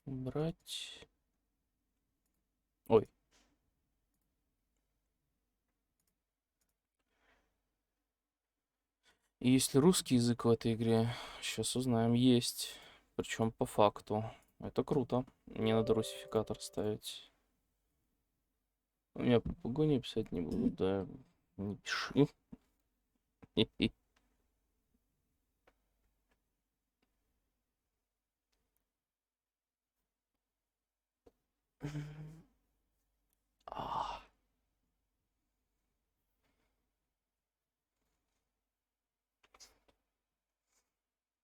Убрать. Ой. И есть ли русский язык в этой игре? Сейчас узнаем. Есть. Причем по факту. Это круто. Не надо русификатор ставить. У меня по погоне писать не буду, да. Не пиши.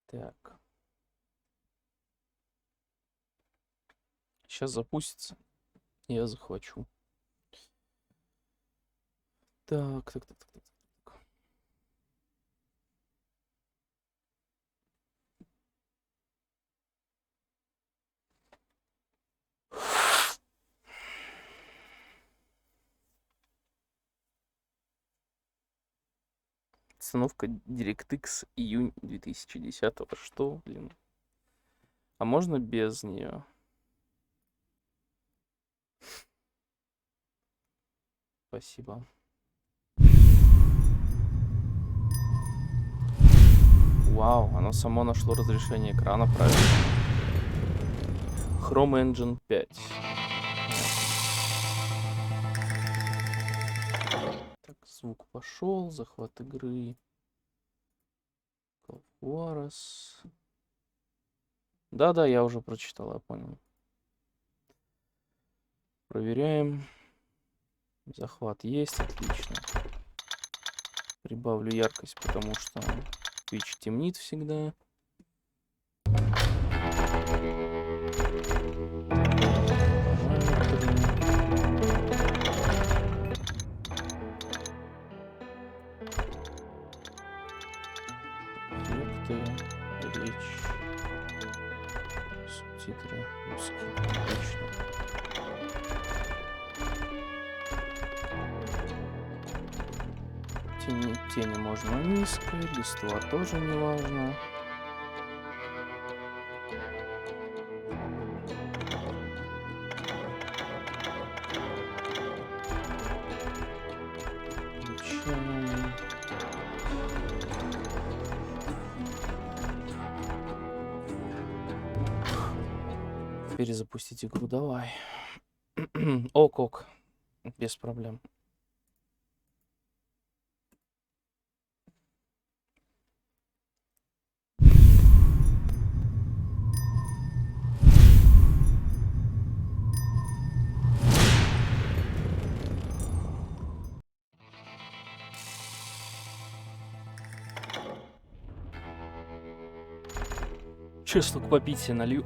Так. Сейчас запустится. Я захвачу. Так. Установка DirectX июнь 2010. Что, блин? А можно без нее? Спасибо. Вау, оно само нашло разрешение экрана правильно. Chrome Engine 5. Так, звук пошел, захват игры. Juarez. Да, я уже прочитал, я понял. Проверяем. Захват есть, отлично. Прибавлю яркость, потому что Twitch темнит всегда. Эффекты, речь, субтитры, русский. Отлично. Тени можно низко, листва тоже не важно. Перезапустить игру, давай. Ок, без проблем. Сейчас только попить себе налью.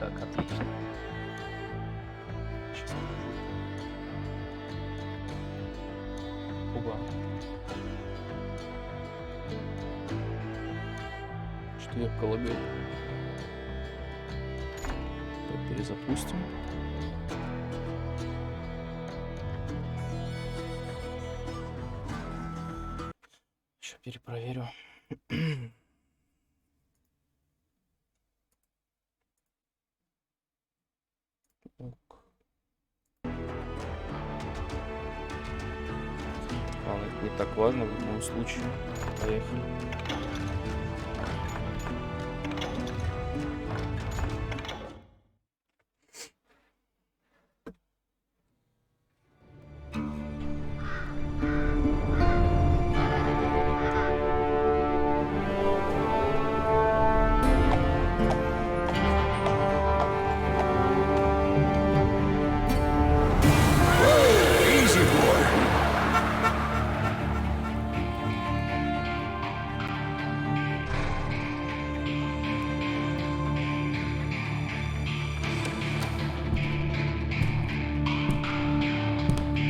Так, отлично. Сейчас покажу. Оба. Что я полагаю? Так, перезапустим. Сейчас перепроверю. так важно в любом случае. Поехали.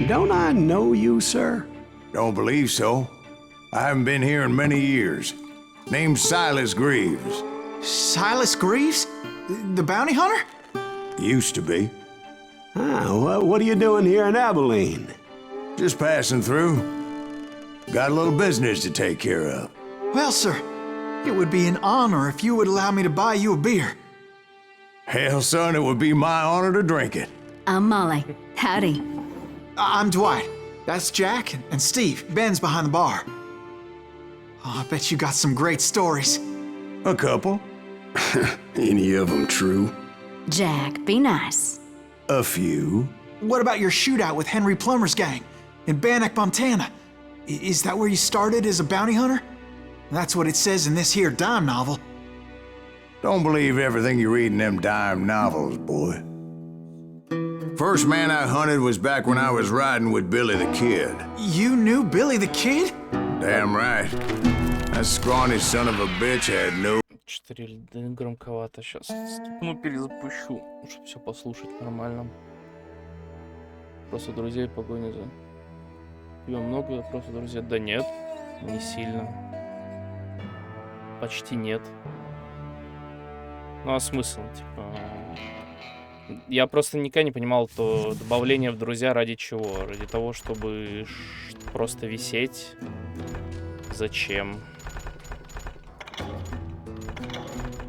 Don't I know you, sir? Don't believe so. I haven't been here in many years. Name's Silas Greaves. Silas Greaves? The bounty hunter? Used to be. Ah, what are you doing here in Abilene? Just passing through. Got a little business to take care of. Well, sir, it would be an honor if you would allow me to buy you a beer. Hell, son, it would be my honor to drink it. I'm Molly. Howdy. I'm Dwight. That's Jack and Steve. Ben's behind the bar. Oh, I bet you got some great stories. A couple. Any of them true? Jack, be nice. A few. What about your shootout with Henry Plummer's gang in Bannock, Montana? Is that where you started as a bounty hunter? That's what it says in this here dime novel. Don't believe everything you read in them dime novels, boy. First man I hunted was back when I was riding with Billy the Kid. You knew Billy the Kid? Damn right. That scrawny son of a bitch had no... 4 громковато. Сейчас стукну, перезапущу, чтобы все послушать нормально. Просто друзей погони за... Тебя много просто друзей? Да нет, не сильно. Почти нет. Ну а смысл, типа... Я просто никогда не понимал то добавление в друзья ради чего? Ради того, чтобы просто висеть? Зачем?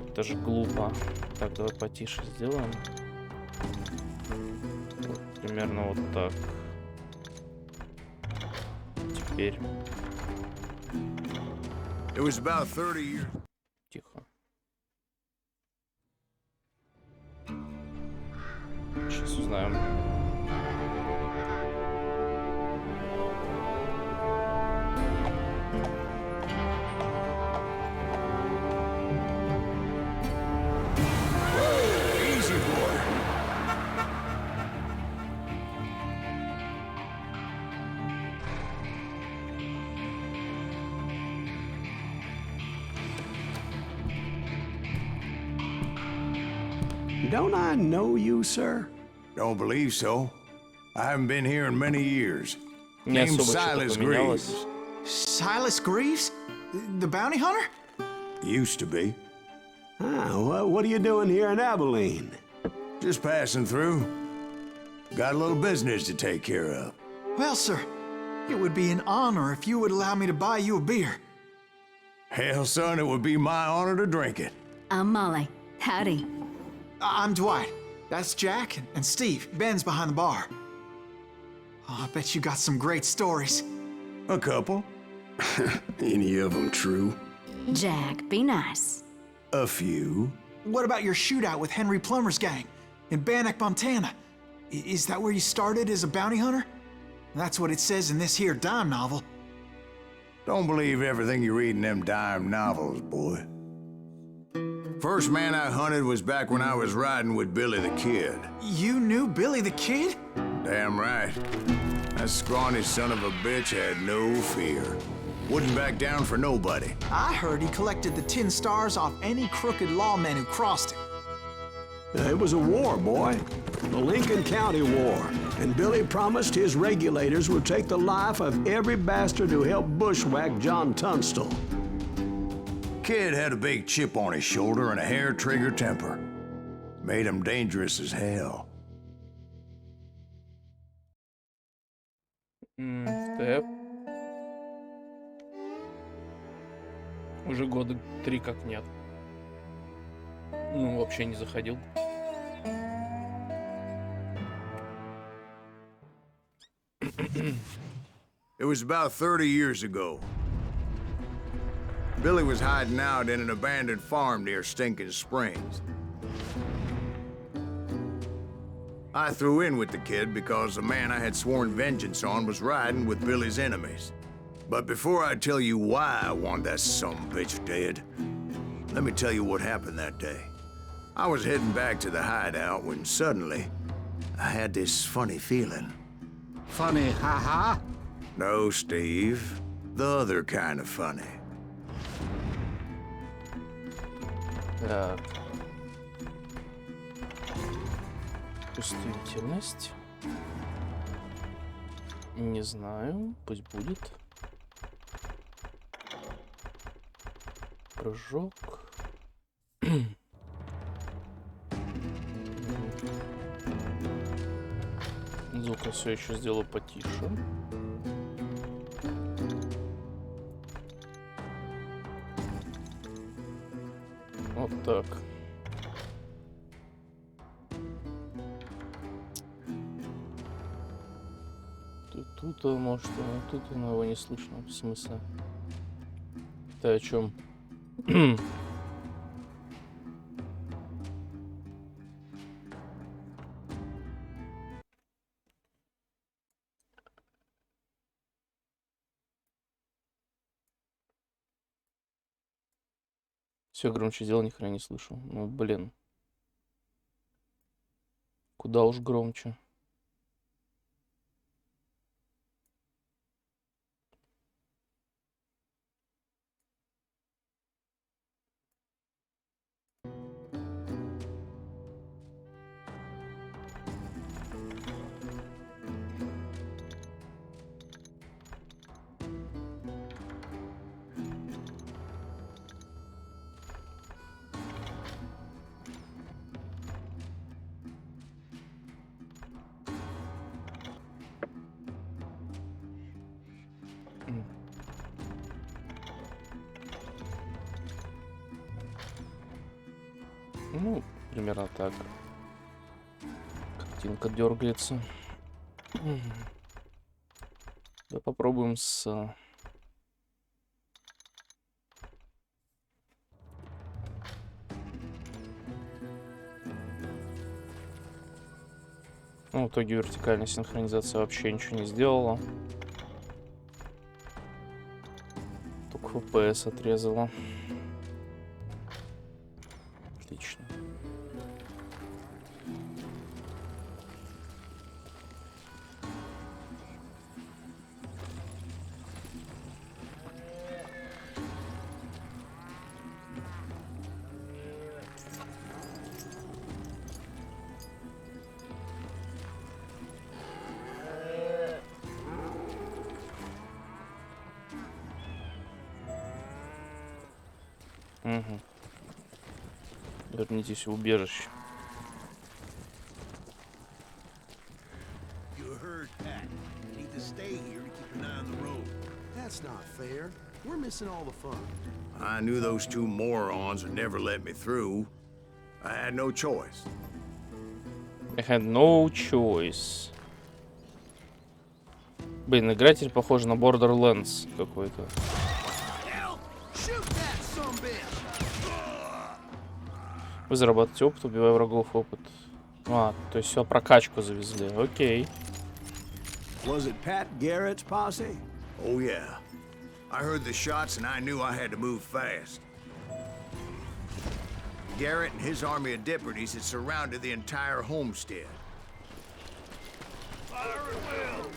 Это же глупо. Так, давай потише сделаем. Вот, примерно вот так. Теперь. Тихо. Сейчас узнаем. Don't I know you, sir? Don't believe so. I haven't been here in many years. Не Name's особо что-то Silas поменялось. Greaves. Silas Greaves? The bounty hunter? Used to be. Ah, what are you doing here in Abilene? Just passing through. Got a little business to take care of. Well, sir, it would be an honor if you would allow me to buy you a beer. Hell, son, it would be my honor to drink it. I'm Molly. Howdy. I'm Dwight. That's Jack and Steve. Ben's behind the bar. Oh, I bet you got some great stories. A couple. Any of them true? Jack, be nice. A few. What about your shootout with Henry Plummer's gang in Bannock, Montana? Is that where you started as a bounty hunter? That's what it says in this here dime novel. Don't believe everything you read in them dime novels, boy. First man I hunted was back when I was riding with Billy the Kid. You knew Billy the Kid? Damn right. That scrawny son of a bitch had no fear. Wouldn't back down for nobody. I heard he collected the 10 stars off any crooked lawmen who crossed him. It was a war, boy. The Lincoln County War. And Billy promised his regulators would take the life of every bastard who helped bushwhack John Tunstall. Kid had a big chip on his shoulder and a hair-trigger temper. Made him dangerous as hell. Тэп. Уже года 3 как нет. Ну, вообще не заходил. It was about 30 years ago. Billy was hiding out in an abandoned farm near Stinking Springs. I threw in with the kid because the man I had sworn vengeance on was riding with Billy's enemies. But before I tell you why I want that sumbitch dead, let me tell you what happened that day. I was heading back to the hideout when suddenly I had this funny feeling. Funny, haha? No, Steve. The other kind of funny. Так. Чувствительность. Не знаю, пусть будет. Прыжок. Звук я все еще сделаю потише. Вот так. Тут, может, тут его не слышно. В смысле? Ты о чем? Все громче сделал, ни хрена не слышу. Ну, блин. Куда уж громче. Ну, примерно так. Картинка дергается. Да попробуем с... Ну, в итоге вертикальная синхронизация вообще ничего не сделала. Только FPS отрезала. Отлично. Угу. Вернитесь в убежище. You heard, Pat. You need to stay here to keep an eye on the road. That's not fair. We're missing all the fun. I knew those two morons would never let me through. I had no choice. I had no choice. Блин, игра теперь похожа на Borderlands какой-то. Вы зарабатываете опыт, убивая врагов опыт. А, то есть все прокачку завезли. Окей. Was it Pat Garrett's posse? Oh yeah. I heard the shots and I knew I had to move fast. Garrett and his army of deputies had surrounded the entire homestead. Fire at will!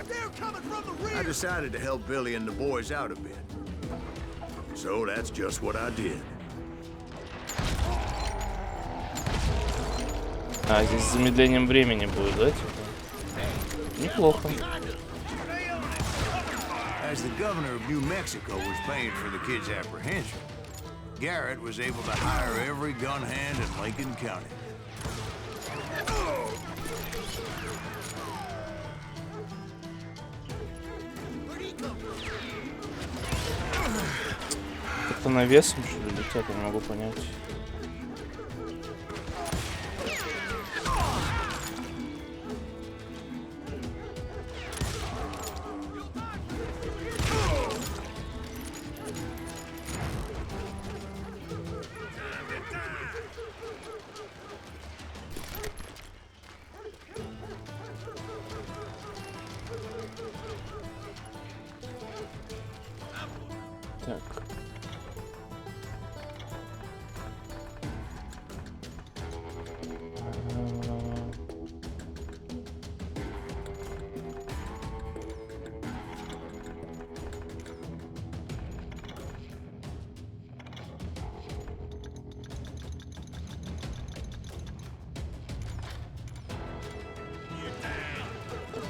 They're coming from the rear! I decided to help Billy and the boys out a bit. So that's just what I did. А, здесь с замедлением времени будет, да, типа? Неплохо. As the governor of New Mexico was paying for the kid's apprehension, Garrett was able to hire every gun hand in Lincoln County. Как-то навесом, что ли, летят, я не могу понять.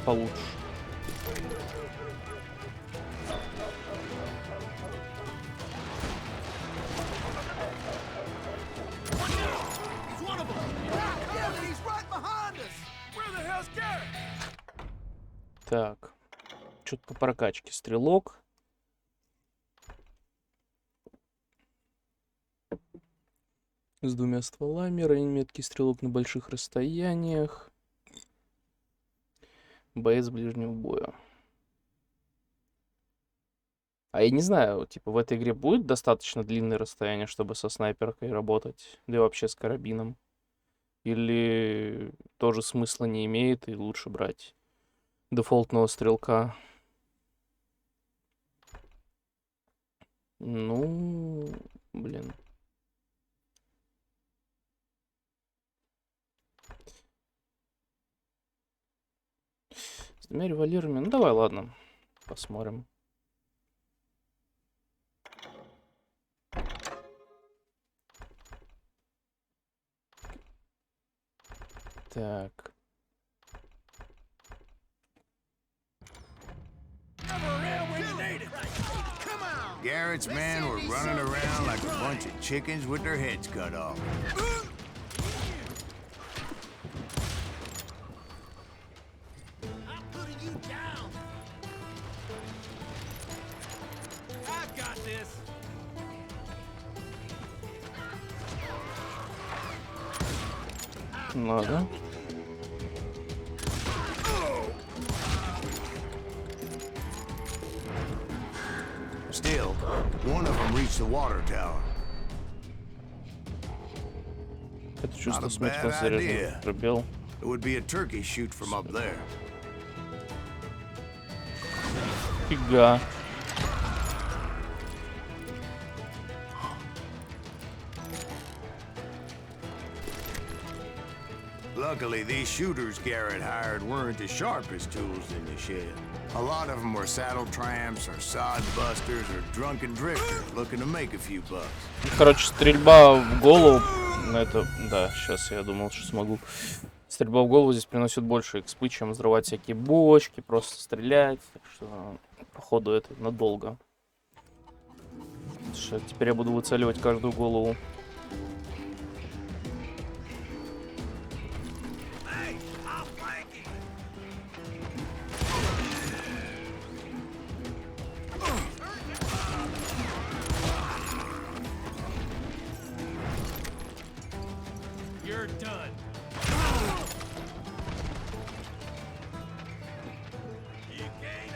получше. Так, что-то по прокачке. Стрелок. С 2 стволами. Ранен меткий стрелок на больших расстояниях. Боец ближнего боя. А я не знаю, типа в этой игре будет достаточно длинное расстояние, чтобы со снайперкой работать? Да и вообще с карабином. Или тоже смысла не имеет и лучше брать дефолтного стрелка? Ну, блин. С 2 револьверами. Ну, давай, ладно. Посмотрим. Так. Garrett's men were running around like a bunch of chickens with their heads cut off. I'm putting you down. I've got this. Ладно. Still, one of them reached the water tower. Это чувство Not a смысла bad заряжен. idea. Пробел. It would be a turkey shoot from up there. Фига. Luckily, these shooters Garrett hired weren't as sharp as tools in the shed. A lot of them were saddle tramps or sod busters or drunken drifters looking to make a few bucks. Короче, стрельба в голову. Это, да, сейчас я думал, что смогу. Стрельба в голову здесь приносит больше экспы, чем взрывать всякие бочки, просто стрелять. Так что, походу, это надолго. Потому что теперь я буду выцеливать каждую голову. You're done. You can't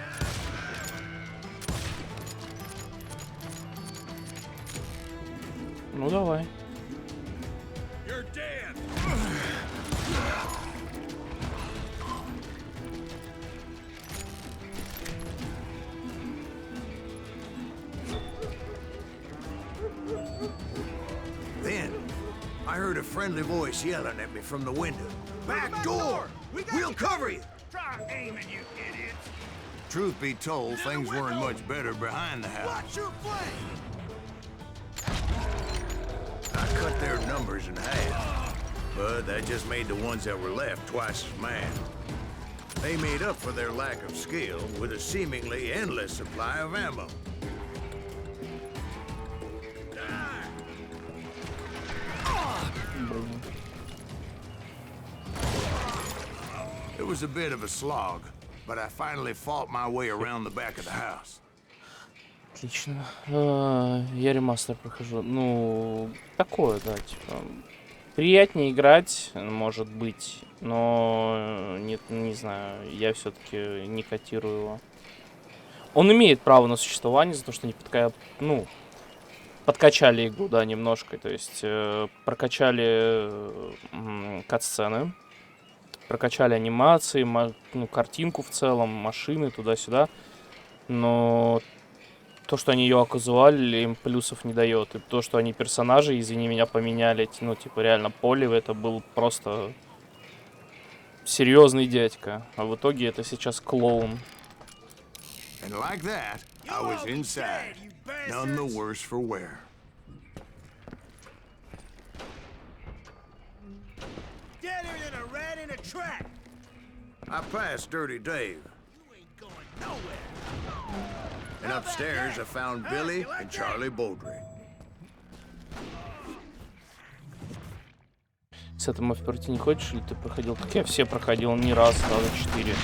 Ну, давай. You're dead. Then, I heard a friendly voice yelling at me from the window. Back door! We'll cover you! Try aiming, you idiots. Truth be told, things weren't much better behind the house. Watch your flame. I cut their numbers in half, but that just made the ones that were left twice as mad. They made up for their lack of skill with a seemingly endless supply of ammo. It was a bit of a slog, but I finally fought my way around the back of the house. Отлично. Я ремастер прохожу. Ну, такое, да, типа. Приятнее играть, может быть, но не знаю, я все-таки не котирую его. Он имеет право на существование за то, что они подкачали игру, да, немножко. То есть прокачали кат-сцены, прокачали анимации, картинку в целом, машины туда-сюда. Но то, что они ее оказуалили, им плюсов не дает. И то, что они персонажи, извини меня, поменяли, ну, типа, реально Поле, это был просто серьезный дядька. А в итоге это сейчас клоун. And like that, I was inside, none the worse for wear. Deader than a rat in a trap. I passed Dirty Dave. And upstairs, I found Billy and Charlie Beaudry. С этим пройти не хочешь, или ты проходил? Так я все проходил не раз, раза 4.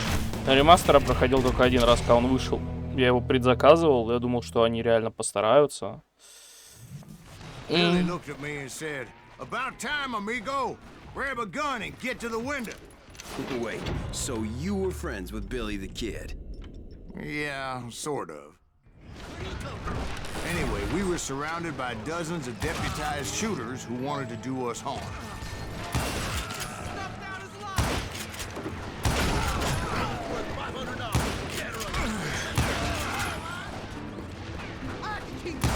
На ремастера проходил только один раз, когда он вышел. Я его предзаказывал, я думал, что они реально постараются. Billy looked at me and said, "About time, amigo. Grab a gun and get to the window." Wait, so you were friends with Billy the Kid? Yeah, sort of. Anyway, we were surrounded by dozens of deputized shooters who wanted to do us harm.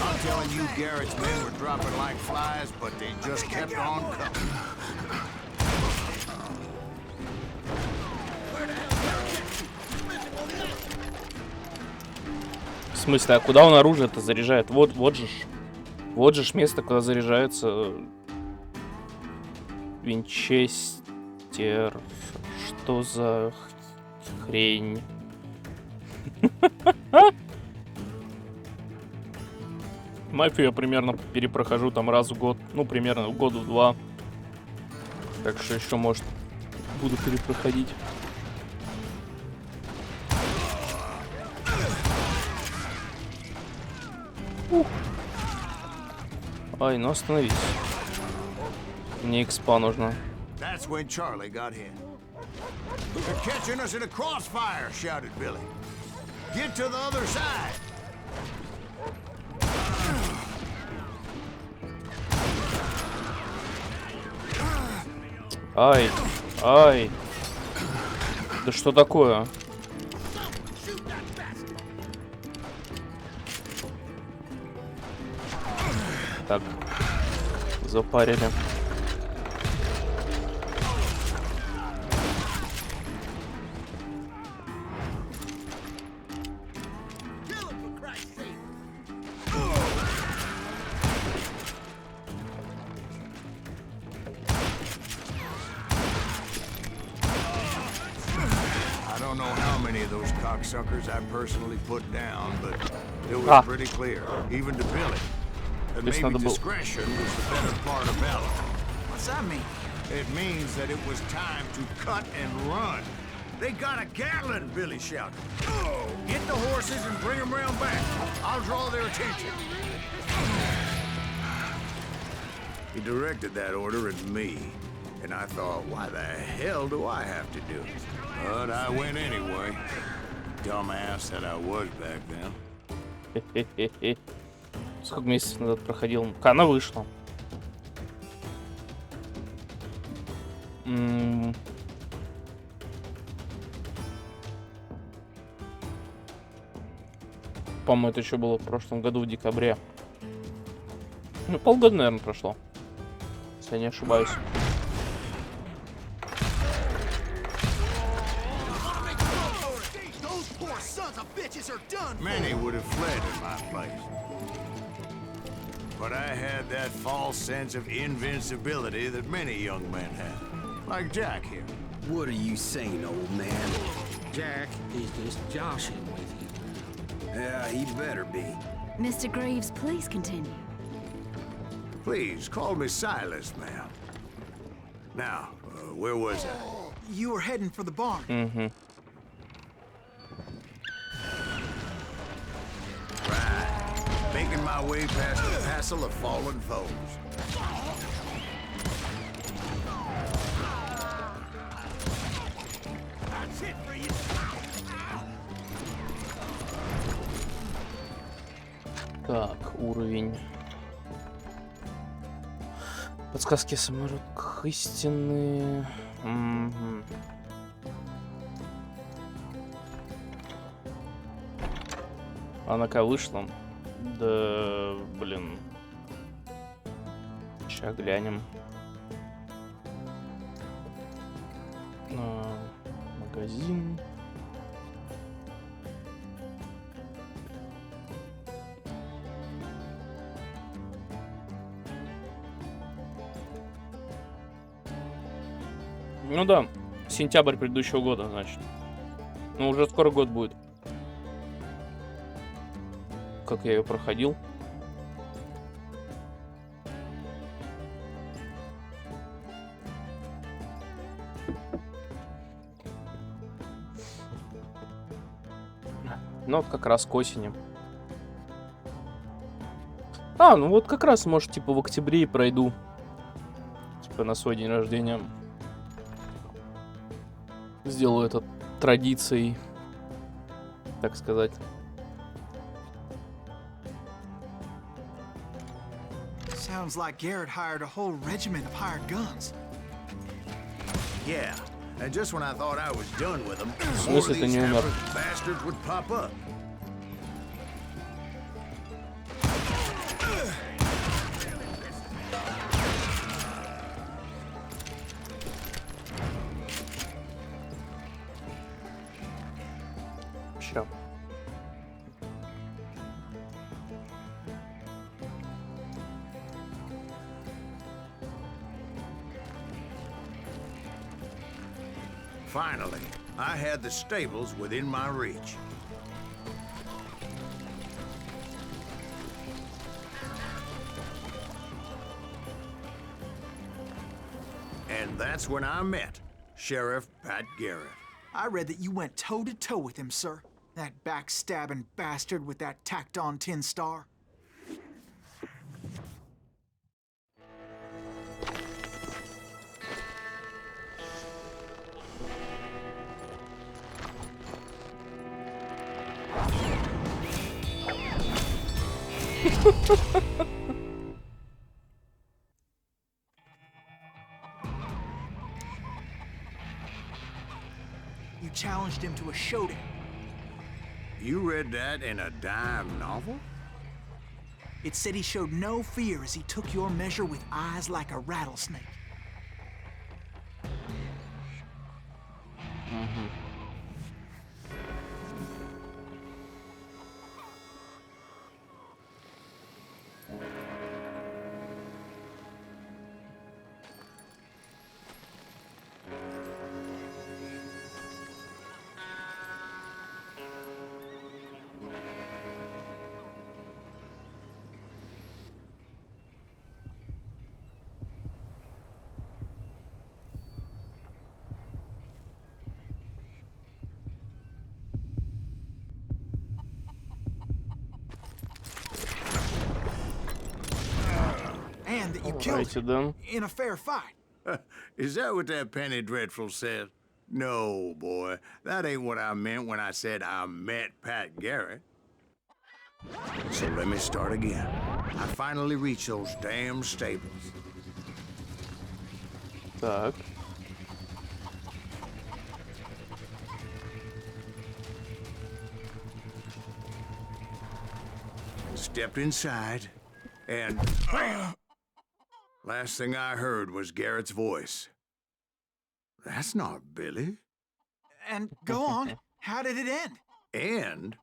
I'm telling you, Garrett's men were dropping like flies, but they just kept on coming. В смысле, а куда он оружие-то заряжает? Вот же место, куда заряжается винчестер. Что за хрень? Мафию я примерно перепрохожу там раз в год. Ну, примерно в году 2. Так что еще, может, буду перепроходить. Ай, ну остановись. Мне экспа нужно. That's when Charlie got hit. "They're catching us in a crossfire," shouted Billy. "Get to the other side." Ай, ай. Да что такое? Так, запарили. I don't know how many of those cocksuckers I personally put down, but it was pretty clear, even to Billy, that This maybe not the discretion was the better part of valor. What's that mean? It means that it was time to cut and run. "They got a Gatling," Billy shouted. "Get the horses and bring them round back. I'll draw their attention." He directed that order at me, and I thought, why the hell do I have to do it? But I went anyway. Dumbass that I was back then. Хе-хе-хе-хе. Сколько месяцев назад проходил? Она вышла. По-моему, это еще было в прошлом году, в декабре. Ну, полгода, наверное, прошло. Если я не ошибаюсь. Many would have fled in my place. But I had that false sense of invincibility that many young men have. Like Jack here. What are you saying, old man? Jack is just joshing with you. Yeah, he better be. Mr. Greaves, please continue. Please, call me Silas, ma'am. Now, where was I? You were heading for the barn. Угу. Right. Making my way past a passel of fallen foes. That's it for you. Так, уровень. Подсказки самородок истины. Угу. Она-ка вышла. Да, блин. Сейчас глянем. Магазин. Ну да, Сентябрь предыдущего года, значит. Ну, уже скоро год будет. Как я ее проходил. Ну, вот как раз к осени. Ну вот как раз, может, типа в октябре и пройду. Типа на свой день рождения. Сделаю это традицией, так сказать. Sounds like Garrett hired a whole regiment of hired guns. Yeah, and just when I thought I was done with them, В more of смысле ты these не умер? hapless bastards would pop up. Ща. Finally, I had the stables within my reach. And that's when I met Sheriff Pat Garrett. I read that you went toe-to-toe with him, sir. That backstabbing bastard with that tacked-on tin star. You challenged him to a showdown. You read that in a dime novel? It said he showed no fear as he took your measure with eyes like a rattlesnake. And that you killed Давайте, him да. in a fair fight. Is that what that Penny Dreadful said? No, boy. That ain't what I meant when I said I met Pat Garrett. So let me start again. I finally reached those damn stables. Так. Stepped inside, and last thing I heard was Garrett's voice. That's not Billy. And go on. How did it end? And,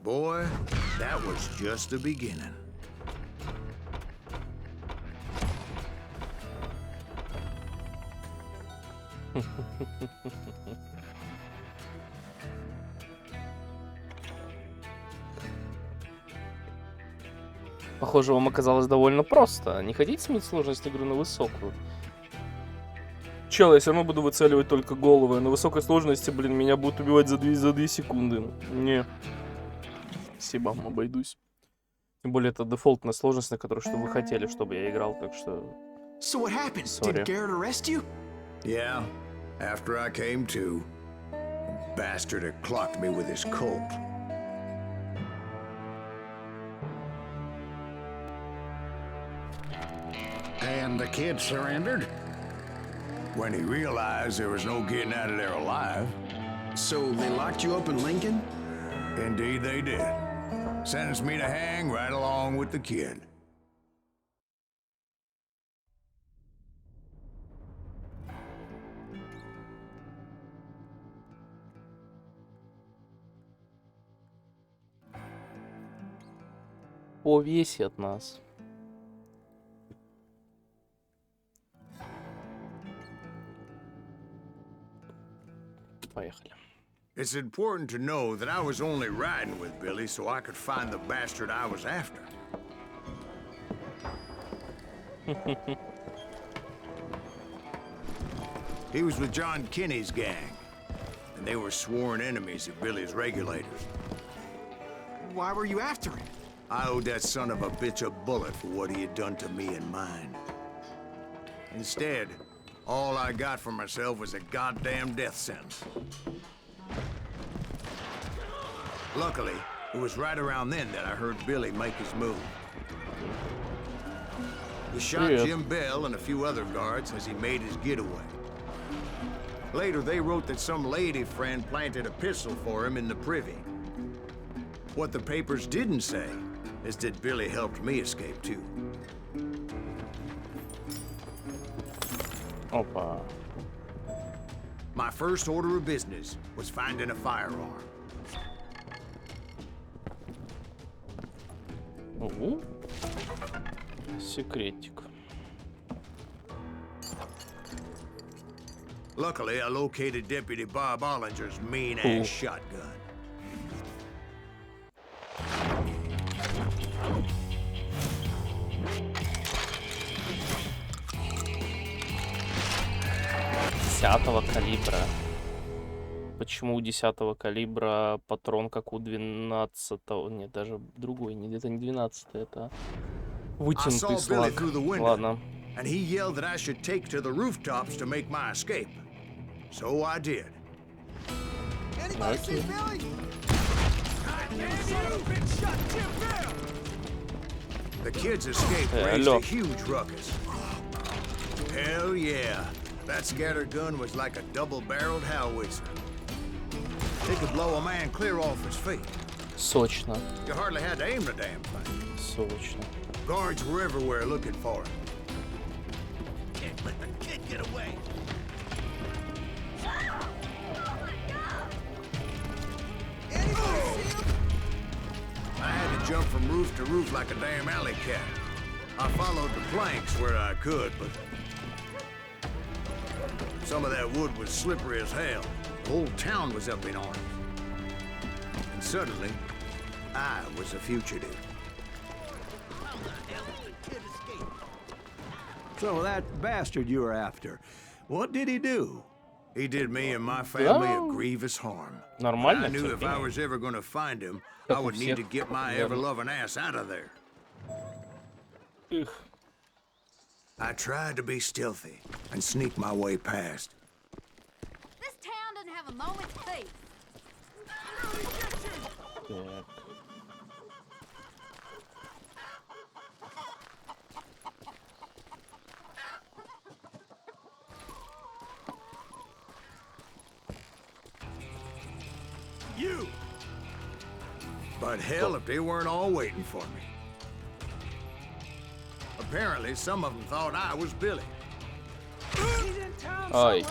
boy, that was just the beginning. Похоже, вам оказалось довольно просто. Не хотите сменить сложность игры на высокую? Чел, я все равно буду выцеливать только головы. На высокой сложности, блин, меня будут убивать за 2 секунды. Не. Спасибо, обойдусь. Тем более, это дефолтная сложность, на которую что вы хотели, чтобы я играл, так что... So what happened? Sorry. Did Garrett arrest you? Yeah, after I came to, the bastard had clocked me with his Colt. And the kid surrendered? When he realized there was no getting out of there alive, So they locked you up in Lincoln? indeed they did. Sentenced me to hang right along with the kid. Повесят нас. Поехали. It's important to know that I was only riding with Billy so I could find the bastard I was after. He was with John Kinney's gang, and they were sworn enemies of Billy's regulators. Why were you after him? I owed that son of a bitch a bullet for what he had done to me and mine. Instead, all I got for myself was a goddamn death sentence. Luckily, it was right around then that I heard Billy make his move. He shot Jim Bell and a few other guards as he made his getaway. Later, they wrote that some lady friend planted a pistol for him in the privy. What the papers didn't say is that Billy helped me escape too. Опа. My first order of business was finding a firearm. Секретик. Luckily, I located Deputy Bob Ollinger's mean-ass shotgun. Десятого калибра. Почему у 10-го калибра патрон как у 12-го? Нет, даже другой. Это не 12-й, это вытянутый слаг. Ладно. And he yelled that I should take to the rooftops to make my escape. So I did. Окей. The kids escaped raised a huge ruckus. Hell yeah. That scatter gun was like a double-barreled howitzer. It could blow a man clear off his feet. Сочно. You hardly had to aim the damn thing. Сочно. Guards were everywhere looking for him. Can't let the kid get away. I had to jump from roof to roof like a damn alley cat. I followed the planks where I could, but some of that wood was slippery as hell. The whole town was up in arms. And suddenly, I was a fugitive. How the hell did the kid escape? So that bastard you were after, what did he do? He did me and my family a grievous harm. Нормально. I knew if I was ever going to find him, I would need to get my ever-loving ass out of there. I tried to be stealthy and sneak my way past. This town doesn't have a moment's peace. Так. You! But hell, if they weren't all waiting for me. Apparently, some of them thought I was Billy. Ай.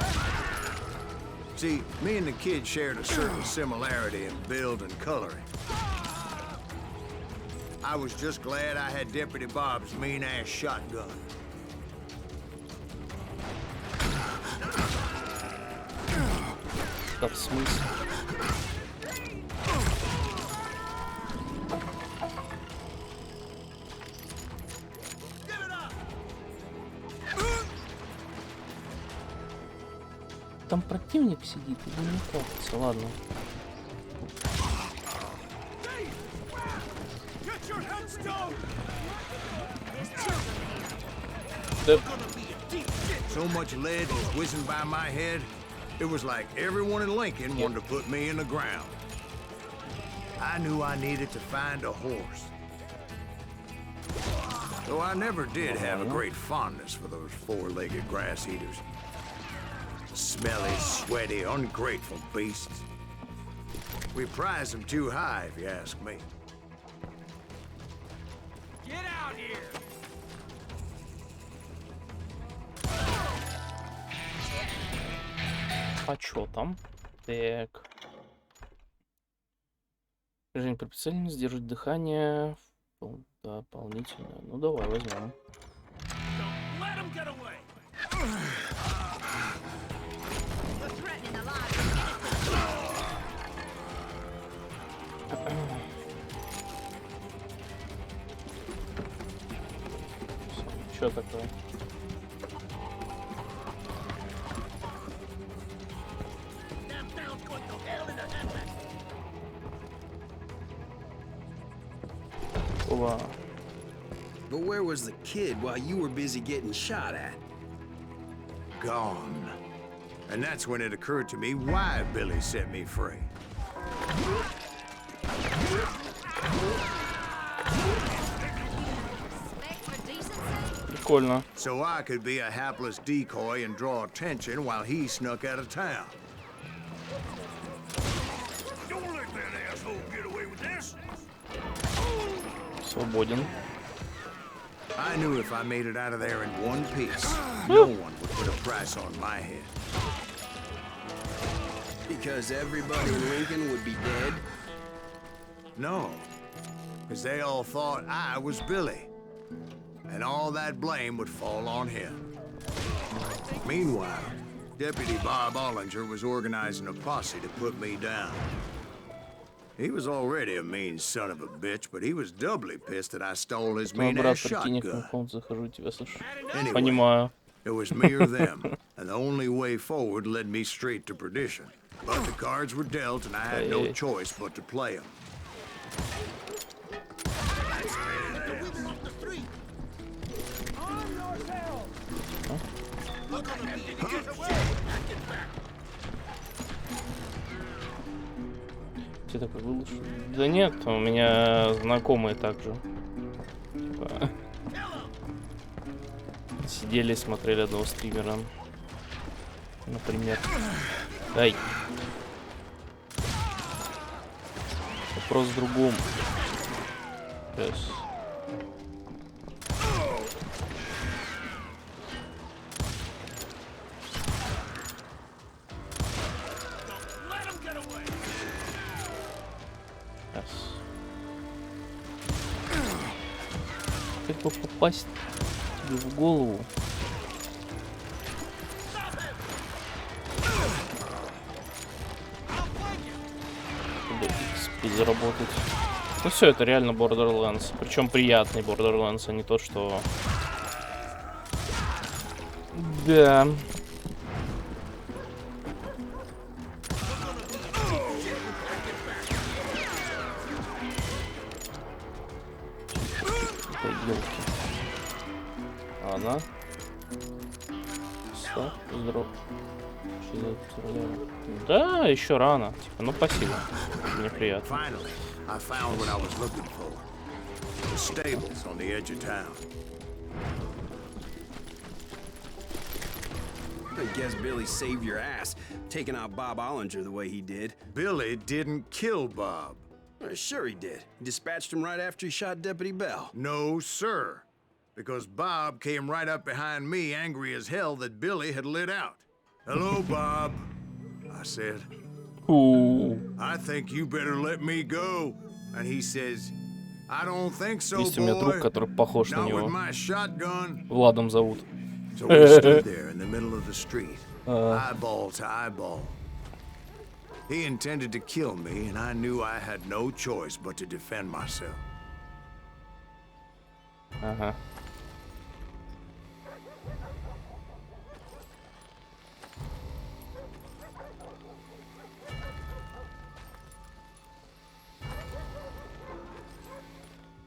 See, me and the kid shared a certain similarity in build and coloring. I was just glad I had Deputy Bob's mean-ass shotgun. Да в смысле? Там противник сидит, или не кажется? Ладно. Да. So much lead was whizzing by my head, it was like everyone in Lincoln wanted to put me in the ground. I knew I needed to find a horse. Though I never did have a great fondness for those four-legged grass eaters. Smelly, sweaty, ungrateful beasts. We prize them too high, if you ask me. Get out here! А чё там? Так. Движение при прицеливании, сдерживать дыхание. Дополнительно. Ну давай возьмем. Don't let him get away! We're threatening the lives of innocent Чё такое? Опа. But where was the kid while you were busy getting shot at? Gone. And that's when it occurred to me why Billy set me free. Respect for decency? Прикольно. So I could be a hapless decoy and draw attention while he snuck out of town. Don't let that asshole get away with this. Свободен. I knew if I made it out of there in one piece, no one would put a price on my head. Because everybody in Lincoln would be dead? No, because they all thought I was Billy. And all that blame would fall on him. Meanwhile, Deputy Bob Ollinger was organizing a posse to put me down. He was already a mean son of a bitch, but he was doubly pissed that I stole his Мой mean-ass брат, прикинь, в shotgun. комнату захожу, тебя слышу. Anyway, Понимаю. it was me or them, and the only way forward led me straight to perdition. But the cards were dealt, and I had no Hey. choice but to play them. Ты такой выложил? Да нет, у меня знакомые также. Типа, сидели, смотрели одного стримера. Например. Ай. Вопрос в другом. Сейчас. Как бы попасть тебе в голову? Чтобы XP заработать. Ну все, это реально Borderlands. Причем приятный Borderlands, а не то, что... Да. Ладно. Стоп, здорово. Да, еще рано. Типа, ну спасибо. Мне приятно. Finally, I found what I was looking for. The stables on the edge of town. I guess Billy saved your ass, taking out Bob Ollinger the way he did. Billy didn't kill Bob. Sure he did. He dispatched him right after he shot Deputy Bell. No, sir. Because Bob came right up behind me, angry as hell that Billy had lit out. Hello, Bob, I said. Ooh. I think you better let me go. And he says, I don't think so, Есть у меня друг, boy. который похож на Not with него. my shotgun. Владом зовут. So we stood there in the middle of the street, eyeball to eyeball. He intended to kill me, and I knew I had no choice but to defend myself. Ага.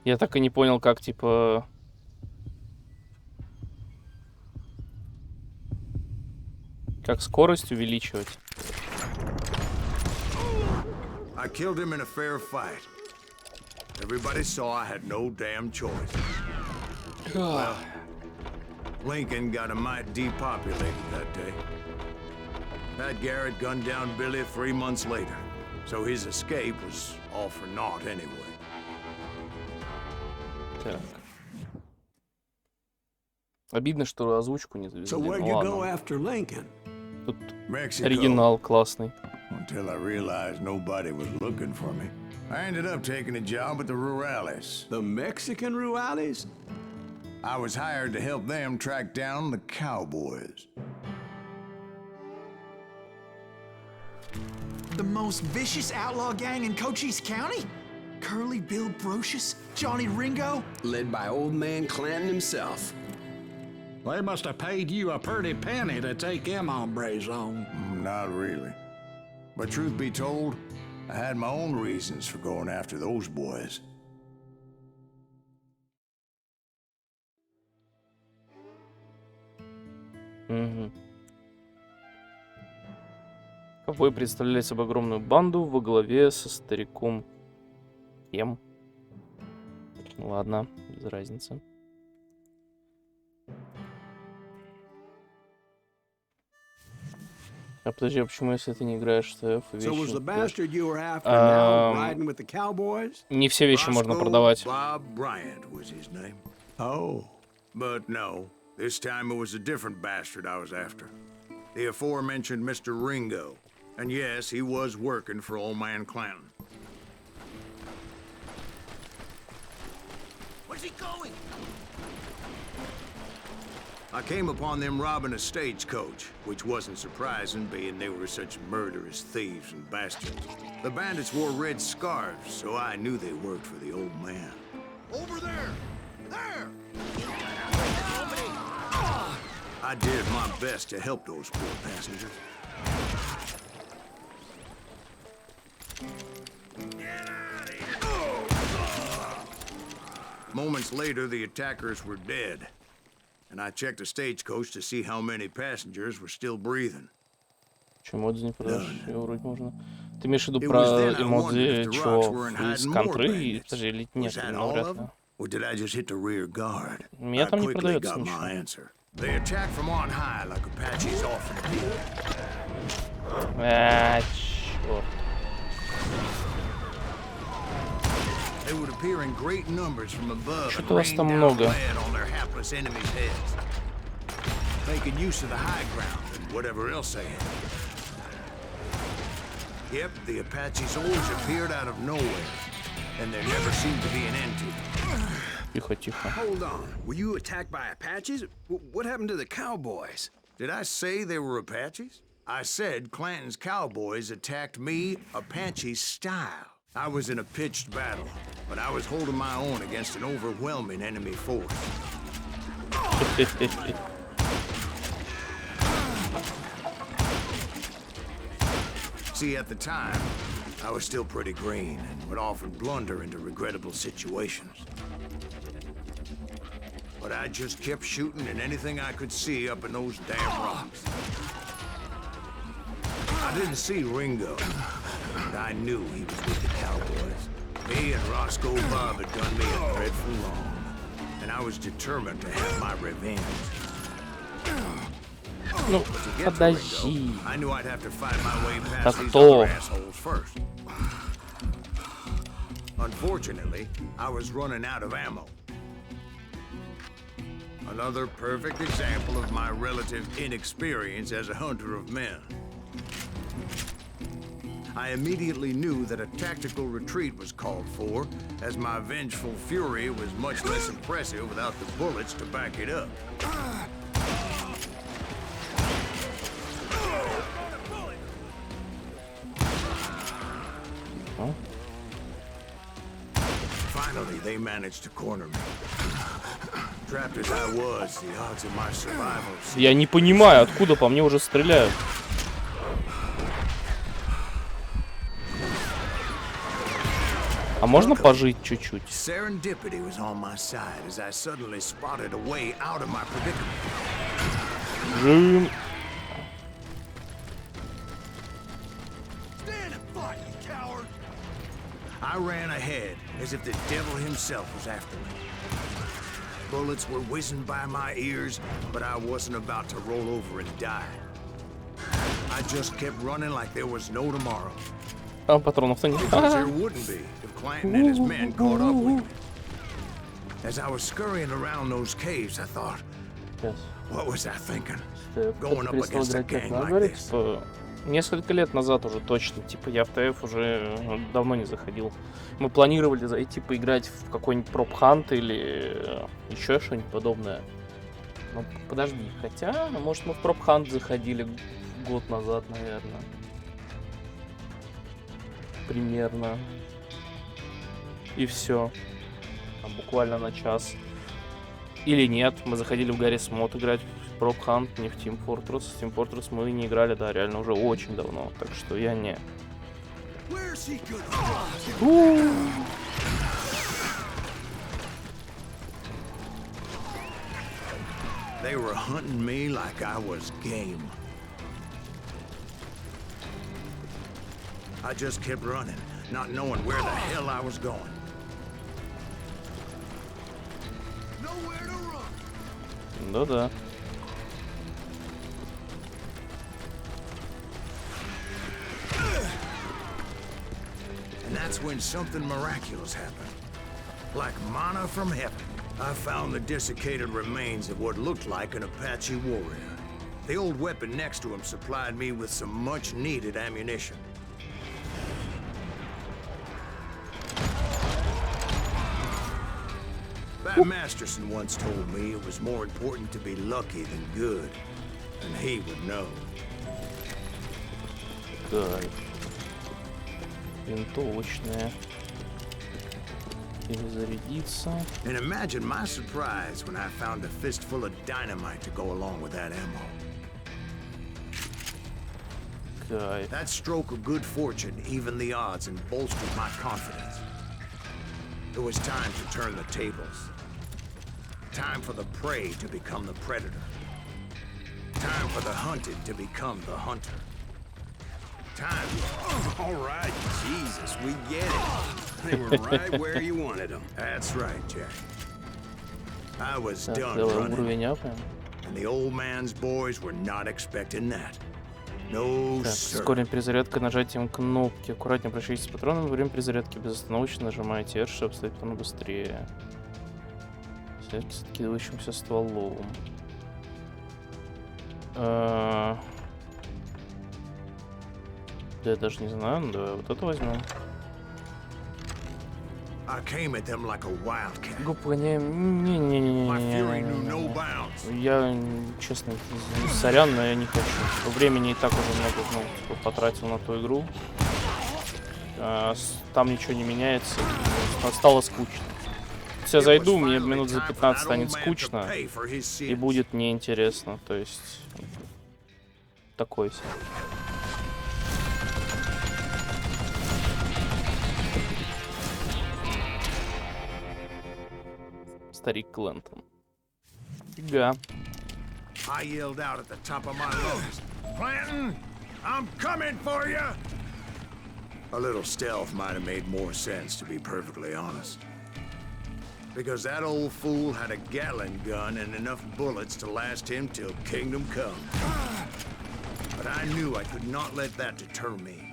Я так и не понял, как, типа... Как скорость увеличивать? I killed him in a fair fight. Everybody saw I had no damn choice. Well, Lincoln got a mite depopulated that day. Pat Garrett gunned down Billy 3 months later, so his escape was all for naught anyway. Так. Обидно, что озвучку не завезли. So where'd Ну you go ладно. after Lincoln? Тут Mexico. оригинал классный. Until I realized nobody was looking for me. I ended up taking a job at the Rurales. The Mexican Ruales? I was hired to help them track down the cowboys. The most vicious outlaw gang in Cochise County? Curly Bill Brocious? Johnny Ringo? Led by old man Clanton himself. They must have paid you a pretty penny to take them hombres on. Not really. But truth be told, I had my own reasons for going after those boys. Угу. Ковбои представляли собой огромную банду во главе со стариком Кем. Ладно, без разницы. А подожди, а почему если ты не играешь в ТФ и So was вещи? the bastard you were after now riding with the cowboys? Не все вещи можно Roscoe продавать. Bob Bryant was his name. Oh. But no, this time it was a different bastard I was after. The aforementioned Mr. Ringo. And yes, he was working for old man Clanton. Where's he going? I came upon them robbing a stagecoach, which wasn't surprising, being they were such murderous thieves and bastards. The bandits wore red scarves, so I knew they worked for the old man. Over there! There! I did my best to help those poor passengers. Moments later, the attackers were dead. And I checked the stagecoach to see how many passengers were still breathing. Че, эмодзи не продашь? Его вроде можно. Ты имеешь в виду It про was then I эмодзи, wondered if the чего rocks were in из hiding more контры? bandits. Подожди, или Was нет, that ну, all вряд of ли. them? Or did I just hit the rear guard? У меня I там не quickly продается got my ничего. answer. They attacked from on high like Apaches often do. Черт. They would appear in great numbers from above and Что-то вас rain там down много. lead on their hapless enemies' heads, making use of the high ground and whatever else they had. Yep, the Apaches always appeared out of nowhere, and there never seemed to be an end to them. Тихо, тихо. Hold on. Were you attacked by Apaches? What happened to the cowboys? Did I say they were Apaches? I said Clanton's cowboys attacked me Apache style. I was in a pitched battle, but I was holding my own against an overwhelming enemy force. See, at the time, I was still pretty green and would often blunder into regrettable situations. But I just kept shooting at anything I could see up in those damn rocks. I didn't see Ringo, but I knew he was with the cowboys. Me and Roscoe Bob had done me a dreadful wrong, and I was determined to have my revenge. Ну, To get to подожди. Ringo, I knew I'd have to find my way Так past these кто? other assholes first. Unfortunately, I was running out of ammo. Another perfect example of my relative inexperience as a hunter of men. I immediately knew that a tactical retreat was called for, as my vengeful fury was much less impressive without the bullets to back it up. Ну, Finally, they managed to corner me. Trapped as I was, the odds of my survival seemed я не понимаю, откуда по мне уже стреляют. А можно пожить чуть-чуть? Serendipity was on my side as I suddenly spotted a way out of my predicament. Жим. Stand and fight, you coward! I ran ahead as if the devil himself was after me. Bullets were whizzing by my ears, but I wasn't about to roll over and die. I just kept running like there was no tomorrow. А патронов-то нет. Because there wouldn't be if Clanton and his men caught up with me. As I was scurrying around those caves, I thought, Сейчас. what was I thinking? ТФ Going up перестал against a играть, как gang надо like говорить, this. что несколько лет назад уже точно, типа я в ТФ уже давно не заходил. Мы планировали зайти поиграть в какой-нибудь проп-хант или еще что-нибудь подобное. Ну, подожди, хотя, может, мы в проп-хант заходили год назад, наверное. Примерно. И все. Буквально на час. Или нет, мы заходили в Гаррис мод играть в Prop Hunt, не в Team Fortress. В Team Fortress мы не играли, да, реально уже очень давно, так что я не. They were hunting me like I was game. I just kept running, not knowing where the hell I was going. Nowhere to run. Да-да. And that's when something miraculous happened. Like manna from heaven. I found the desiccated remains of what looked like an Apache warrior. The old weapon next to him supplied me with some much-needed ammunition. Bat Masterson once told me it was more important to be lucky than good, and he would know. Так. Винтовочная. Перезарядиться. And imagine my surprise when I found a fistful of dynamite to go along with that ammo. Кайф. That stroke of good fortune evened the odds and bolstered my confidence. It was time to turn the tables. Time for the prey to become the predator. Time for the hunted to become the hunter. Time. All right, Jesus, we get it. They were right where you wanted them. That's right, Jack. I was Так, done давай running, уровень апаем. and the old man's boys were not expecting that. No, Так, sir. ускорим перезарядкой нажатием кнопки. Аккуратнее обращайтесь с патроном во время перезарядки. Безостановочно нажимаете R, чтобы вставить патроны быстрее. Связь с откидывающимся стволом. Да я даже не знаю, ну давай вот это возьмем. I came at them like a wildcat. Го погоняем. My fury knew no Не-не-не-не-не-не. bounds. Я, честно, сорян, но я не хочу. Времени и так уже много, ну, типа, потратил на ту игру. Там ничего не меняется. Стало скучно. Если я зайду, мне минут за 15 станет скучно. И будет неинтересно. То есть... Такой себе. Старик Клентон. Фига. I yelled out at the top of my lungs, Clanton, I'm coming for you! A little stealth might have made more sense, to be perfectly honest. Because that old fool had a Gatling gun and enough bullets to last him till kingdom come. But I knew I could not let that deter me.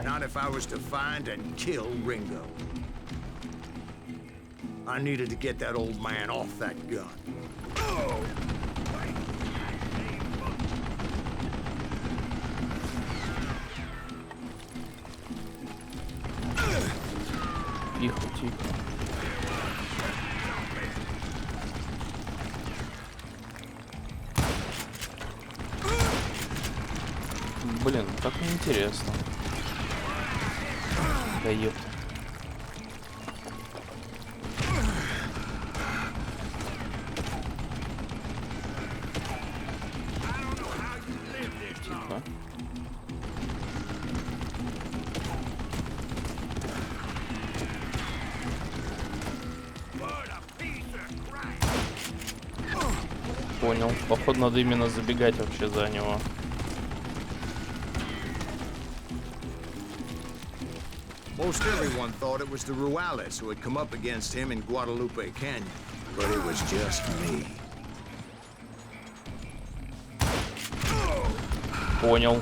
Not if I was to find and kill Ringo. I needed to get that old man off that gun. Тихо, тихо. Блин, так неинтересно. Да ёпта. Тихо. Понял. Походу надо именно забегать вообще за него. Most everyone thought it was the Ruales who had come up against him in Guadalupe Canyon, but it was just me. Понял.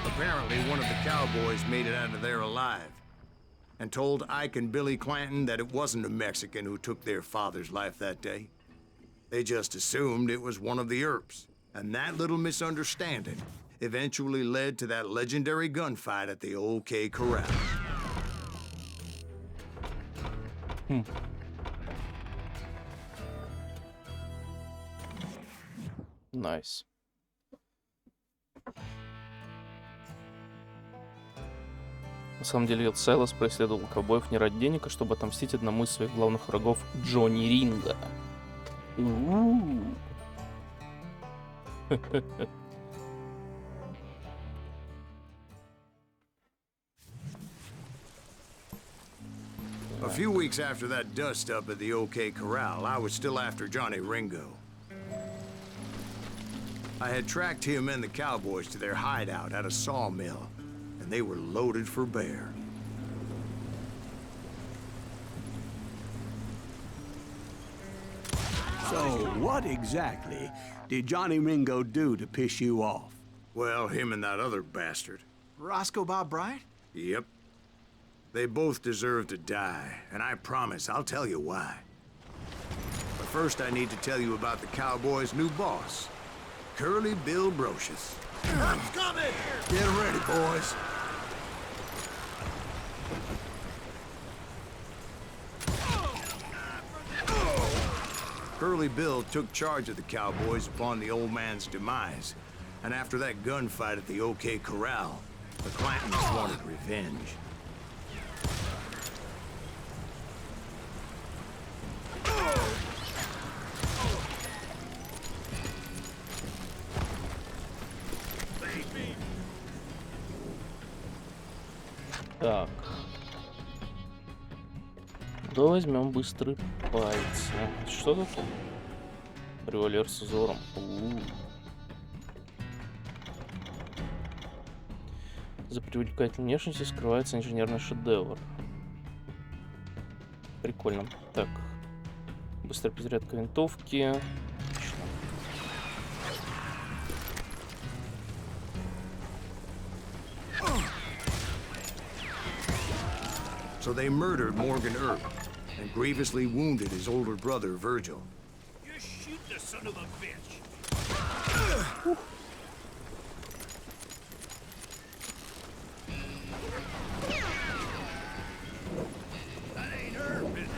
Apparently, one of the cowboys made it out of there alive and told Ike and Billy Clanton that it wasn't a Mexican who took their father's life that day. They just assumed it was one of the Earps, and that little misunderstanding eventually led to that legendary gunfight at the OK Corral. Найс. На самом деле, Сайлос преследовал ковбоев не ради денег, а чтобы отомстить одному из своих главных врагов Джонни Ринга. A few weeks after that dust-up at the OK Corral, I was still after Johnny Ringo. I had tracked him and the cowboys to their hideout at a sawmill, and they were loaded for bear. So, what exactly did Johnny Ringo do to piss you off? Well, him and that other bastard. Roscoe Bob Bryant? Yep. They both deserve to die, and I promise I'll tell you why. But first I need to tell you about the Cowboys' new boss, Curly Bill Brocious. I'm coming! Get ready, boys. Curly Bill took charge of the Cowboys upon the old man's demise, and after that gunfight at the OK Corral, the Clantons wanted revenge. Так. Да возьмем быстрый пальцы. Что тут? Револьвер с узором. За привлекательной внешностью скрывается инженерный шедевр. Прикольно. Так. Быстрая перезарядка винтовки. Отлично. So they murdered Morgan Earp and grievously wounded his older brother, Virgil. You shoot the son of a bitch! That ain't Earp, is it?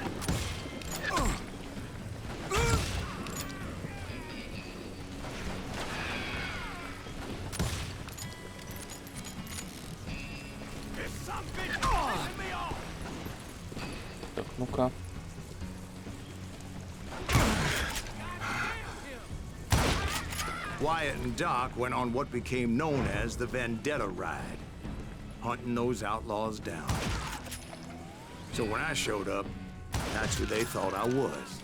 This son of a bitch is pissing me off! Так, ну-ка. Wyatt and Doc went on what became known as the Vendetta Ride, hunting those outlaws down. So when I showed up, that's who they thought I was.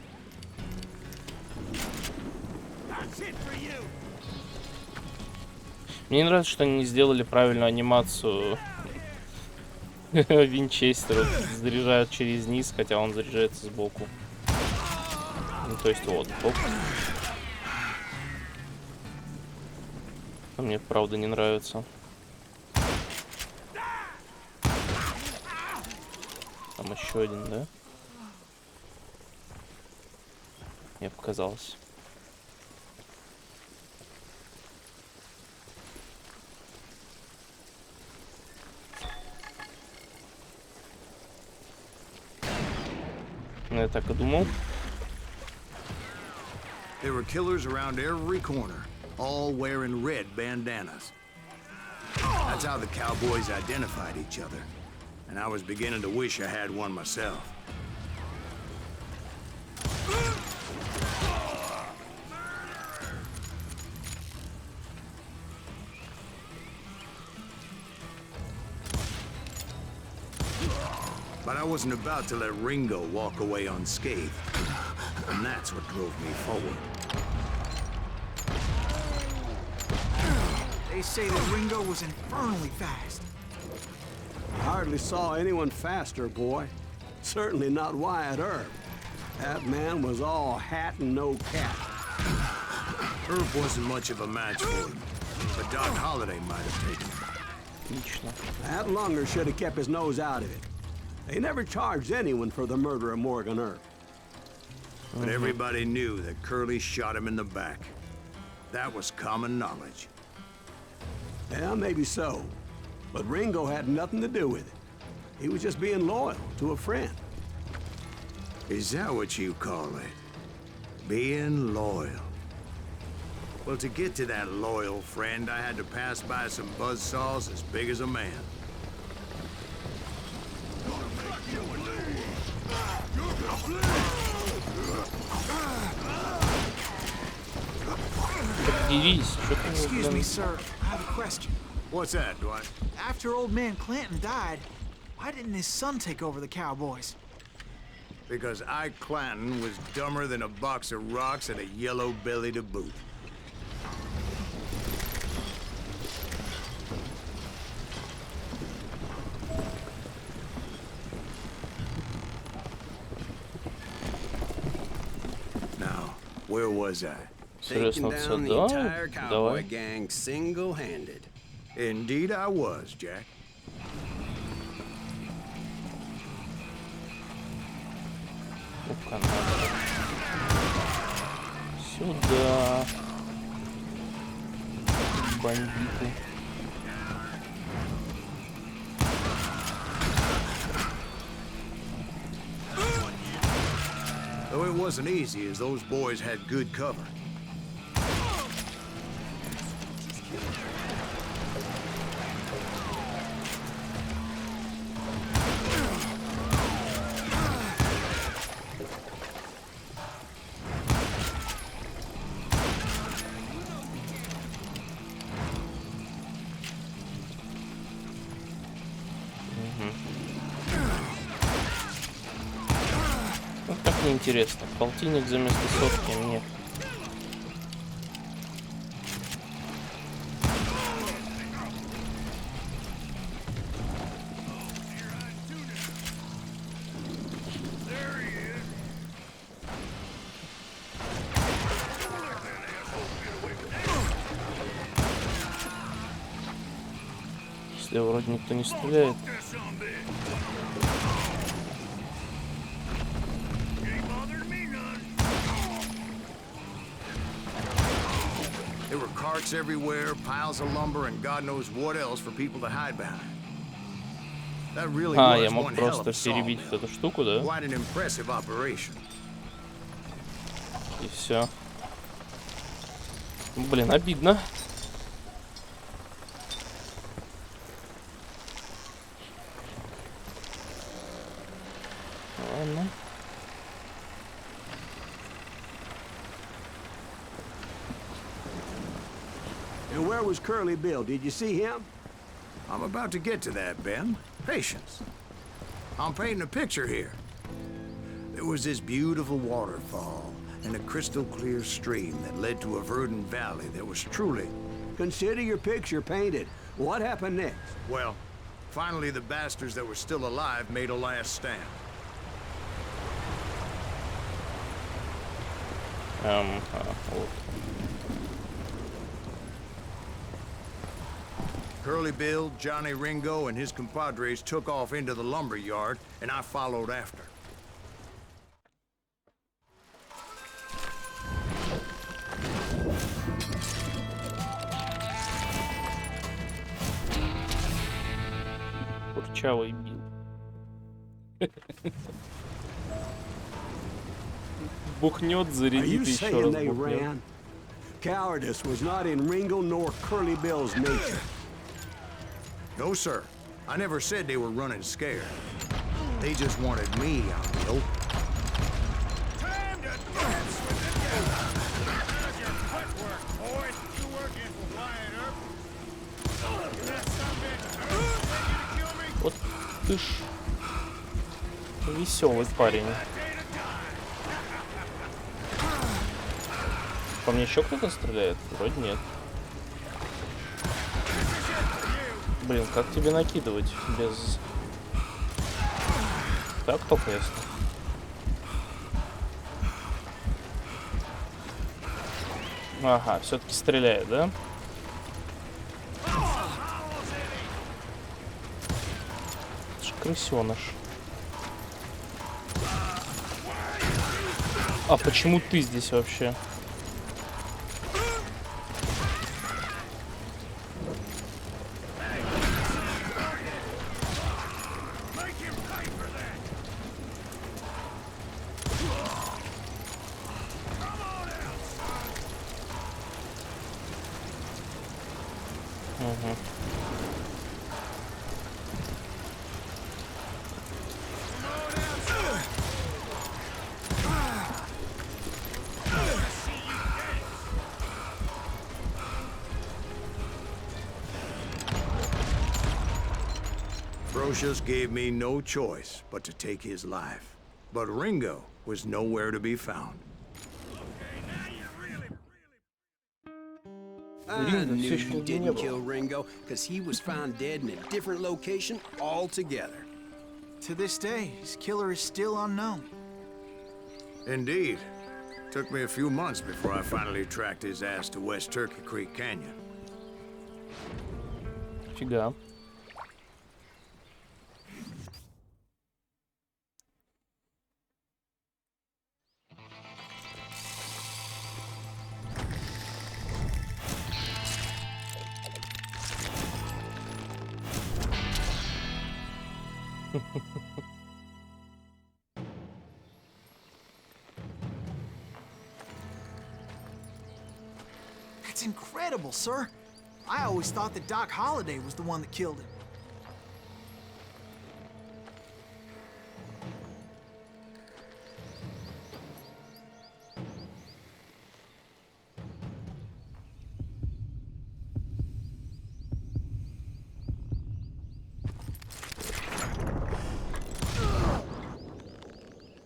That's it for you! Мне не нравится, что они не сделали правильную анимацию Винчестера. Заряжают через низ, хотя он заряжается сбоку. Ну, то есть вот. Оп. Мне правда не нравится. Там еще один, да? Мне показалось. Я так и думал. There were killers around every corner, all wearing red bandanas. That's how the cowboys identified each other, and I was beginning to wish I had one myself. But I wasn't about to let Ringo walk away unscathed, and that's what drove me forward. They say that Ringo was infernally fast. I hardly saw anyone faster, boy. Certainly not Wyatt Earp. That man was all hat and no cap. Earp wasn't much of a match for him, but Doc Holliday might have taken him. Отлично. That lunger should have kept his nose out of it. They never charged anyone for the murder of Morgan Earp. But everybody knew that Curly shot him in the back. That was common knowledge. Yeah, maybe so. But Ringo had nothing to do with it. He was just being loyal to a friend. Is that what you call it? Being loyal? Well, to get to that loyal friend, I had to pass by some buzzsaws as big as a man. Excuse me, sir. I have a question. What's that, Dwight? After old man Clanton died, why didn't his son take over the Cowboys? Because Ike Clanton was dumber than a box of rocks and a yellow belly to boot. Now, where was I? Taking Интересно, down the сюда? entire cowboy Давай. gang single-handed. Indeed I was, Jack. Ну-ка, надо. Сюда. Бандиты. Though it wasn't easy, as those boys had good cover. Вот так неинтересно. Полтинник за место сотки мне. Если вроде никто не стреляет. There were carts everywhere, piles of lumber, and God knows what else for people to hide behind. That really А, я was мог one hell of просто a перебить sawmill. эту штуку, да? Quite an impressive operation. И все. Блин, обидно. Ладно. And where was Curly Bill? Did you see him? I'm about to get to that, Ben. Patience. I'm painting a picture here. There was this beautiful waterfall and a crystal clear stream that led to a verdant valley that was truly... Consider your picture painted. What happened next? Well, finally the bastards that were still alive made a last stand. Вот. Curly Bill, Johnny Ringo, and his compadres took off into the lumber yard, and I followed after. Курчавый бил. Бухнет, Are зарядит you и еще saying раз they бухнет. ran? Cowardice was not in Ringo nor Curly Bill's nature. No, sir. I never said they were running scared. They just wanted me out in the open. Time to dance with the devil. How's your footwork, boys? You working for Wyatt Earp? That sumbitch ready to kill me? Вот ты ж веселый парень. По мне еще кто-то стреляет? Вроде нет. Блин, как тебе накидывать без... Так только ясно. Ага, все-таки стреляет, да? Это ж крысеныш. А почему ты здесь вообще? Угу. Brocious gave me no choice but to take his life. But Ringo was nowhere to be found. I Ringo knew все еще you нигде не didn't было. kill Ringo, because he was found dead in a different location altogether. To this day, his killer is still unknown. Indeed. Took me a few months before I finally tracked his ass to West Turkey Creek Canyon. Фига. That's incredible, sir. I always thought that Doc Holliday was the one that killed him.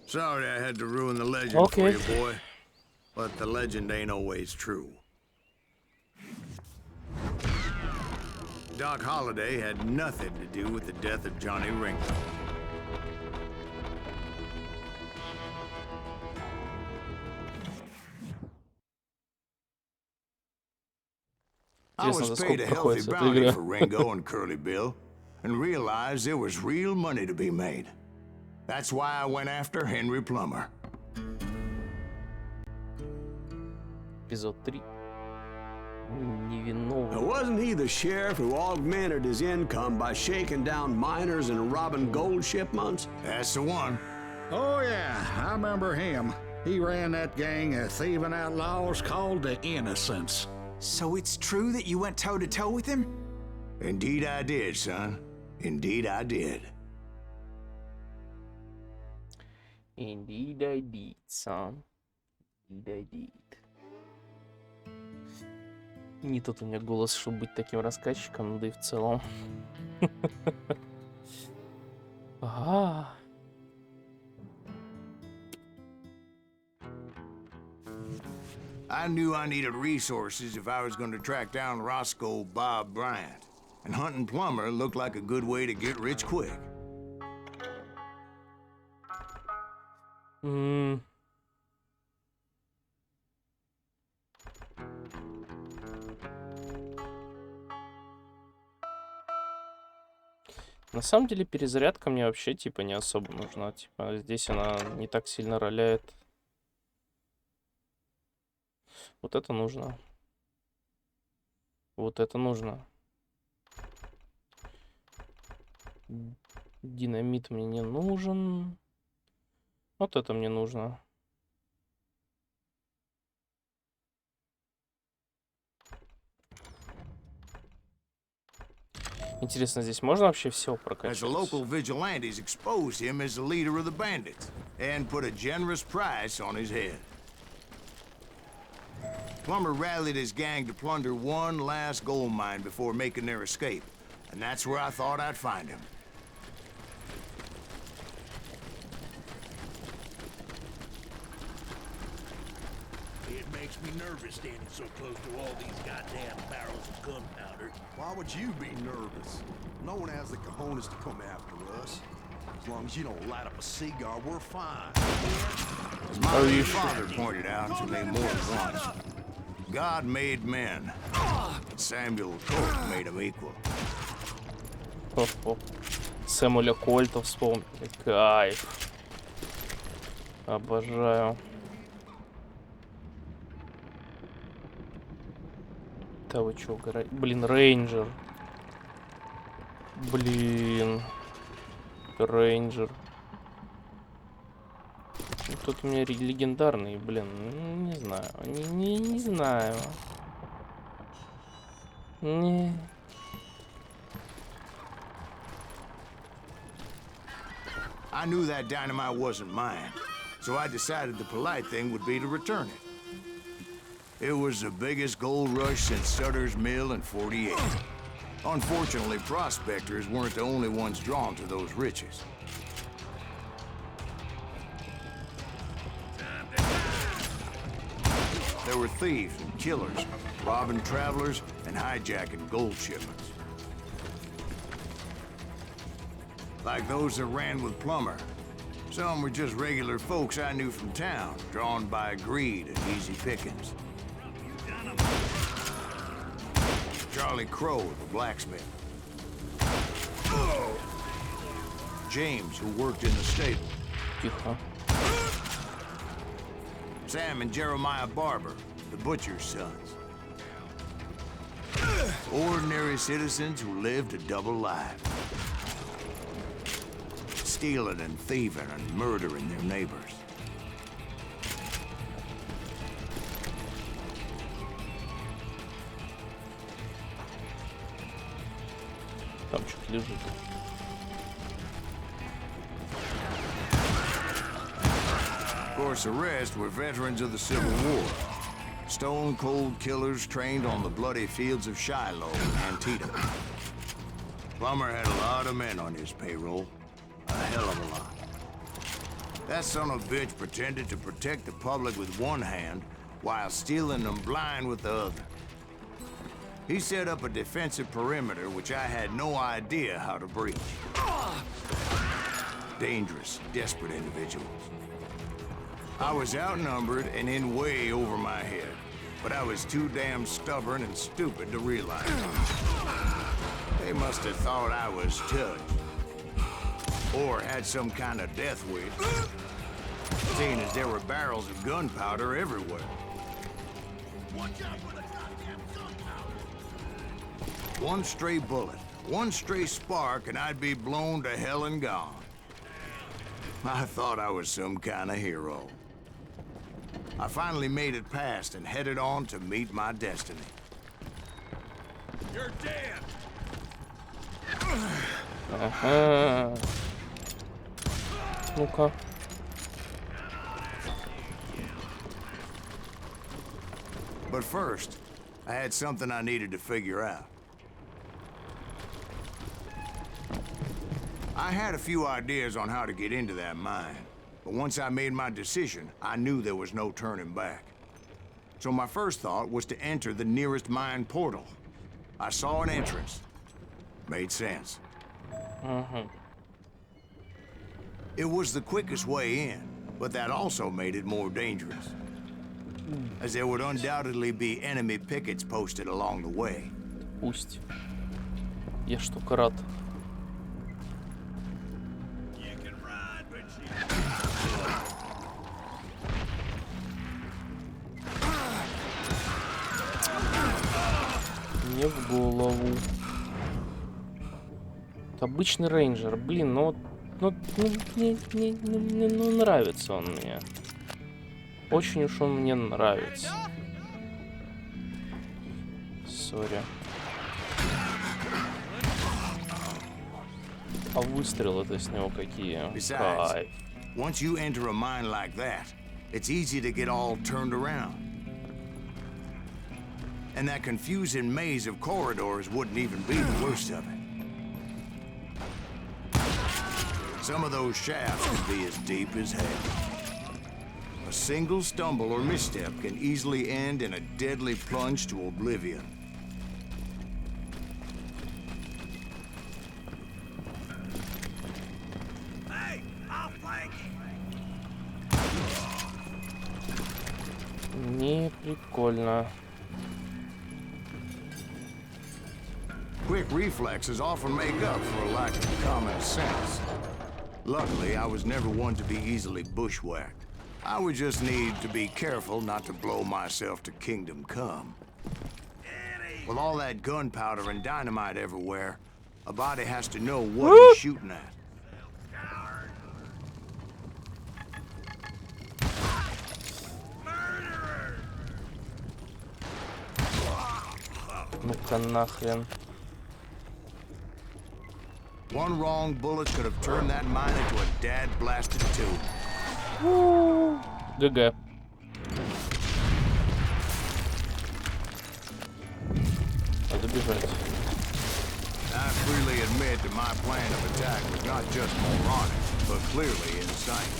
Sorry I had to ruin the legend for Okay. you, boy. But the legend ain't always true. Doc Holliday had nothing to do with the death of Johnny Ringo. I Интересно, was за paid сколько a healthy проходит эта bounty игра? for Ringo and Curly Bill, and realized there was real money to be made. That's why I went after Henry Plummer. Эпизод 3. Now, Невиновный. wasn't he the sheriff who augmented his income by shaking down miners and robbing gold shipments? That's the one. Oh, yeah, I remember him. He ran that gang of thieving outlaws called the Innocents. So it's true that you went toe-to-toe with him? Indeed I did, son. Indeed I did. Indeed I did, son. Indeed I did. Не тот у меня голос, чтобы быть таким рассказчиком, да и в целом. Ага. I knew I needed resources if I was going to track down Roscoe Bob Bryant. And hunting Plummer looked like a good way to get rich quick. На самом деле перезарядка мне вообще типа не особо нужна. Типа здесь она не так сильно роляет. Вот это нужно. Вот это нужно. Динамит мне не нужен. Вот это мне нужно. Интересно, здесь можно вообще все As the прокачать? local vigilantes exposed him as the leader of the bandits and put a generous price on his head. Plummer rallied his gang to plunder one last gold mine before making their escape, and that's where I thought I'd find him. It makes me nervous standing so close to all these goddamn barrels of gunpowder. Why would you be nervous? No one has the cojones to come after us. As long as you don't light up a cigar, we're fine. As my late father pointed out to me more than once, God made men. Samuel Colt made them equal. Оп-оп. Сэмюэля Кольта вспомнили. Кайф. Обожаю. Да вы чё, блин, Рейнджер. Блин. Рейнджер. Ну, тут у меня легендарный, блин. Не знаю. Не знаю. Не. I knew that dynamite wasn't mine, so I decided the polite thing would be to return it. It was the biggest gold rush since Sutter's Mill in '48. Unfortunately, prospectors weren't the only ones drawn to those riches. There were thieves and killers, robbing travelers and hijacking gold shipments. Like those that ran with Plummer. Some were just regular folks I knew from town, drawn by greed and easy pickings. Charlie Crow, the blacksmith. James, who worked in the stable. Тихо. Sam and Jeremiah Barber, the butcher's sons. Ordinary citizens who lived a double life. Stealing and thieving and murdering their neighbors. Там что-то лежит. Of course, the rest were veterans of the Civil War. Stone-cold killers trained on the bloody fields of Shiloh and Antietam. Plummer had a lot of men on his payroll. A hell of a lot. That son of a bitch pretended to protect the public with one hand while stealing them blind with the other. He set up a defensive perimeter which I had no idea how to breach. Dangerous, desperate individuals. I was outnumbered and in way over my head, but I was too damn stubborn and stupid to realize it. They must have thought I was touched. Or had some kind of death wish, seeing as there were barrels of gunpowder everywhere. Watch out for the goddamn gunpowder! One stray bullet, one stray spark, and I'd be blown to hell and gone. I thought I was some kind of hero. I finally made it past and headed on to meet my destiny. You're dead! Ага. Ну-ка. But first, I had something I needed to figure out. I had a few ideas on how to get into that mine, but once I made my decision, I knew there was no turning back. So my first thought was to enter the nearest mine portal. I saw an entrance. Made sense. It was the quickest way in, but that also made it more dangerous, as there would undoubtedly be enemy pickets posted along the way. Пусть. Я ж только рад. You can ride, but Не в голову. Обычный рейнджер. Блин, ну нравится он мне. Очень уж он мне нравится. Сори. А выстрелы-то с него какие? Кайф. Once you enter a mine like that, it's easy to get all turned around. And that confusing maze of corridors wouldn't even be the worst of it. Some of those shafts could be as deep as hell. A single stumble or misstep can easily end in a deadly plunge to oblivion. hey, I'll flank! Не прикольно. Quick reflexes often make up for a lack of common sense. Luckily, I was never one to be easily bushwhacked. I would just need to be careful not to blow myself to kingdom come. With all that gunpowder and dynamite everywhere, a body has to know what he's shooting at. Ну-ка нахрен. One wrong bullet could have turned that mine into a dad-blasted tube. ГГ. Надо бежать. I freely admit that my plan of attack was not just moronic, but clearly insane.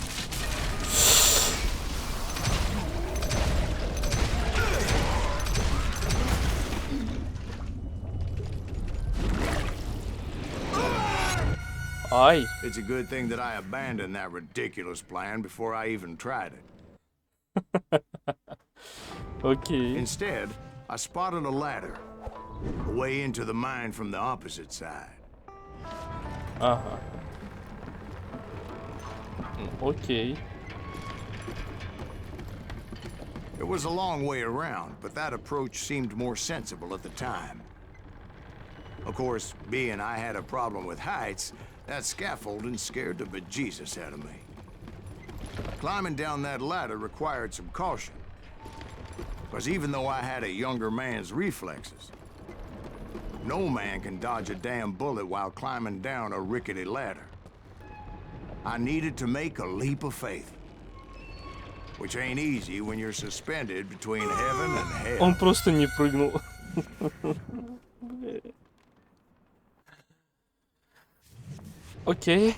Ай. It's a good thing that I abandoned that ridiculous plan before I even tried it. Окей. Instead, I spotted a ladder, a way into the mine from the opposite side. Ага. Окей. It was a long way around, but that approach seemed more sensible at the time. Of course, being I had a problem with heights, that scaffolding scared the bejesus out of me. Climbing down that ladder required some caution, because even though I had a younger man's reflexes, no man can dodge a damn bullet while climbing down a rickety ladder. I needed to make a leap of faith, which ain't easy when you're suspended between heaven and hell. Он просто не прыгнул. Окей.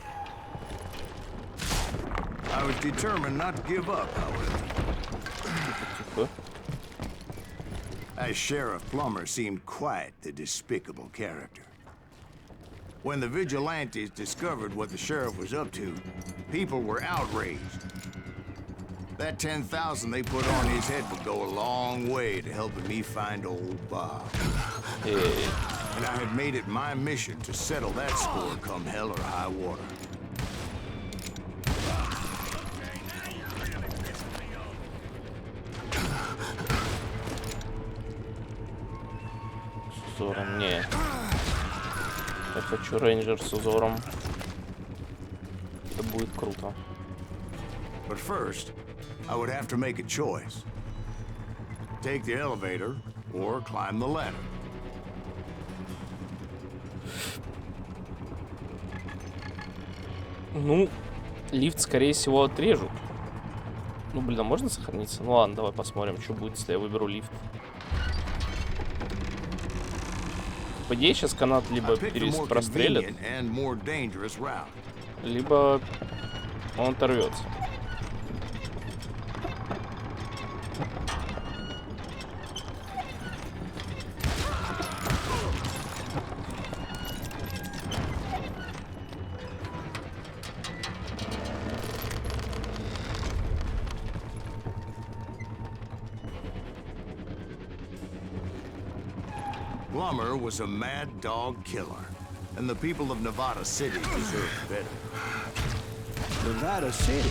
I was determined not to give up, however. Тихо. As Sheriff Plummer seemed quite the despicable character. When the vigilantes discovered what the sheriff was up to, people were outraged. That 10,000 they put on his head would go a long way to helping me find old Bob. Эй. And I had made it my mission to settle that score come hell or high water. С узором. Не. Я хочу рейнджер с узором. Это будет круто. But first, I would have to make a choice. Take the elevator or climb the ladder. Ну, лифт, скорее всего, отрежут. Ну, блин, а можно сохраниться? Ну ладно, давай посмотрим, что будет, если я выберу лифт. По идее, сейчас канат либо прострелит, либо он оторвется. Plummer was a mad dog killer, and the people of Nevada City deserved better. Nevada City?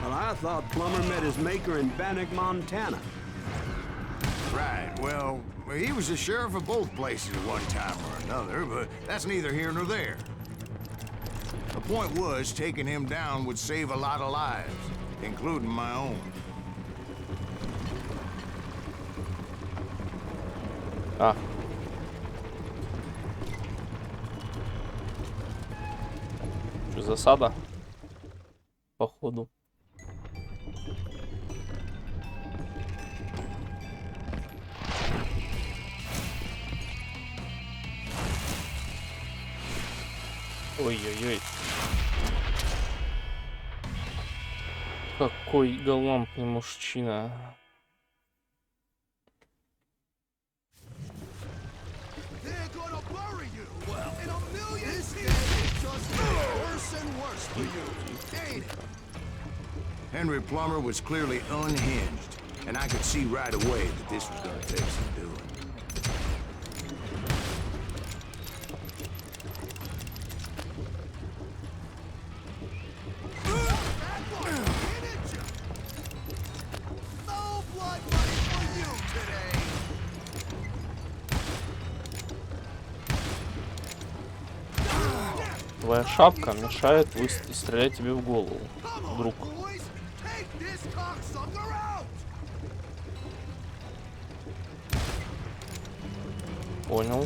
Well, I thought Plummer met his maker in Bannock, Montana. Right, well, he was the sheriff of both places at one time or another, but that's neither here nor there. The point was, taking him down would save a lot of lives, including my own. А. Что, засада? Походу. Ой-ой-ой. Какой галантный мужчина. Henry Plummer was clearly unhinged, and I could see right away that this was going to take some doing. Твоя шапка мешает стрелять тебе в голову, друг. Понял.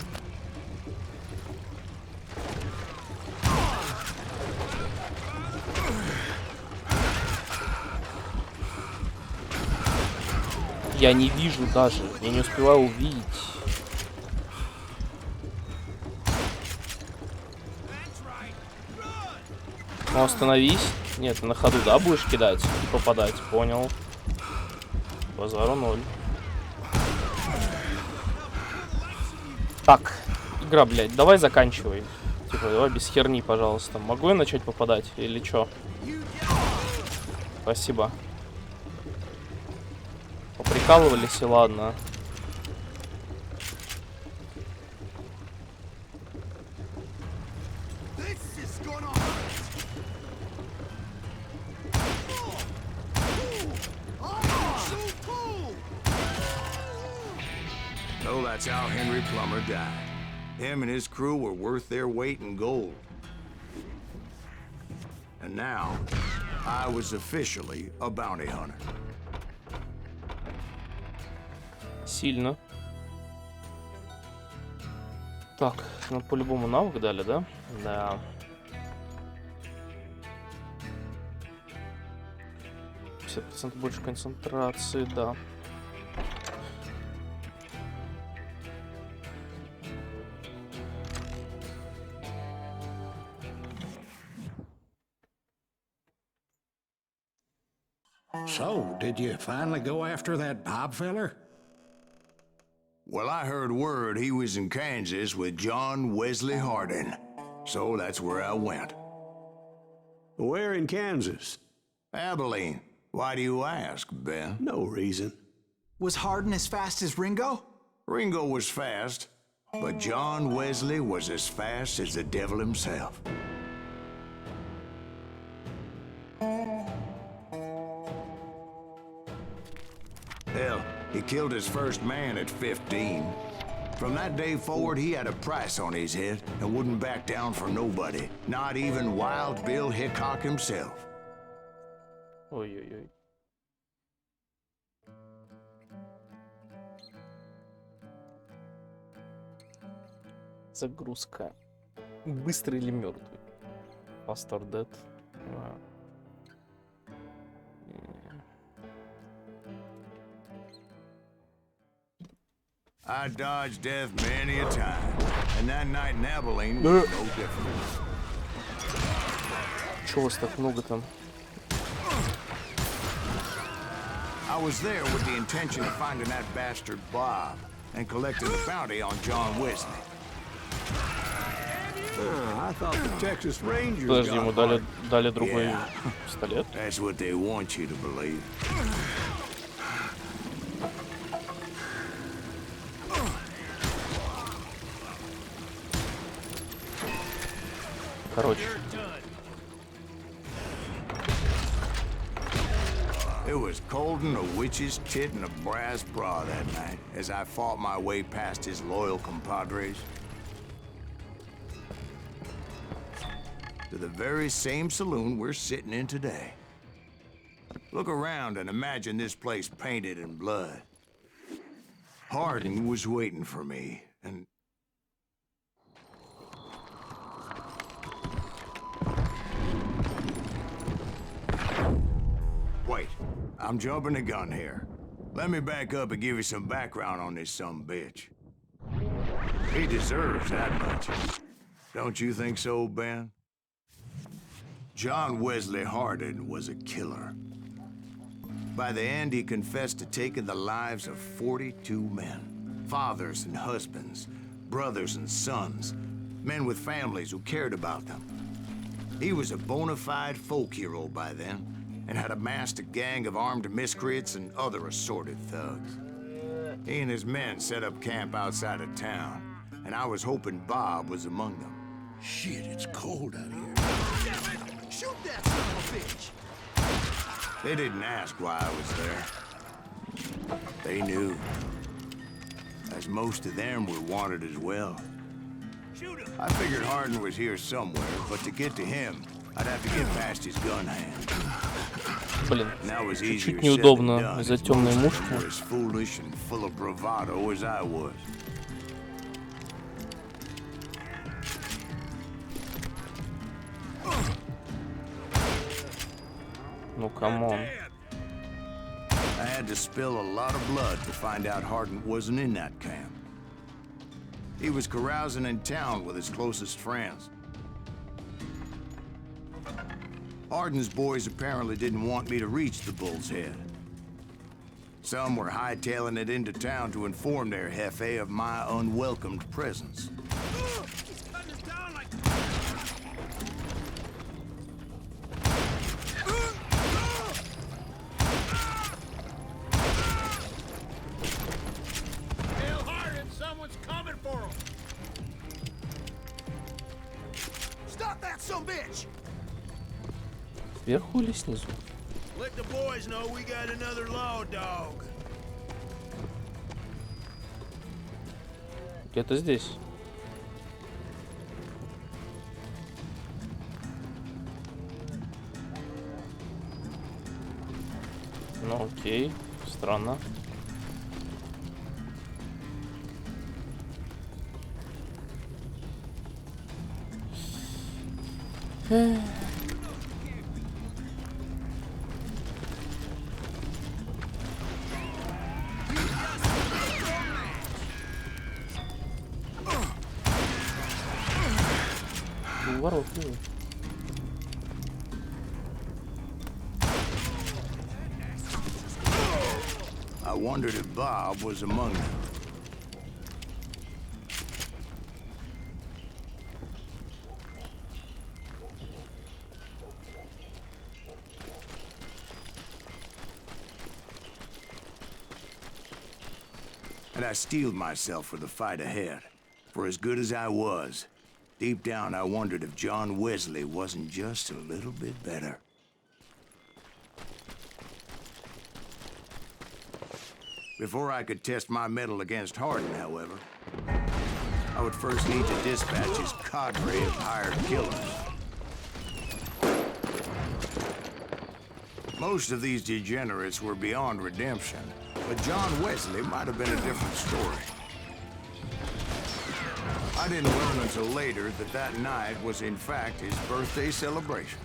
Я не вижу даже. Я не успеваю увидеть. Ну, остановись. Нет, ты на ходу, да, будешь кидать и попадать? Понял. Базару 0. Так, игра, блядь, давай заканчивай. Типа, давай без херни, пожалуйста. Могу я начать попадать или чё? Спасибо. Поприкалывались и ладно. So that's how Henry Plummer died. Him and his crew were worth their weight in gold. And now, I was officially a bounty hunter. Сильно. Так, ну по-любому навык дали, да? Да. %50 больше концентрации, да. So, did you finally go after that Bob feller? Well, I heard word he was in Kansas with John Wesley Hardin. So that's where I went. Where in Kansas? Abilene. Why do you ask, Ben? No reason. Was Hardin as fast as Ringo? Ringo was fast, but John Wesley was as fast as the devil himself. Hell, he killed his first man at 15. From that day forward, he had a price on his head and wouldn't back down for nobody, not even Wild Bill Hickok himself. Ой-ой-ой. Загрузка. Быстрый или мертвый? Fast or dead. I dodged death many a time, and that night in Abilene was no different. Чего вас так много там? I was there with the intention of finding that bastard Bob and collecting the bounty on John Wesley. I thought the Texas Rangers Подожди, got ему дали другой Yeah. пистолет. That's what they want you to believe. Короче. It was cold and a witch's tit and a brass bra that night as I fought my way past his loyal compadres to the very same saloon we're sitting in today. Look around and imagine this place painted in blood. Hardin was waiting for me, and wait, I'm jumping the gun here. Let me back up and give you some background on this sumbitch. He deserves that much. Don't you think so, Ben? John Wesley Hardin was a killer. By the end, he confessed to taking the lives of 42 men. Fathers and husbands, brothers and sons, men with families who cared about them. He was a bona fide folk hero by then, and had amassed a gang of armed miscreants and other assorted thugs. He and his men set up camp outside of town, and I was hoping Bob was among them. Shit, it's cold out here. Shoot that son of a bitch! They didn't ask why I was there. They knew. As most of them were wanted as well. I figured Hardin was here somewhere, but to get to him, I'd have to get past his gun hand. Блин, And that was чуть-чуть easier said than неудобно done, из-за as темной most of мушки. them were as foolish and full of bravado as I was. Ну, камон. I had to spill a lot of blood to find out Hardin wasn't in that camp. He was carousing in town with his closest friends. Hardin's boys apparently didn't want me to reach the Bull's Head. Some were hightailing it into town to inform their jefe of my unwelcomed presence. He's cutting us down like... Hail Hardin, someone's coming for him. Stop that sumbitch! Сверху или снизу? Let the boys know we got another law dog. Где-то здесь. Ну окей, странно. Ворот, ну. I wondered if Bob was among them. And I steeled myself for the fight ahead. For as good as I was, deep down I wondered if John Wesley wasn't just a little bit better. Before I could test my mettle against Hardin, however, I would first need to dispatch his cadre of hired killers. Most of these degenerates were beyond redemption, but John Wesley might have been a different story. I didn't learn until later that that night was in fact his birthday celebration.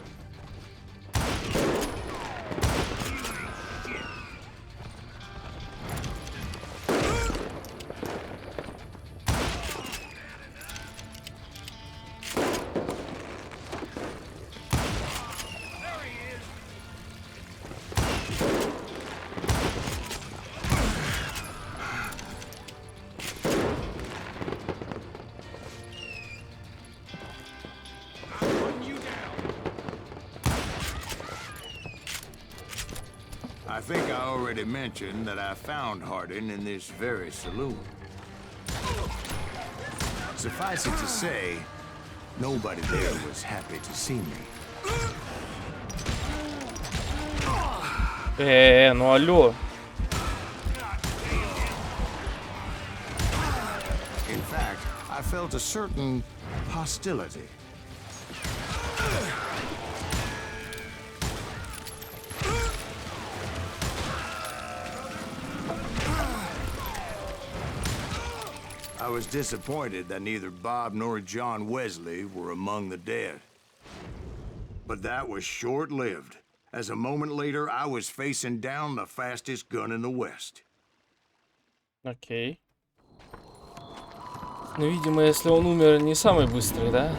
I think I already mentioned that I found Hardin in this very saloon. Suffice it to say, nobody there was happy to see me. Ну алло. In fact, I felt a certain hostility. I was disappointed that neither Bob nor John Wesley were among the dead. But that was short-lived, as a moment later I was facing down the fastest gun in the West. Окей. Ну, видимо, если он умер, не самый быстрый, да?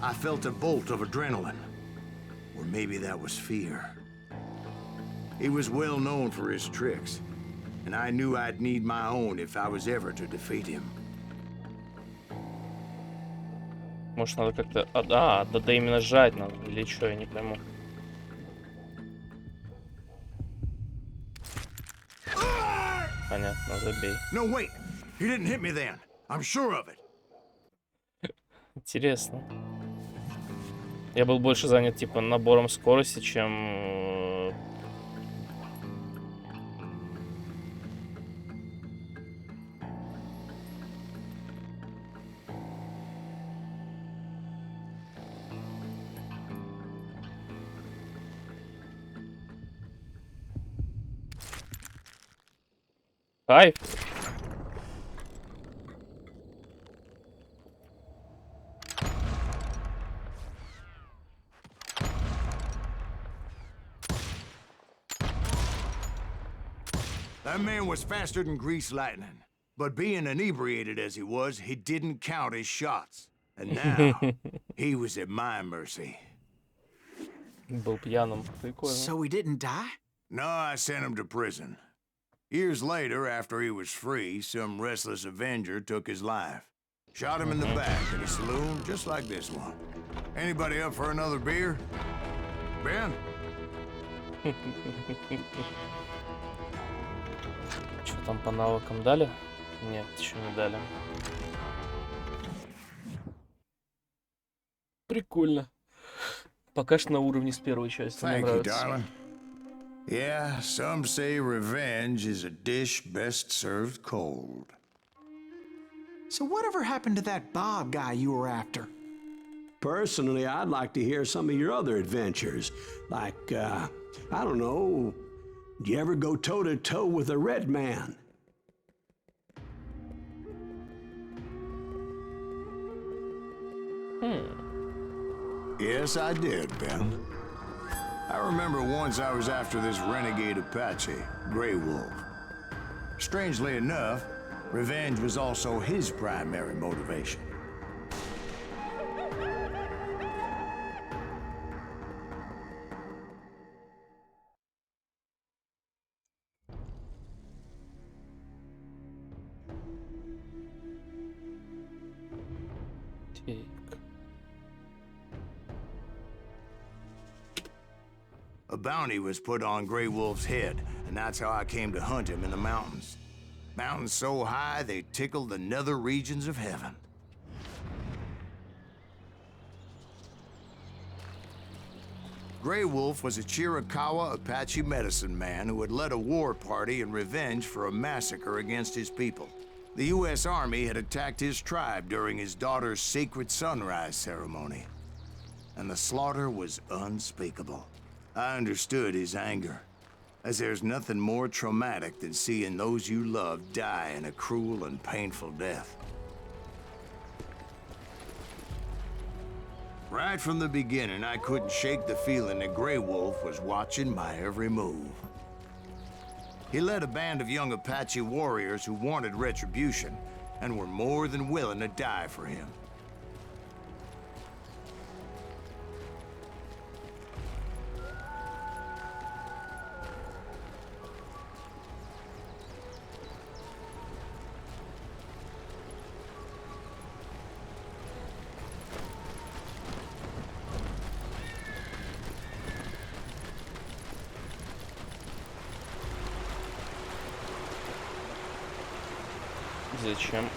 I felt a bolt of adrenaline. Or maybe that was fear. He was well known for his tricks, and I knew I'd need my own if I was ever to defeat him. Может, надо как-то... да именно сжать надо. Или что, я не пойму. Понятно, забей. No, wait! He didn't hit me then. I'm sure of it. Интересно. Я был больше занят, типа, набором скорости, чем... Кайф. That man was faster than greased lightning. But being inebriated as he was, he didn't count his shots. And now, he was at my mercy. Был пьяным. Прикольно. So he didn't die? No, I sent him to prison. Years later, after he was free, some restless avenger took his life. Shot him in the back in a saloon just like this one. Anybody up for another beer? Ben? Что там по навыкам дали? Нет, еще не дали. Прикольно. Пока что на уровне с первой части. Мне Thank you, нравится. darling. Yeah, some say revenge is a dish best served cold. So whatever happened to that Bob guy you were after? Personally, I'd like to hear some of your other adventures. Like, I don't know, do you ever go toe-to-toe with a red man? Yes, I did, Ben. I remember once I was after this renegade Apache, Grey Wolf. Strangely enough, revenge was also his primary motivation. Так. A bounty was put on Grey Wolf's head, and that's how I came to hunt him in the mountains. Mountains so high they tickled the nether regions of heaven. Grey Wolf was a Chiricahua Apache medicine man who had led a war party in revenge for a massacre against his people. The U.S. Army had attacked his tribe during his daughter's sacred sunrise ceremony, and the slaughter was unspeakable. I understood his anger, as there's nothing more traumatic than seeing those you love die in a cruel and painful death. Right from the beginning, I couldn't shake the feeling that Grey Wolf was watching my every move. He led a band of young Apache warriors who wanted retribution and were more than willing to die for him. Зачем?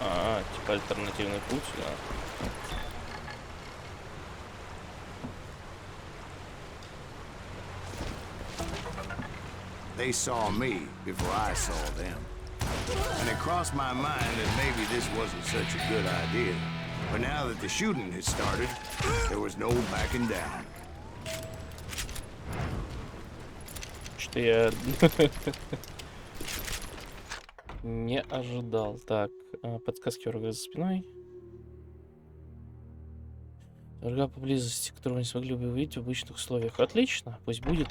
Типа альтернативный путь, да. They saw me before I saw them. And it crossed my mind that maybe this wasn't such a good idea. But now that the shooting had started, there was no backing down. Что я не ожидал. Так, подсказки врага за спиной. Врага поблизости, которого не смогли бы увидеть в обычных условиях. Отлично, пусть будет.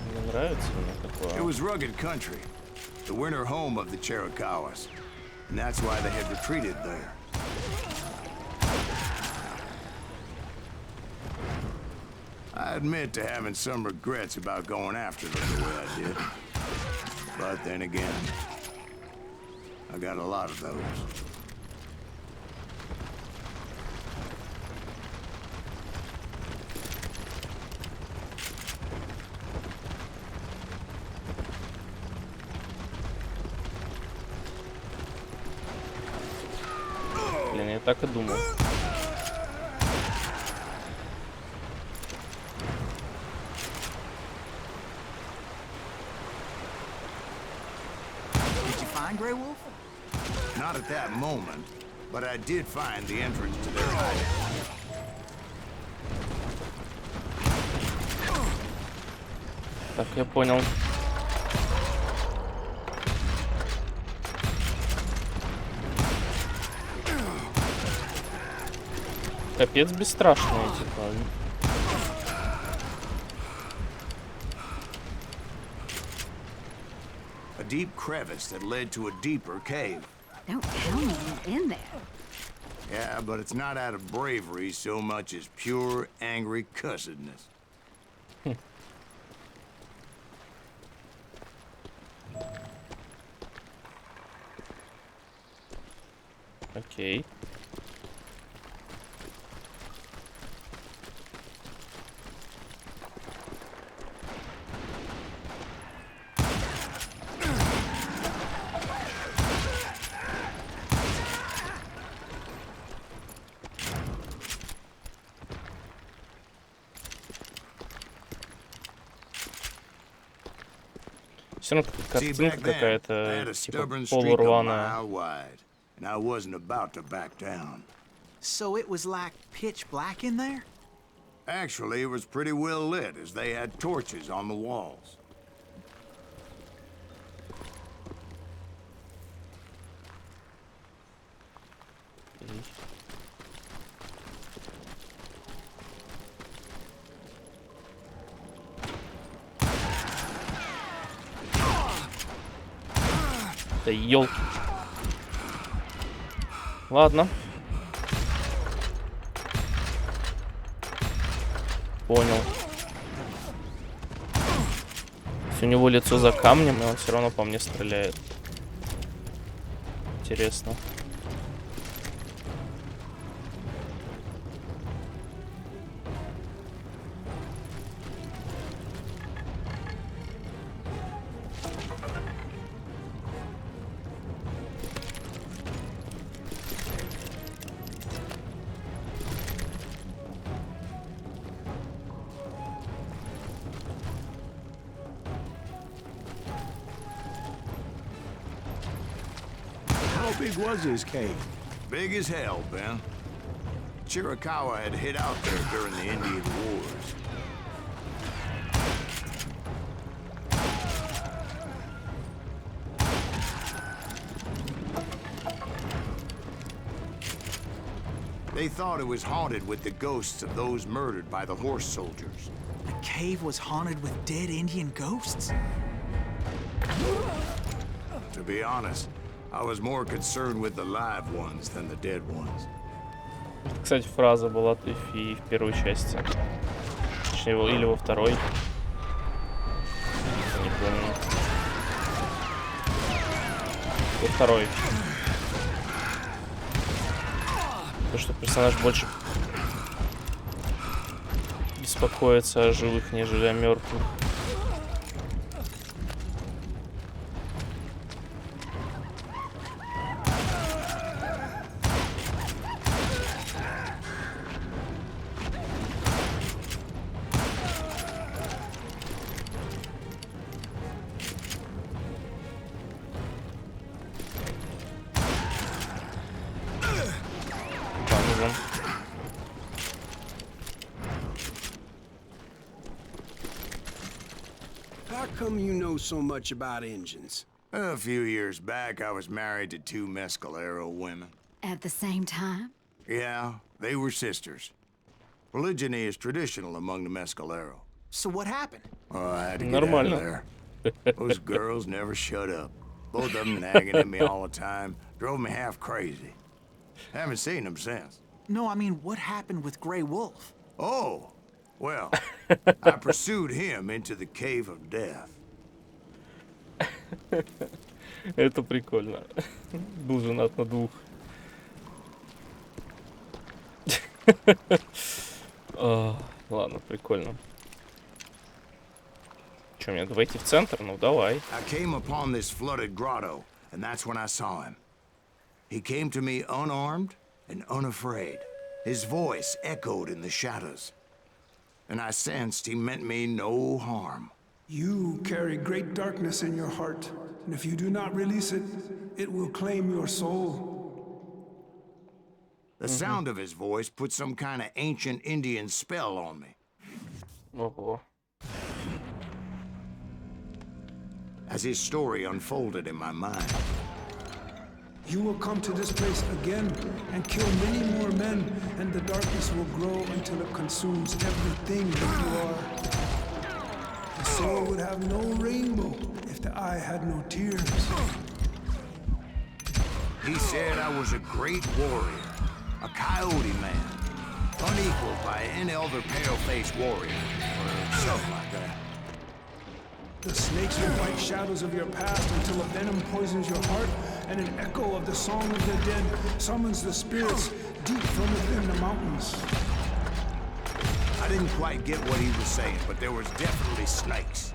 Мне нравится мне такое. It was rugged country, the winter home of the Chiricahuas. And that's why they had retreated there. I admit to having some regrets about going after them the way I did. But then again, I got a lot of those. Блин, я так и думал. Grey Wolf? Not at that moment, but I did find the entrance to their hiding. Так, я понял. Капец бесстрашные, типа. A deep crevice that led to a deeper cave. Don't tell me you're in there. Yeah, but it's not out of bravery so much as pure, angry cussedness. Окей. Все равно See, картинка back then, I какая-то had a типа stubborn streak a полурваная. mile wide, and I wasn't about to back down. So it was like pitch black in there? Actually, it was pretty well lit, as they had torches on the walls. Да ёлки. Ладно. Понял. У него лицо за камнем, и он все равно по мне стреляет. Интересно. How big was his cave? Big as hell, Ben. Chiricahua had hid out there during the Indian Wars. They thought it was haunted with the ghosts of those murdered by the horse soldiers. The cave was haunted with dead Indian ghosts? To be honest, I was more concerned with the live ones than the dead ones. Кстати, фраза была и в первой части. Точнее, или во второй. Не помню. Во второй. То, что персонаж больше беспокоится о живых, нежели о мертвых. How come you know so much about engines? A few years back, I was married to two Mescalero women. At the same time? Yeah, they were sisters. Polygyny is traditional among the Mescalero. So what happened? Oh, I had to get out of there. Those girls never shut up. Both of them nagging at me all the time. Drove me half crazy. Haven't seen them since. No, I mean, what happened with Grey Wolf? Oh, well, I pursued him into the cave of death. Это прикольно. Был женат на двух. Ладно, прикольно. Че, мне давайте в центр? Ну, давай. I came upon this flooded grotto, and that's when I saw him. He came to me unarmed and unafraid. His voice echoed in the shadows. And I sensed he meant me no harm. You carry great darkness in your heart, and if you do not release it, it will claim your soul. The sound of his voice put some kind of ancient Indian spell on me. Ого. As his story unfolded in my mind. You will come to this place again and kill many more men, and the darkness will grow until it consumes everything that you are. The soul would have no rainbow if the eye had no tears. He said I was a great warrior, a coyote man, unequaled by any other pale-faced warrior, or something like that. The snakes will bite shadows of your past until a venom poisons your heart, and an echo of the song of the dead summons the spirits deep from within the mountains. I didn't quite get what he was saying, but there was definitely snakes.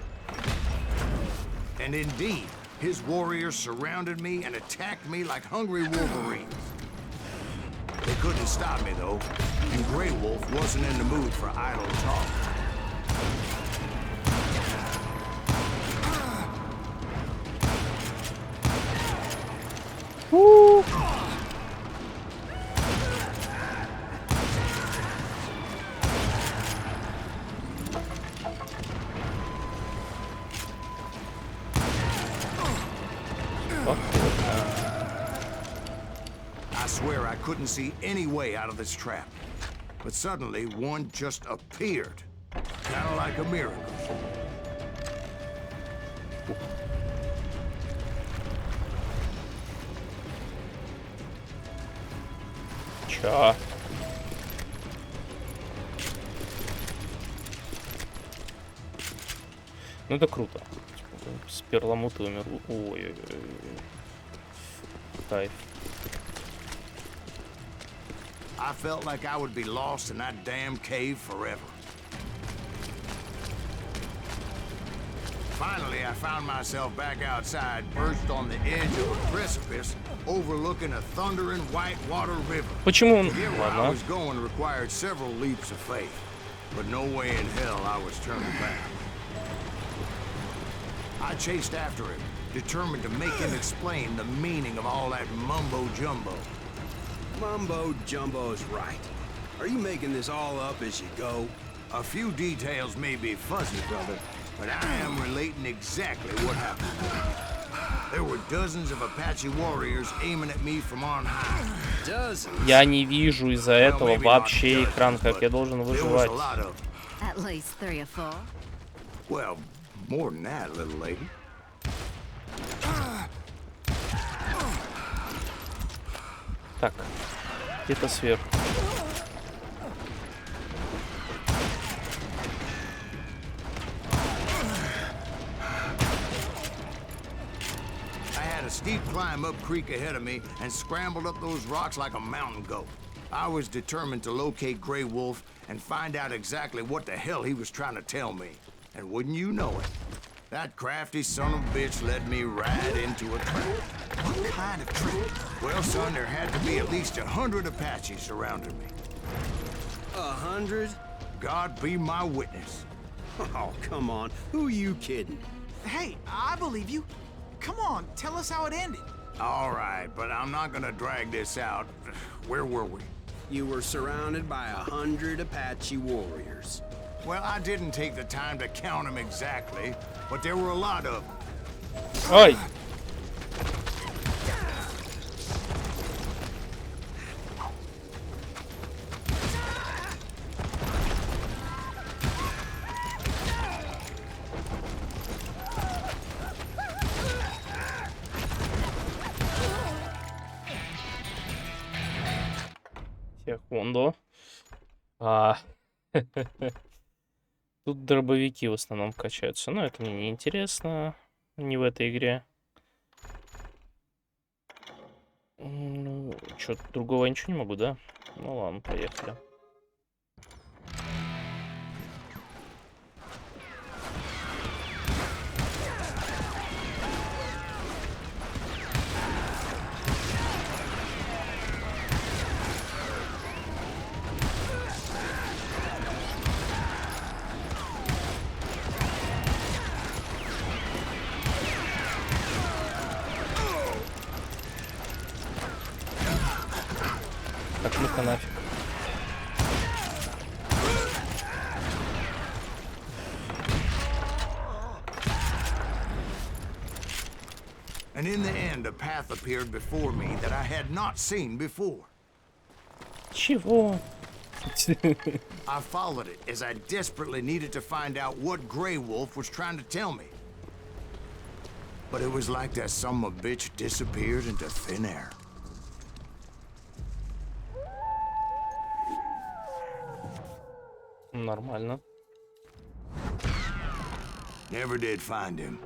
And indeed, his warriors surrounded me and attacked me like hungry wolverines. They couldn't stop me, though, and Grey Wolf wasn't in the mood for idle talk. Woo! I swear I couldn't see any way out of this trap. But suddenly, one just appeared. Kind of like a miracle. Чё? Ну это круто. С перламутровыми. Ой-ой-ой. Кайф. I felt like I would be lost in that damn cave forever. Finally, I found myself back outside, perched on the edge of a precipice, overlooking a thundering whitewater river. Почему он? To get where I Ладно. was going required several leaps of faith, but no way in hell I was turning back. I chased after him, determined to make him explain the meaning of all that mumbo-jumbo. Mumbo-jumbo's right. Are you making this all up as you go? A few details may be fuzzy, brother, but I am relating exactly what happened. There were dozens of Apache warriors aiming at me from on high. Dozens? Я не вижу из-за этого вообще экран, как я должен There was выживать. a lot of, At least 3 or 4. well, more than that, little lady. Так, где-то сверху. I had a steep climb up creek ahead of me and scrambled up those rocks like a mountain goat. I was determined to locate Grey Wolf and find out exactly what the hell he was trying to tell me. And wouldn't you know it, that crafty son of a bitch led me right into a trap. What kind of trap? Well, son, there had to be at least 100 Apaches surrounding me. 100? God be my witness. Oh, come on. Who you kidding? Hey, I believe you. Come on, tell us how it ended. All right, but I'm not gonna drag this out. Where were we? You were surrounded by 100 Apache warriors. Well, I didn't take the time to count them exactly, but there were a lot of them. Ой! Секунду. Тут дробовики в основном качаются, но это мне не интересно, не в этой игре. Ну, что, другого я ничего не могу, да? Ну ладно, поехали. Так, ну-ка нафиг. And in the end, a path appeared before me that I had not seen before. Чего? I followed it as I desperately needed to find out what Grey Wolf was trying to tell me. but it was like that son of a bitch disappeared into thin air. Нормально. Never did find him.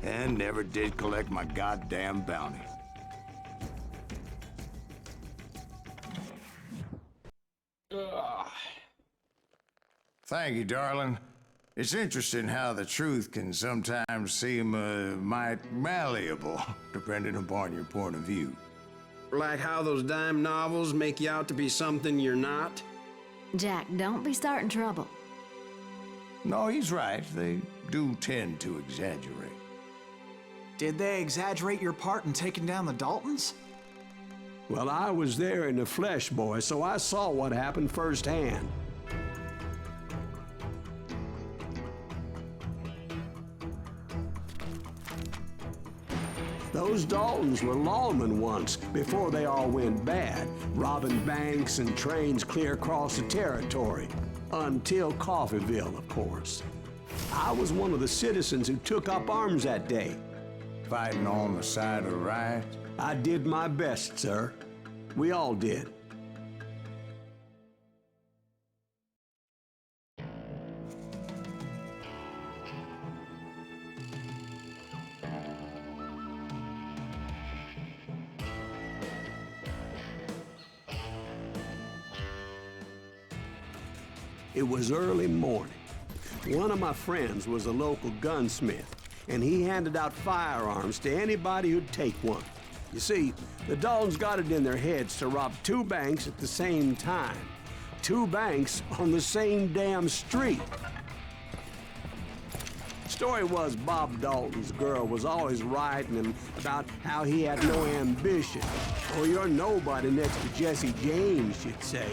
And never did collect my goddamn bounty. Thank you, darling. It's interesting how the truth can sometimes seem might malleable, depending upon your point of view. Like how those dime novels make you out to be something you're not? Jack, don't be starting trouble. No, he's right. They do tend to exaggerate. Did they exaggerate your part in taking down the Daltons? Well, I was there in the flesh, boy, so I saw what happened firsthand. Those Daltons were lawmen once, before they all went bad, robbing banks and trains clear across the territory. Until Coffeeville, of course. I was one of the citizens who took up arms that day. Fighting on the side of the riot? I did my best, sir. We all did. It was early morning. One of my friends was a local gunsmith, and he handed out firearms to anybody who'd take one. You see, the Daltons got it in their heads to rob 2 banks at the same time. 2 banks on the same damn street. Story was Bob Dalton's girl was always writing him about how he had no ambition. Oh, you're nobody next to Jesse James, she'd say.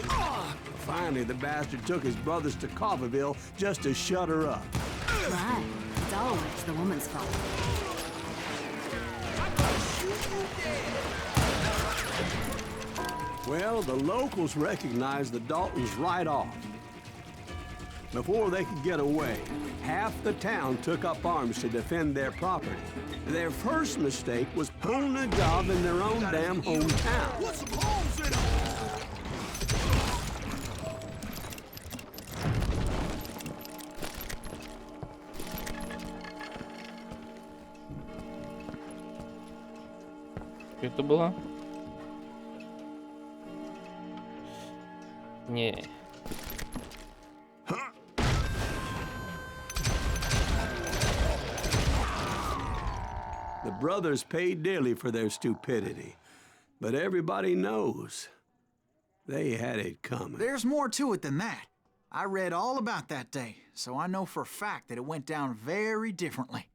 Finally, the bastard took his brothers to Coffeeville just to shut her up. Right. It's always the woman's fault. Well, the locals recognized the Daltons right off. Before they could get away, half the town took up arms to defend their property. Their first mistake was pulling a job in their own damn hometown. What's the holes in 'em? Это было? Не. The brothers paid dearly for their stupidity, but everybody knows they had it coming. There's more to it than that. I read all about that day, so I know for a fact that it went down very differently.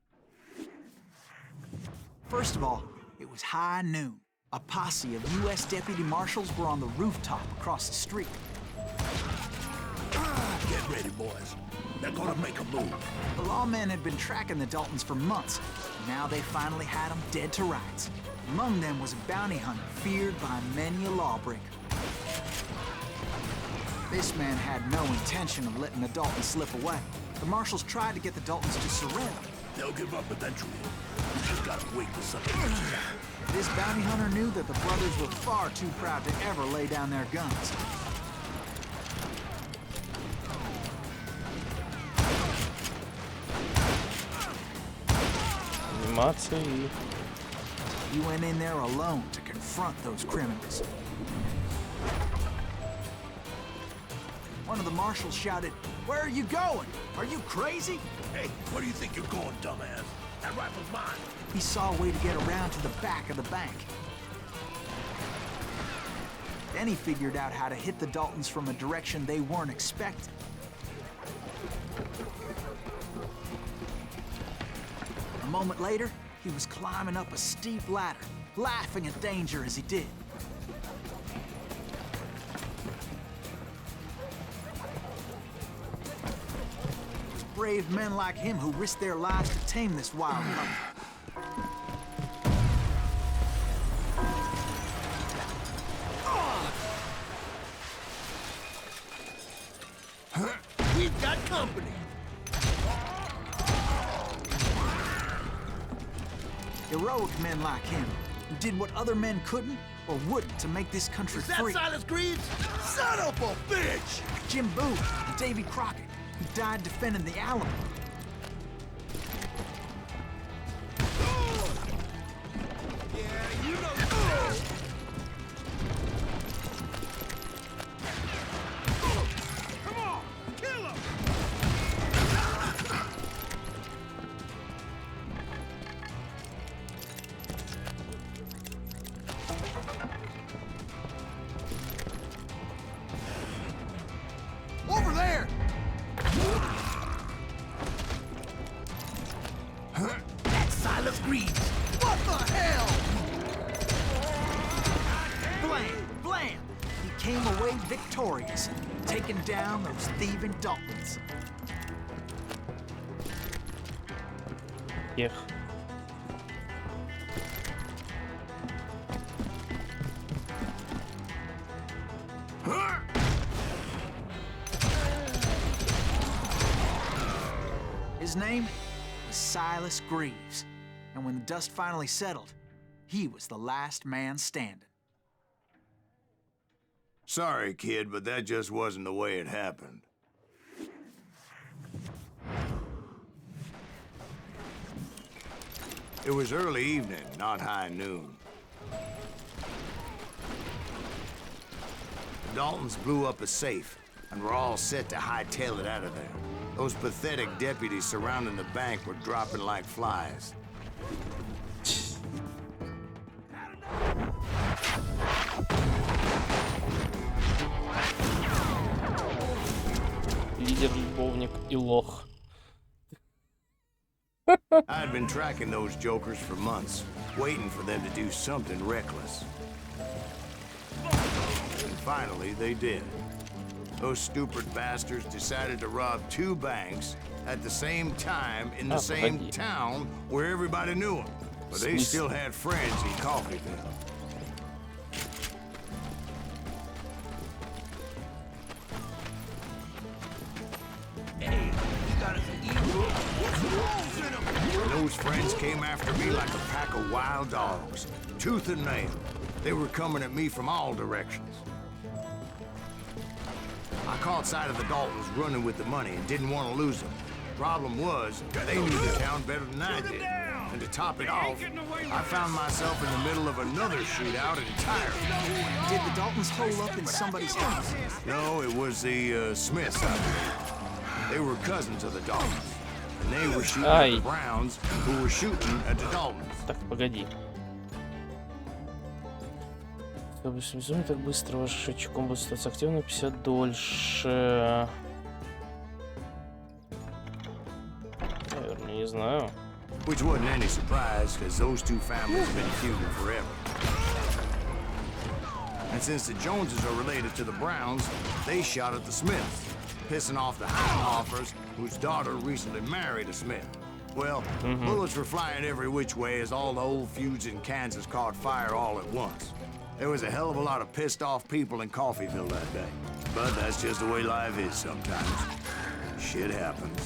First of all, it was high noon. A posse of U.S. deputy marshals were on the rooftop across the street. Get ready, boys. They're gonna make a move. The lawmen had been tracking the Daltons for months. Now they finally had them dead to rights. Among them was a bounty hunter feared by many a lawbreaker. This man had no intention of letting the Daltons slip away. The marshals tried to get the Daltons to surrender. They'll give up eventually. You just gotta wait for something to happen. This bounty hunter knew that the brothers were far too proud to ever lay down their guns. Анимации. He went in there alone to confront those criminals. One of the marshals shouted, "Where are you going? Are you crazy?" Hey, where do you think you're going, dumbass? That rifle's mine. He saw a way to get around to the back of the bank. Then he figured out how to hit the Daltons from a direction they weren't expecting. A moment later, he was climbing up a steep ladder, laughing at danger as he did. It was brave men like him who risked their lives to tame this wild puppy. We've got company. heroic men like him who did what other men couldn't or wouldn't to make this country free. Silas Greaves? Son of a bitch! Jim Booth and Davy Crockett, who died defending the Alamo. Yeah, you know. Come on, kill him! Over there! That's Silas Greaves! What the hell? Blam! Blam! He came away victorious, taking down those thieving Daltons. Ех. His name was Silas Greaves, and when the dust finally settled, he was the last man standing. Sorry, kid, but that just wasn't the way it happened. It was early evening, not high noon. The Daltons blew up a safe, and were all set to hightail it out of there. Those pathetic deputies surrounding the bank were dropping like flies. Лидер, любовник и лох. I'd been tracking those jokers for months, waiting for them to do something reckless. And finally, they did. Those stupid bastards decided to rob 2 banks at the same time in the same town where everybody knew them. But they still had friends in Coffeeville. Hey, you got us an eagle. What's the wolves in them? Those friends came after me like a pack of wild dogs, tooth and nail. They were coming at me from all directions. I caught sight of the Daltons running with the money and didn't want to lose them. Problem was, they knew the town better than I did. And to top it off, I found myself in the middle of another shootout entirely. Did the Daltons hole up in somebody's house? No, it was the Smiths out there. They were cousins of the Daltons. And they were shooting at the Browns, who were shooting at the Daltons. Так, погоди. Безумие так быстро, ваш счетчиком будет остаться активно 50 дольше. Наверное, не знаю. Which wasn't any surprise, because those two families have been feuding forever. And since the Joneses are related to the Browns, they shot at the Smiths, pissing off the Heinhoffers, whose daughter recently married a Smith. Well, bullets were flying every which way as all the old feuds in Kansas caught fire all at once. There was a hell of a lot of pissed-off people in Coffeeville that day. But that's just the way life is sometimes. Shit happens.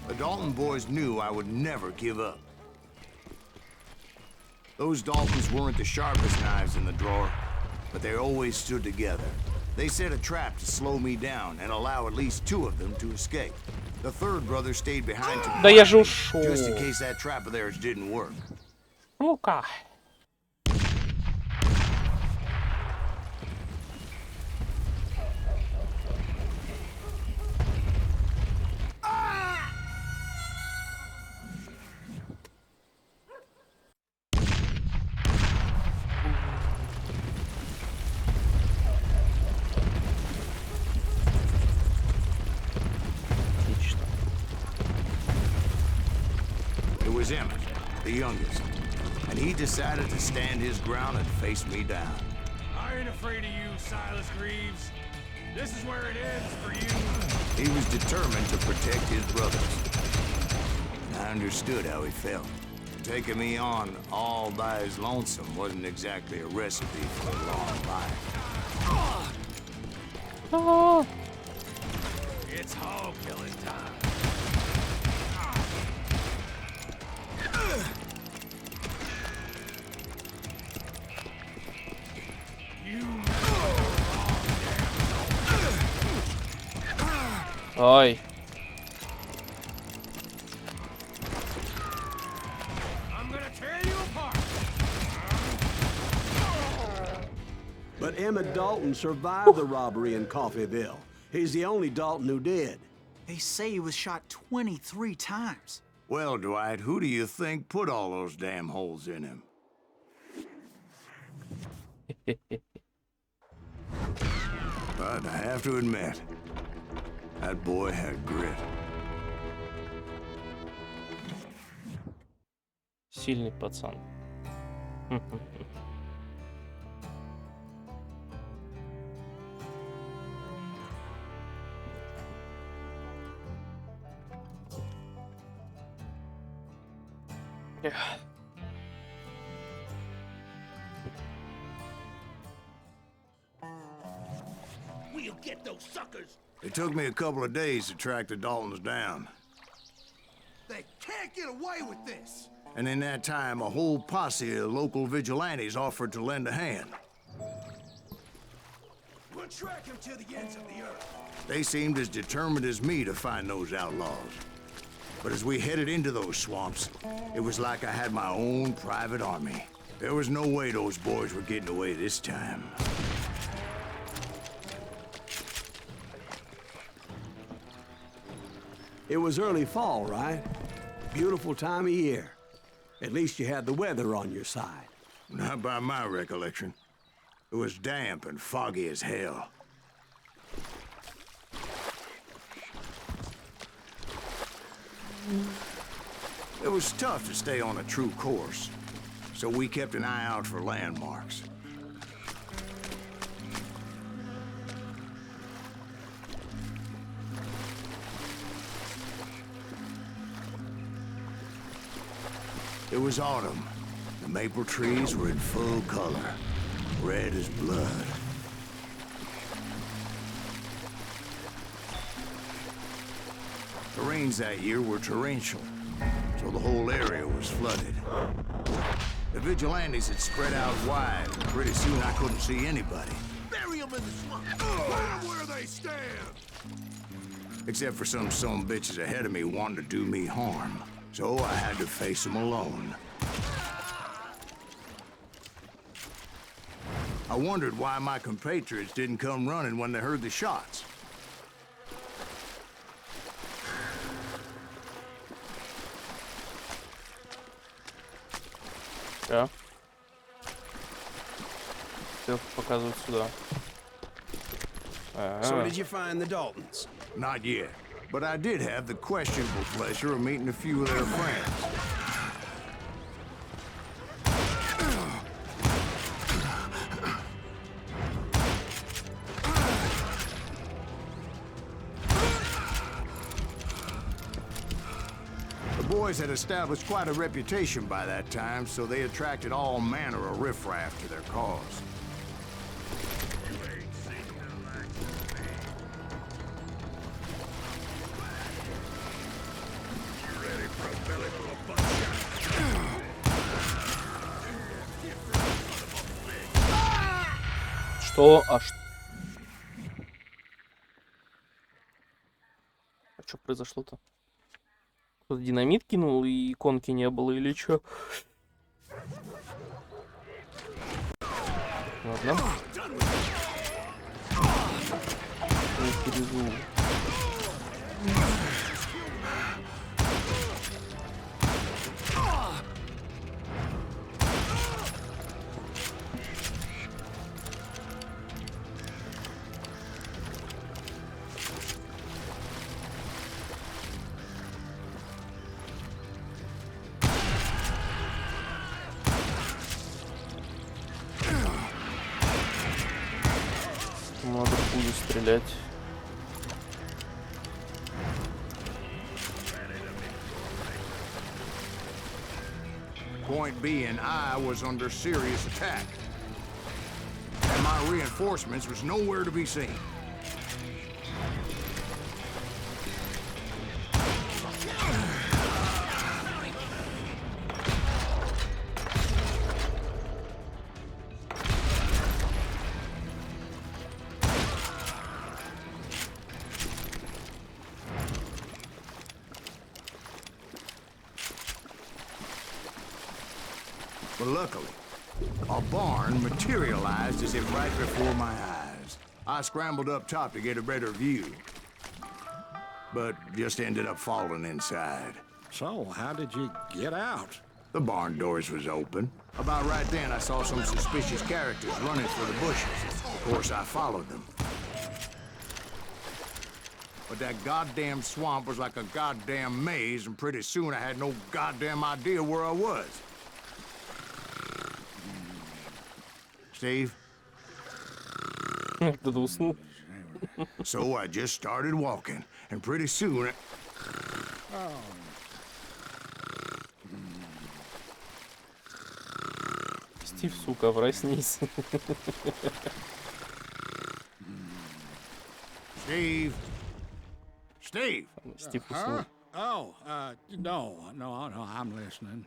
The Dalton boys knew I would never give up. Those Daltons weren't the sharpest knives in the drawer, but they always stood together. They set a trap to slow me down and allow at least 2 of them to escape. The third brother stayed behind to Да я же ушел. just in case that trap of theirs didn't work. Ну-ка. It was Emmett, the youngest, and he decided to stand his ground and face me down. I ain't afraid of you, Silas Greaves. This is where it ends for you. He was determined to protect his brothers. I understood how he felt. Taking me on all by his lonesome wasn't exactly a recipe for a long life. А-а-а. It's hog killing time. Ой. I'm gonna tear you apart. But Emmett Dalton survived the robbery in Coffeyville. He's the only Dalton who did. They say he was shot 23 times. Well, Dwight, who do you think put all those damn holes in him? But I have to admit, that boy had grit. Сильный пацан. We'll get those suckers. It took me a couple of days to track the Daltons down. They can't get away with this! And in that time, a whole posse of local vigilantes offered to lend a hand. We'll track him to the ends of the earth. They seemed as determined as me to find those outlaws. But as we headed into those swamps, it was like I had my own private army. There was no way those boys were getting away this time. It was early fall, right? Beautiful time of year. At least you had the weather on your side. Not by my recollection. It was damp and foggy as hell. It was tough to stay on a true course, so we kept an eye out for landmarks. It was autumn. The maple trees were in full color, red as blood. The rains that year were torrential, so the whole area was flooded. The vigilantes had spread out wide, and pretty soon I couldn't see anybody. Bury them in the swamp! Put them where they stand! Except for some bitches ahead of me wanting to do me harm. So I had to face them alone. I wondered why my compatriots didn't come running when they heard the shots. Да. Все показывают сюда. So did you find the Daltons? Not yet, but I did have the questionable pleasure of meeting a few of their friends. The boys had established quite a reputation by that time, so they attracted all manner of riffraff to their cause. Что? А что произошло-то? Кто-то динамит кинул и иконки не было или что? Ладно. Я переживу. Надо пулю стрелять. Point being, I was under serious attack. And my reinforcements was nowhere to be seen. But luckily, a barn materialized as if right before my eyes. I scrambled up top to get a better view, but just ended up falling inside. So, how did you get out? The barn doors was open. About right then, I saw some suspicious characters running for the bushes. Of course, I followed them. But that goddamn swamp was like a goddamn maze, and pretty soon I had no goddamn idea where I was. Steve? Кто-то уснул. So I just started walking, and pretty soon... Стив, сука, проснись. Steve? Steve? Стив уснул. Oh, no, I'm listening.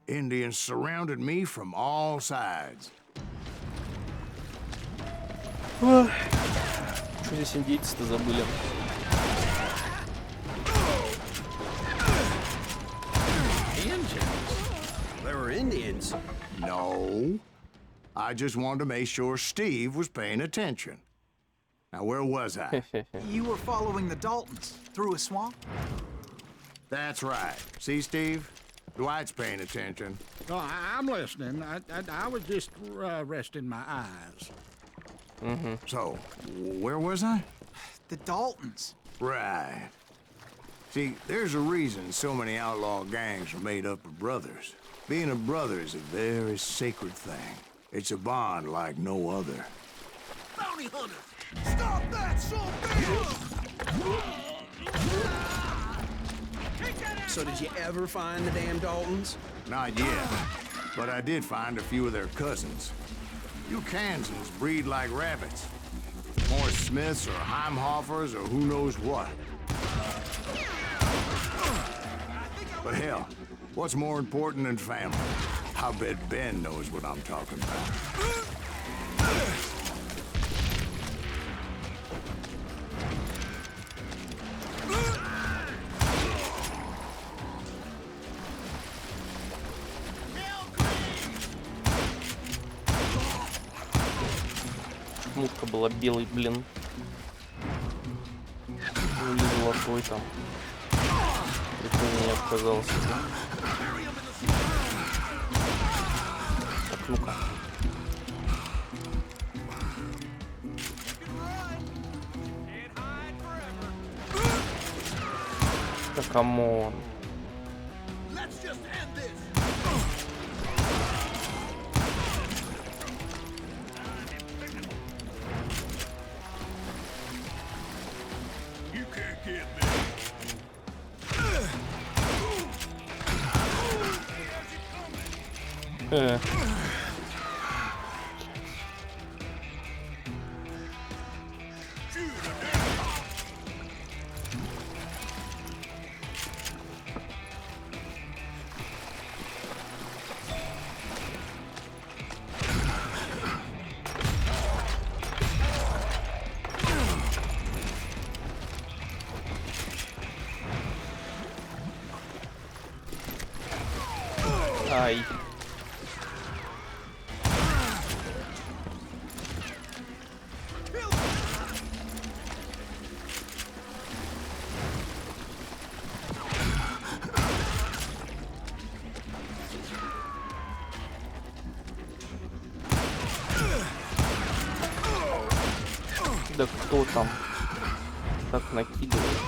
Indians surrounded me from all sides. Что здесь индейцы-то забыли? They were Indians. No. I just wanted to make sure Steve was paying attention. Now, where was I? You were following the Daltons through a swamp? That's right. See, Steve? Dwight's paying attention. No, I'm listening. I was just resting my eyes. So, where was I? The Daltons. Right. See, there's a reason so many outlaw gangs are made up of brothers. Being a brother is a very sacred thing. It's a bond like no other. Bounty hunter! Stop that, son So did you ever find the damn Daltons? Not yet, but I did find a few of their cousins. You Kansans breed like rabbits. More Smiths or Heimhoffers or who knows what. But hell, what's more important than family? I bet Ben knows what I'm talking about. Мутка была белый, блин. Или золотой там. Прикольно не отказался. Так, ну-ка. Да камон. Let's just end this! You can't get me. Ай. Да кто там так накидывает?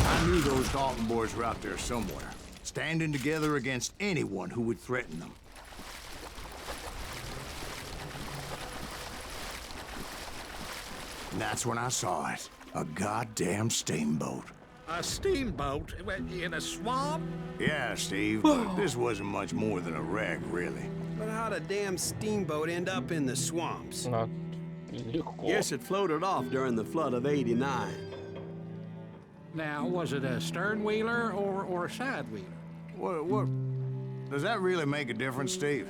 I knew those Dalton boys were out there somewhere, standing together against anyone who would threaten them. And that's when I saw it. A goddamn steamboat. A steamboat in a swamp? Yeah, Steve, but this wasn't much more than a wreck, really. But how'd a damn steamboat end up in the swamps? А, легко. Yes, it floated off during the flood of '89. Now, was it a stern wheeler or a side wheeler? What? Does that really make a difference, Steve?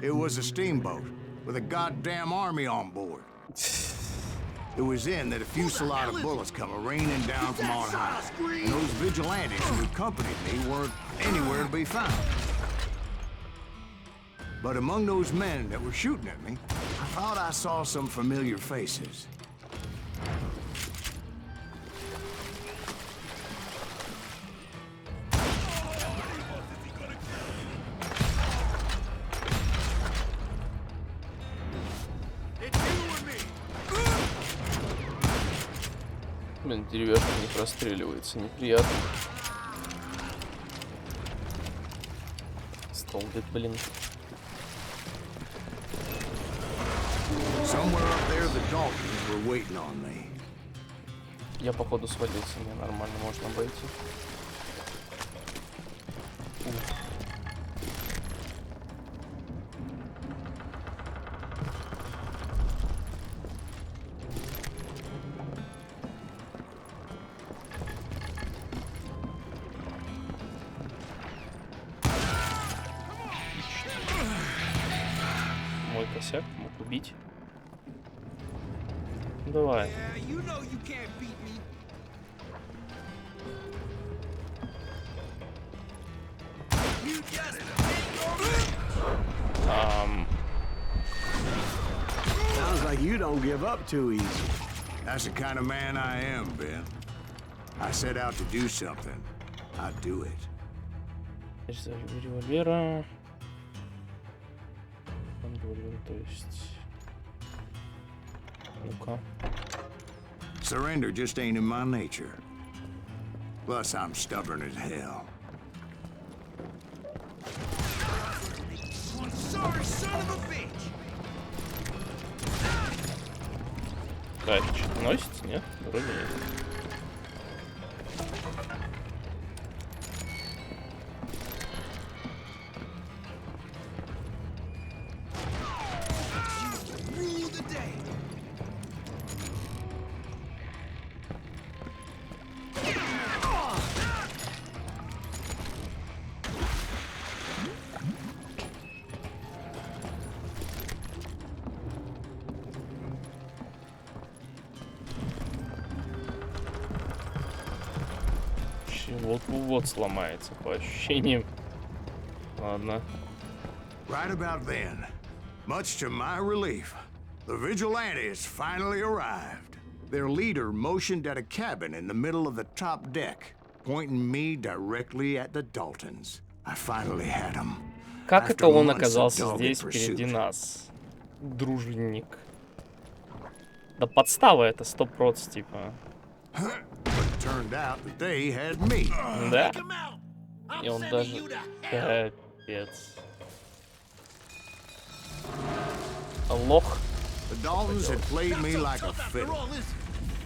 It was a steamboat. with a goddamn army on board. It was then that a fusillade of bullets come raining down from on high, and those vigilantes who accompanied me weren't anywhere to be found. But among those men that were shooting at me, I thought I saw some familiar faces. Блин, деревяшка не простреливается, неприятно. Столбик, блин. Somewhere up there, the Daltons were waiting on me. Я походу свалился, мне нормально можно обойти. Мой косяк, мог убить. Давай. Sounds like you don't give up too easy. That's the kind of man I am, Ben. I set out to do something. I do it. Револьвера. То есть. Ну-ка. Surrender just ain't in my nature. Plus, I'm stubborn as hell. One sorry son of a bitch! Так, что-то носится? Нет? Вроде нет. Вот сломается по ощущениям. Ладно. Right about then, much to my relief, the vigilantes finally arrived. Their leader motioned at a cabin in the middle of the top deck, pointing me directly at the Daltons. I finally had them. Как это он оказался здесь впереди нас? Дружинник. Да подстава это 100%, типа. Turned out that they had me. Да? И он даже... Капец. Лох. The Daltons had played me like a fiddle.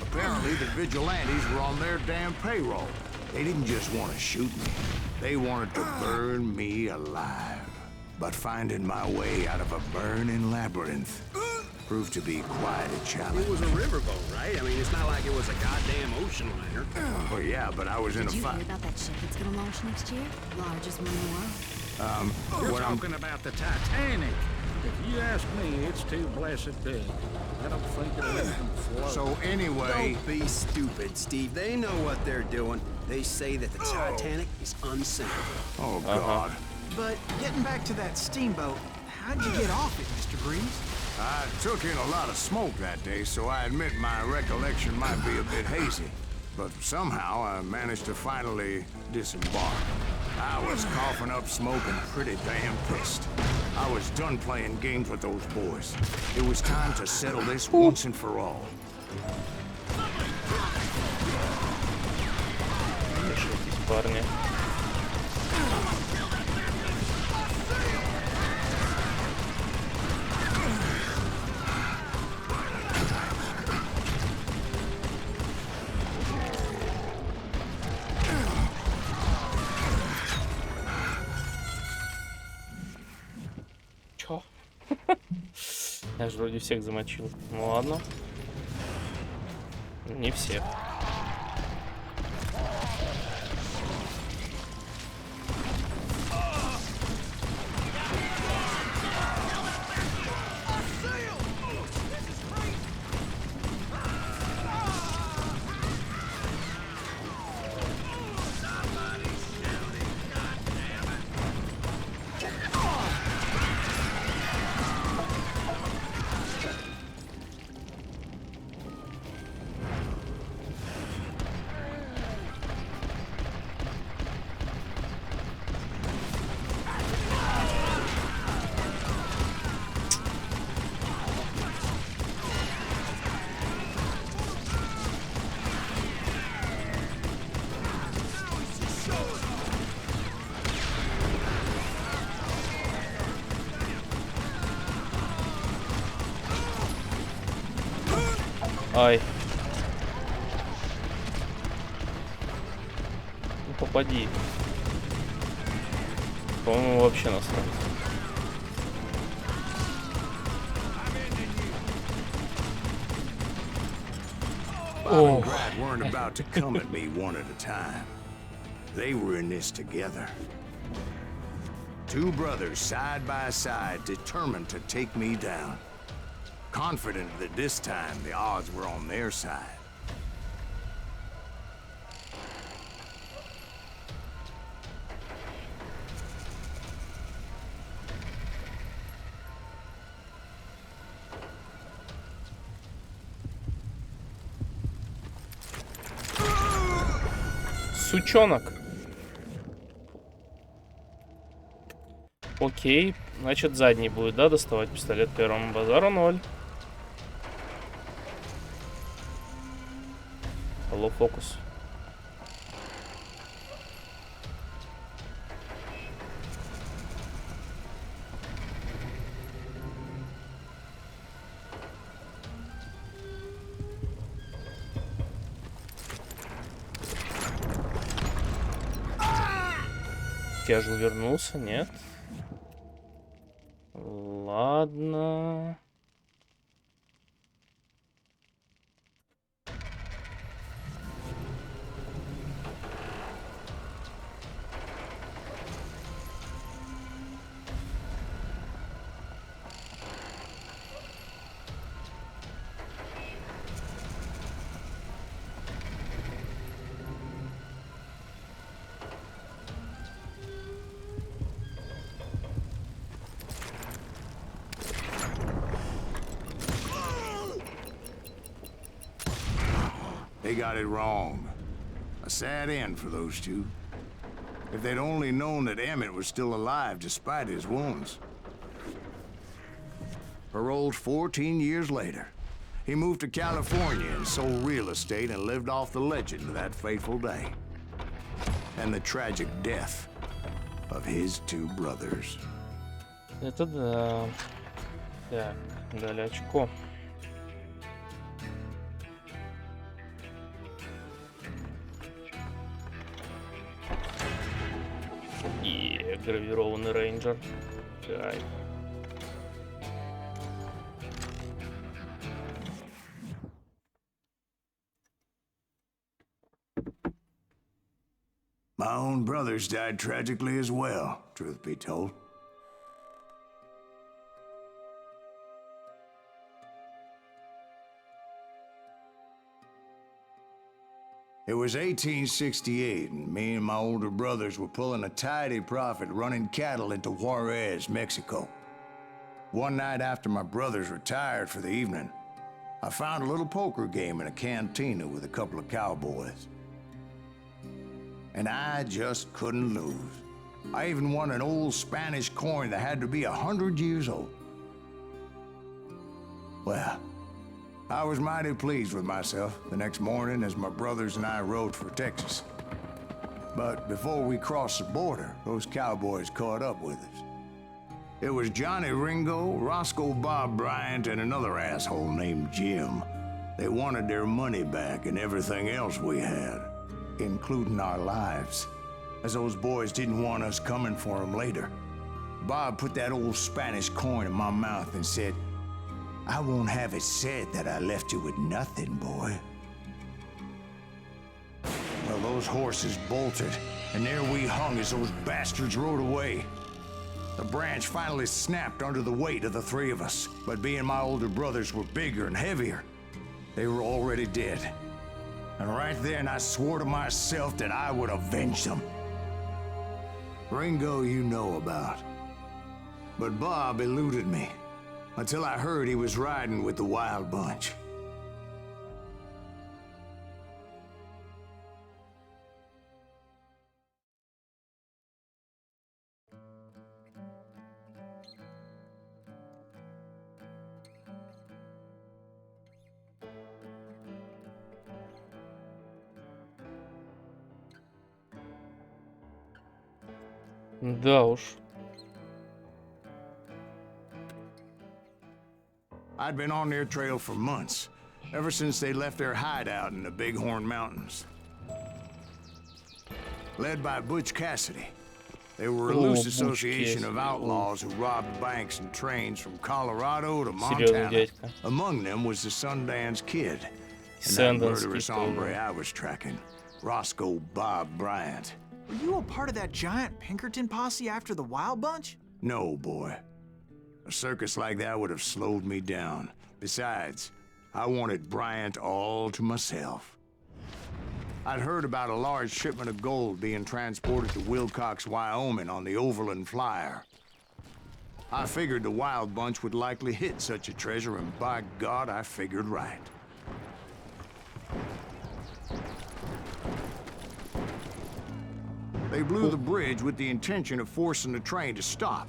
Apparently, the vigilantes were on their damn payroll. They didn't just want to shoot me. They wanted to burn me alive. But finding my way out of a burning labyrinth proved to be quite a challenge. It was a riverboat, right? I mean, it's not like it was a goddamn ocean liner. Well, yeah, but I was in a Did you fight. hear about that ship that's gonna launch next year? Largest one in the world. You're talking about the Titanic. If you ask me, it's too blessed big. I don't think it'll even float. So anyway, Don't be stupid, Steve. They know what they're doing. They say that the Titanic is unsinkable. oh God, But getting back to that steamboat, how'd you get off it, Mr. Breeze? I took in a lot of smoke that day, so I admit my recollection might be a bit hazy. But somehow I managed to finally disembark. I was coughing up smoke and pretty damn pissed. I was done playing games with those boys. It was time to settle this once and for all. Мешайтесь, парни. Чё? Я же вроде всех замочил. Ну ладно. Не всех. Ай. Ну попади. По-моему, вообще насрать. Bob and Brad weren't about to come at me one at a time. They were in this together. Two brothers side by side, determined to take me down. Confident that this time the odds were on their side. Сучонок. Окей. Значит, задний будет, да, доставать пистолет первому. Базару 0. Алло, фокус. Я же увернулся, нет? Ладно. They got it wrong. A sad end for those two. If they'd only known that Emmett was still alive despite his wounds. Paroled 14 years later, he moved to California and sold real estate and lived off the legend of that fateful day. And the tragic death of his two brothers. Это да. Так, дали очко. И гравированный рейнджер. Кайф. My own brothers died tragically as well, truth be told. It was 1868, and me and my older brothers were pulling a tidy profit running cattle into Juarez, Mexico. One night after my brothers retired for the evening, I found a little poker game in a cantina with a couple of cowboys. And I just couldn't lose. I even won an old Spanish coin that had to be 100 years old. Well, I was mighty pleased with myself the next morning as my brothers and I rode for Texas. But before we crossed the border, those cowboys caught up with us. It was Johnny Ringo, Roscoe Bob Bryant, and another asshole named Jim. They wanted their money back and everything else we had, including our lives, as those boys didn't want us coming for them later. Bob put that old Spanish coin in my mouth and said, "I won't have it said that I left you with nothing, boy." Well, those horses bolted, and there we hung as those bastards rode away. The branch finally snapped under the weight of the three of us, but being my older brothers were bigger and heavier, they were already dead. And right then I swore to myself that I would avenge them. Ringo you know about. But Bob eluded me, until I heard he was riding with the Wild Bunch. Да уж. I'd been on their trail for months, ever since they left their hideout in the Bighorn Mountains. Led by Butch Cassidy, they were a loose association of outlaws who robbed banks and trains from Colorado to Montana. Among them was the Sundance Kid, and that murderous hombre I was tracking, Roscoe Bob Bryant. Were you a part of that giant Pinkerton posse after the Wild Bunch? No, boy. A circus like that would have slowed me down. Besides, I wanted Bryant all to myself. I'd heard about a large shipment of gold being transported to Wilcox, Wyoming on the Overland Flyer. I figured the Wild Bunch would likely hit such a treasure, and by God, I figured right. They blew the bridge with the intention of forcing the train to stop.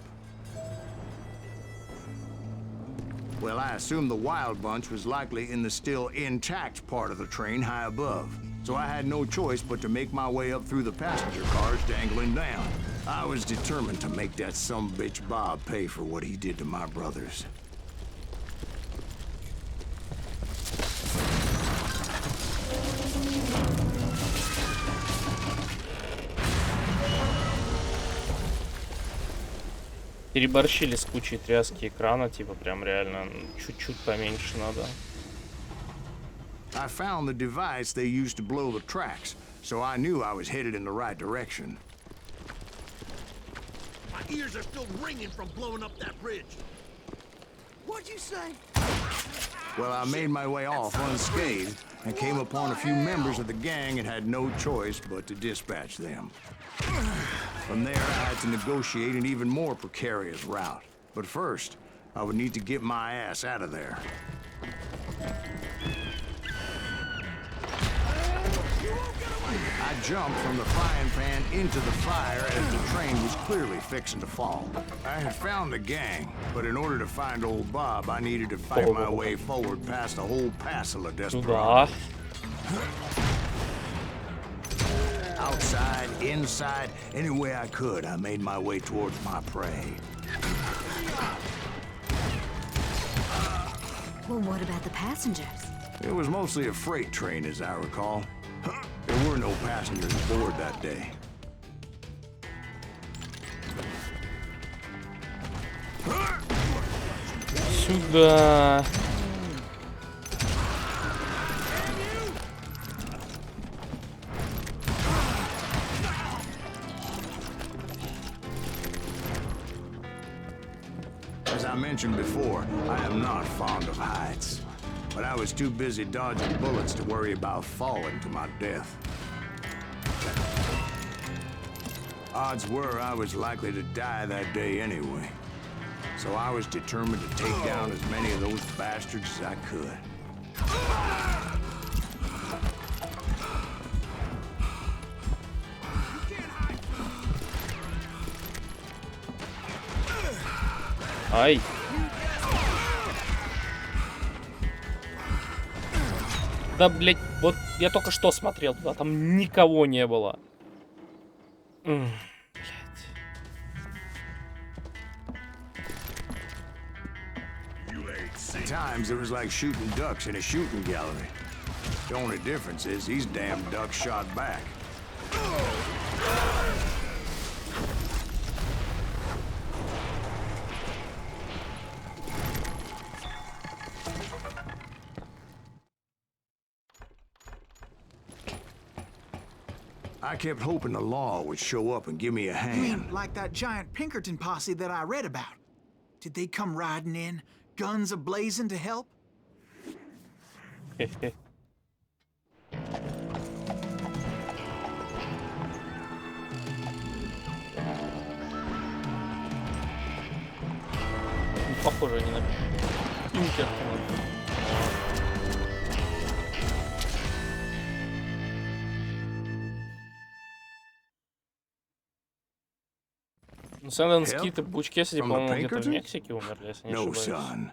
Well, I assumed the Wild Bunch was likely in the still intact part of the train high above. So I had no choice but to make my way up through the passenger cars dangling down. I was determined to make that sumbitch Bob pay for what he did to my brothers. Переборщили с кучей тряски экрана, типа прям реально чуть-чуть поменьше надо. I found the device they used to blow the tracks, so I knew I was headed in the right direction. My ears are still ringing from blowing up that bridge. What'd you say? Well, I made my way off unscathed and came upon a few members of the gang and had no choice but to dispatch them. From there, I had to negotiate an even more precarious route. But first, I would need to get my ass out of there. I jumped from the frying pan into the fire as the train was clearly fixing to fall. I had found the gang, but in order to find old Bob, I needed to fight my way forward past a whole passel of desperados. Outside, inside, any way I could, I made my way towards my prey. Well, what about the passengers? It was mostly a freight train, as I recall. There were no passengers aboard that day. Сюда. As I mentioned before, I am not fond of heights. But I was too busy dodging bullets to worry about falling to my death. Odds were I was likely to die that day anyway. So I was determined to take down as many of those bastards as I could. Ай. Да, блять, вот я только что смотрел туда, там никого не было. Блять. At times it was like shooting ducks in a shooting gallery. The only difference is these damn ducks shot back. I kept hoping the law would show up and give me a hand. You mean like that giant Pinkerton posse that I read about? Did they come riding in, guns a-blazing to help? Похоже не на Пинкертона. Сэнденс Кит и Буч Кэссиди, по-моему, где-то в Мексике умерли, если не ошибаюсь. No, son.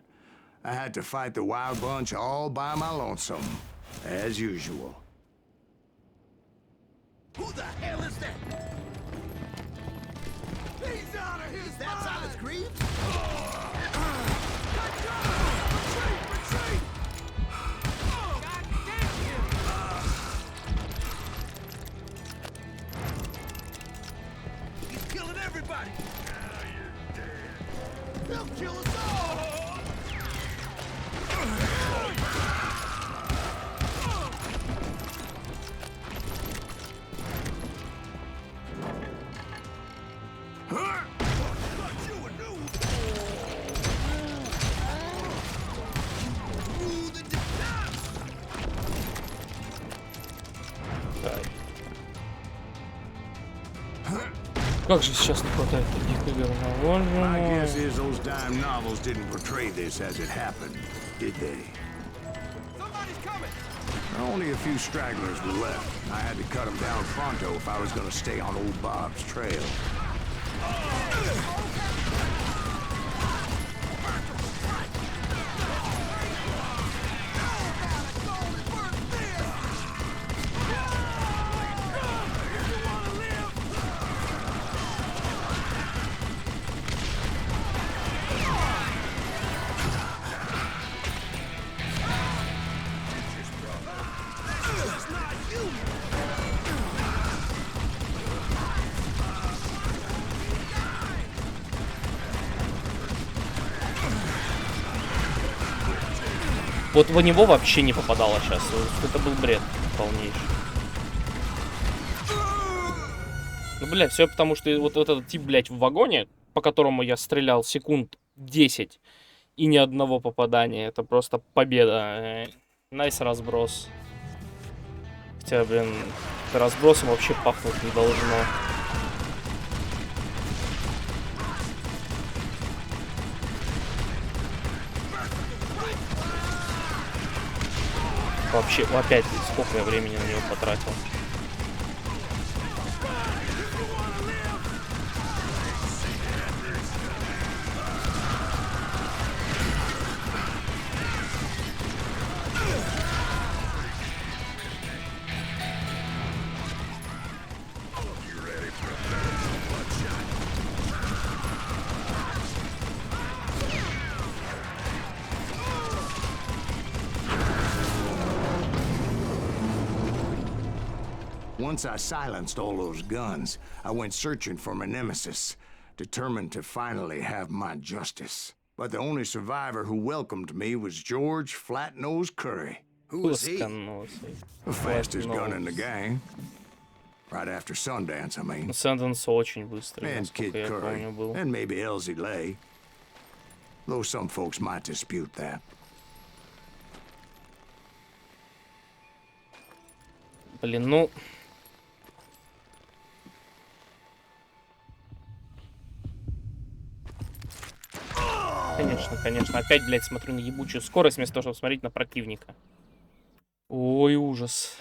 I had to fight the Wild Bunch all by my lonesome, as usual. Who the hell is that? He's out of his mind! That's Silas Greaves? Retreat! Как же сейчас не хватает таких игр? My guess is those dime novels didn't portray this as it happened, did they? Somebody's coming! Only a few stragglers were left. I had to cut them down pronto if I was going to stay on old Bob's trail. Вот в него вообще не попадало сейчас. Это был бред полнейший. Ну, блядь, все потому, что вот этот тип, блядь, в вагоне, по которому я стрелял секунд 10 и ни одного попадания. Это просто победа. Найс разброс. Хотя, блин, разбросом вообще пахнуть не должно. Вообще, опять, сколько я времени на него потратил. Once I silenced all those guns, I went searching for my nemesis, determined to finally have my justice. But the only survivor who welcomed me was George Flat-Nosed Curry. Who was he? The fastest gun in the gang. Right after Sundance, I mean. Sundance очень быстрый, And Kid насколько я Curry, помню, был. and maybe Elsie Lay. Though some folks might dispute that. Блин, ну... Конечно, конечно. Опять, блядь, смотрю на ебучую скорость, вместо того, чтобы смотреть на противника. Ой, ужас.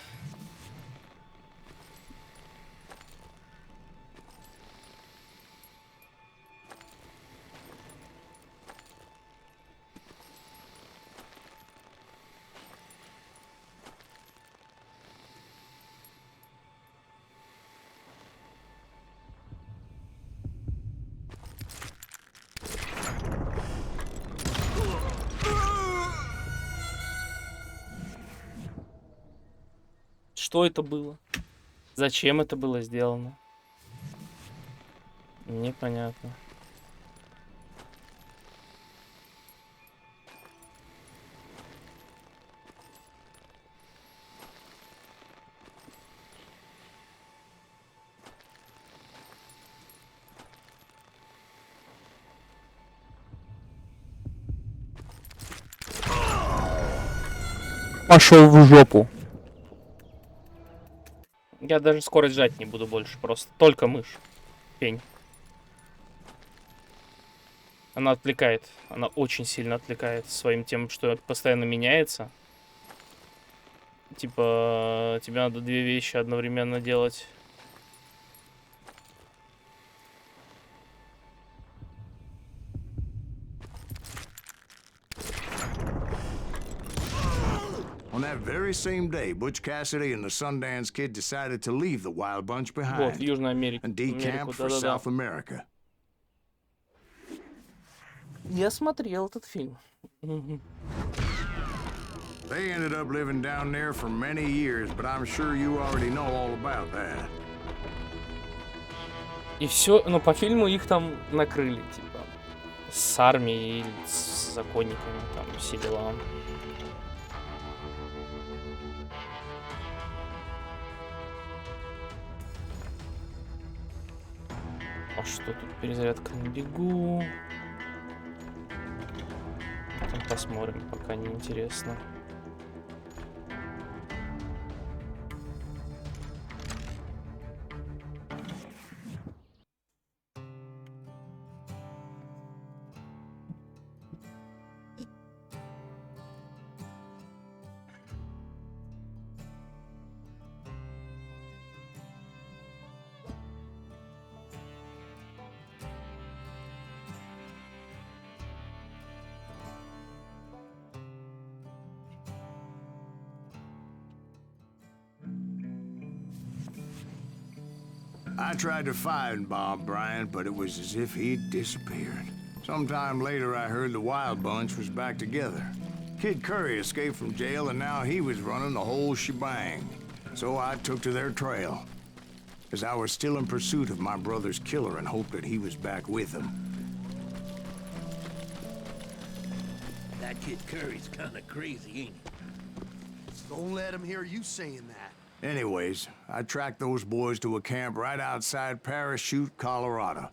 Что это было? Зачем это было сделано? Непонятно. Пошел в жопу. Я даже скорость жать не буду больше, просто только мышь. Пень. Она отвлекает, она очень сильно отвлекает своим тем, что постоянно меняется. Типа, тебе надо две вещи одновременно делать. On that very same day, Butch Cassidy and the Sundance Kid decided to leave the Wild Bunch behind Вот, в Южной Америке. and decamp for South America. Я смотрел этот фильм. They ended up living down there for many years, but I'm sure you already know all about that. И все, но по фильму их там накрыли, типа. с армией или с законниками, там все дела. А что тут? Перезарядка на бегу. Потом посмотрим, пока не интересно. I tried to find Bob Bryant, but it was as if he'd disappeared. Sometime later, I heard the Wild Bunch was back together. Kid Curry escaped from jail, and now he was running the whole shebang. So I took to their trail, as I was still in pursuit of my brother's killer and hoped that he was back with him. That Kid Curry's kinda crazy, ain't he? Don't let him hear you saying that. Anyways, I tracked those boys to a camp right outside Parachute, Colorado.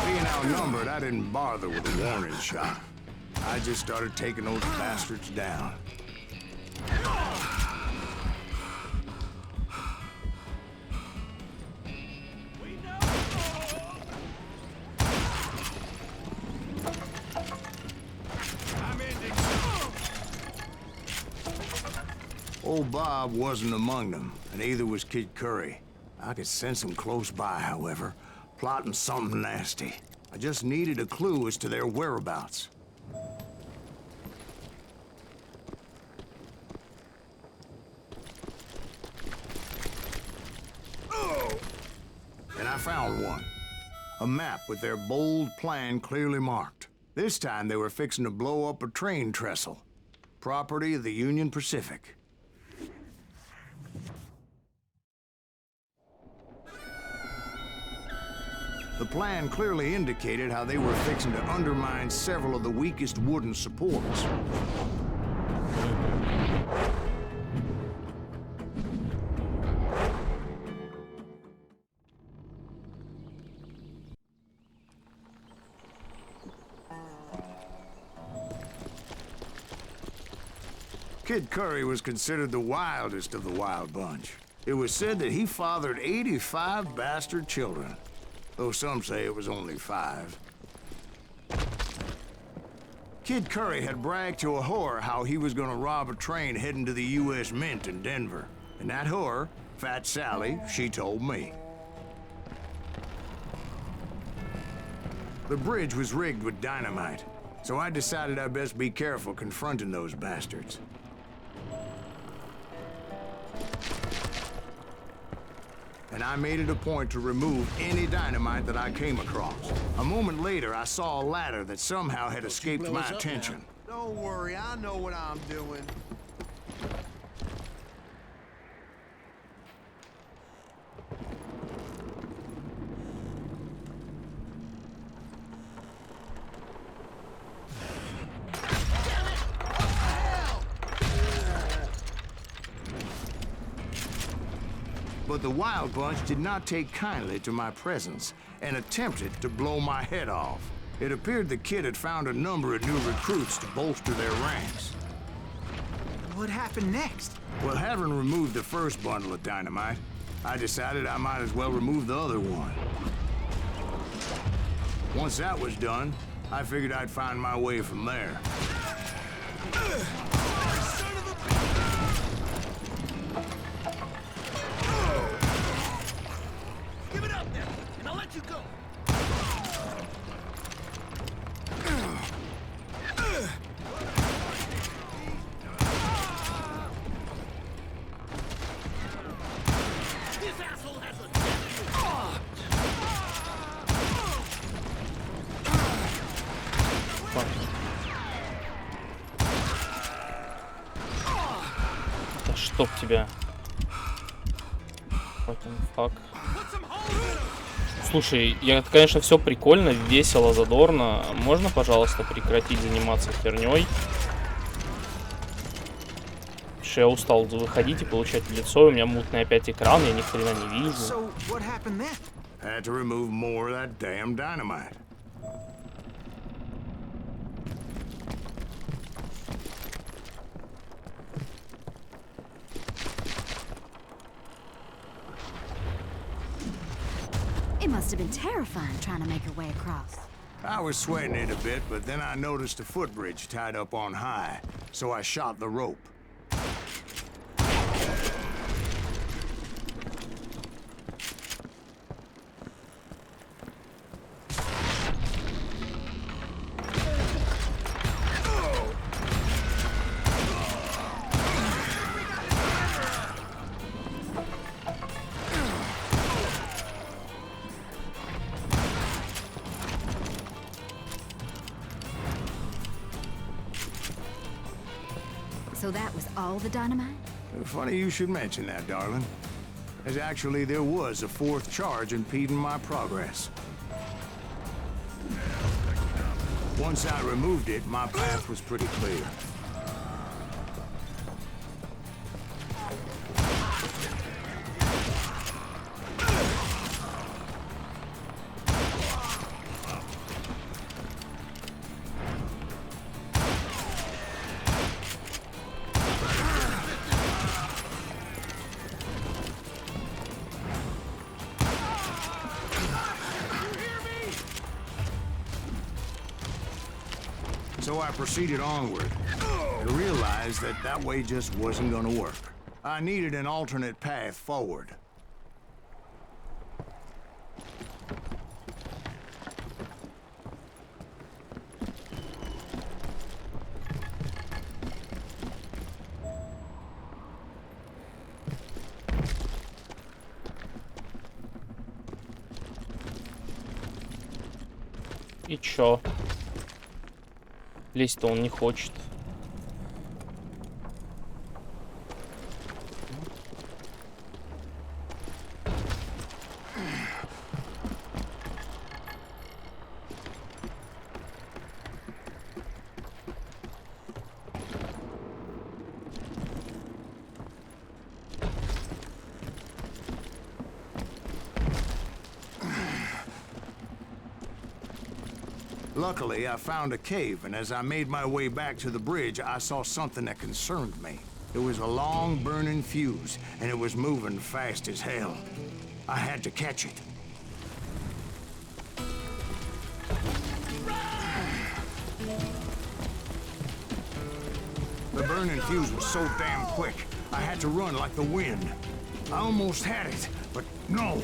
Being outnumbered, I didn't bother with a warning shot. I just started taking those bastards down. Old Bob wasn't among them, and neither was Kid Curry. I could sense him close by, however, plotting something nasty. I just needed a clue as to their whereabouts. And I found one. A map with their bold plan clearly marked. This time they were fixing to blow up a train trestle. Property of the Union Pacific. The plan clearly indicated how they were fixing to undermine several of the weakest wooden supports. Kid Curry was considered the wildest of the Wild Bunch. It was said that he fathered 85 bastard children, though some say it was only 5. Kid Curry had bragged to a whore how he was gonna rob a train heading to the U.S. Mint in Denver. And that whore, Fat Sally, she told me. The bridge was rigged with dynamite, so I decided I'd best be careful confronting those bastards. And I made it a point to remove any dynamite that I came across. A moment later, I saw a ladder that somehow had escaped my attention. Don't worry, I know what I'm doing. But the Wild Bunch did not take kindly to my presence and attempted to blow my head off. It appeared the kid had found a number of new recruits to bolster their ranks. What happened next? Well, having removed the first bundle of dynamite, I decided I might as well remove the other one. Once that was done, I figured I'd find my way from there. Give it up then, and I'll let you go. This asshole has a Да чтоб тебя. Fucking fuck. Put some holes in him. Слушай, это, конечно, все прикольно, весело, задорно. Можно, пожалуйста, прекратить заниматься херней? Что я устал выходить и получать в лицо, у меня мутный опять экран, я ни хрена не вижу. So, what happened then? Had to remove more of that damn dynamite. It must have been terrifying trying to make her way across. I was sweating it a bit, but then I noticed a footbridge tied up on high, so I shot the rope. So that was all the dynamite? Funny you should mention that, darling. As actually, there was a fourth charge impeding my progress. Once I removed it, my path was pretty clear. So I proceeded onward and realized that that way just wasn't gonna work. I needed an alternate path forward. И чё? Лезть-то он не хочет. Luckily, I found a cave, and as I made my way back to the bridge, I saw something that concerned me. It was a long, burning fuse, and it was moving fast as hell. I had to catch it. The burning fuse was so damn quick, I had to run like the wind. I almost had it, but no.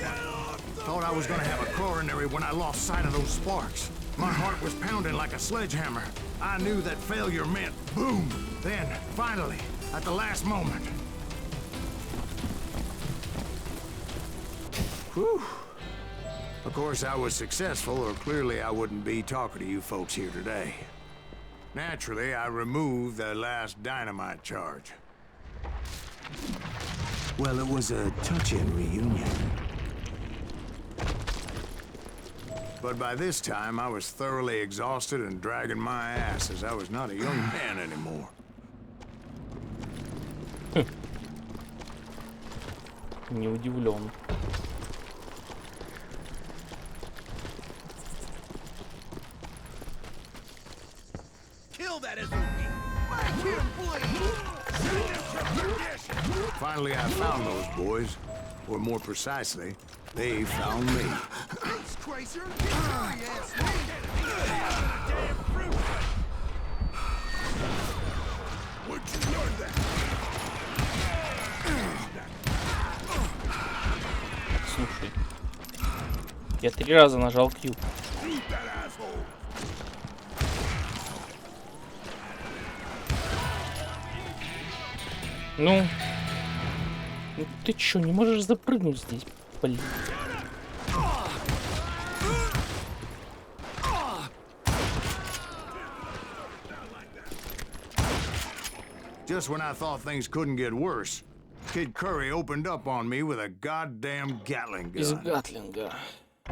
Thought I was gonna have a coronary when I lost sight of those sparks. My heart was pounding like a sledgehammer. I knew that failure meant boom. Then, finally, at the last moment. Whew. Of course, I was successful, or clearly I wouldn't be talking to you folks here today. Naturally, I removed the last dynamite charge. Well, it was a touching reunion. But by this time, I was thoroughly exhausted and dragging my ass as I was not a young man anymore. Не удивлен. Kill that SOB! Back him, please! Finally, I found those boys. Or more precisely, they found me. Face Cracer! Get your ass damn fruit! Where'd you learn that? Слушай. Я 3 раза нажал Q. Shoot that asshole! Ну ты чё, не можешь запрыгнуть здесь, блин? Just when I thought things couldn't get worse, Kid Curry opened up on me with a goddamn Gatling Из gun. Гатлинга.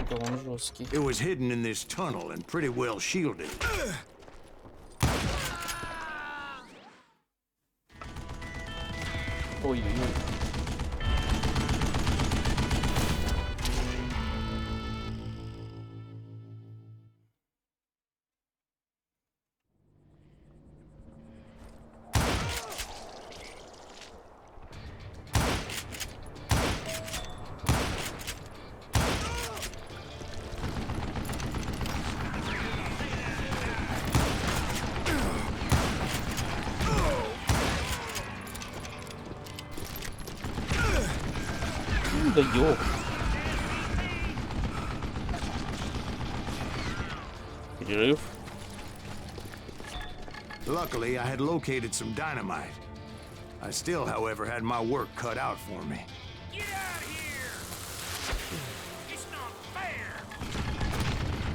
Да, он жесткий. It was hidden in this tunnel and pretty well shielded. Ой-ой-ой. Да ёп. Перерыв. Luckily, I had located some dynamite. I still, however, had my work cut out for me. Get out of here! It's not fair!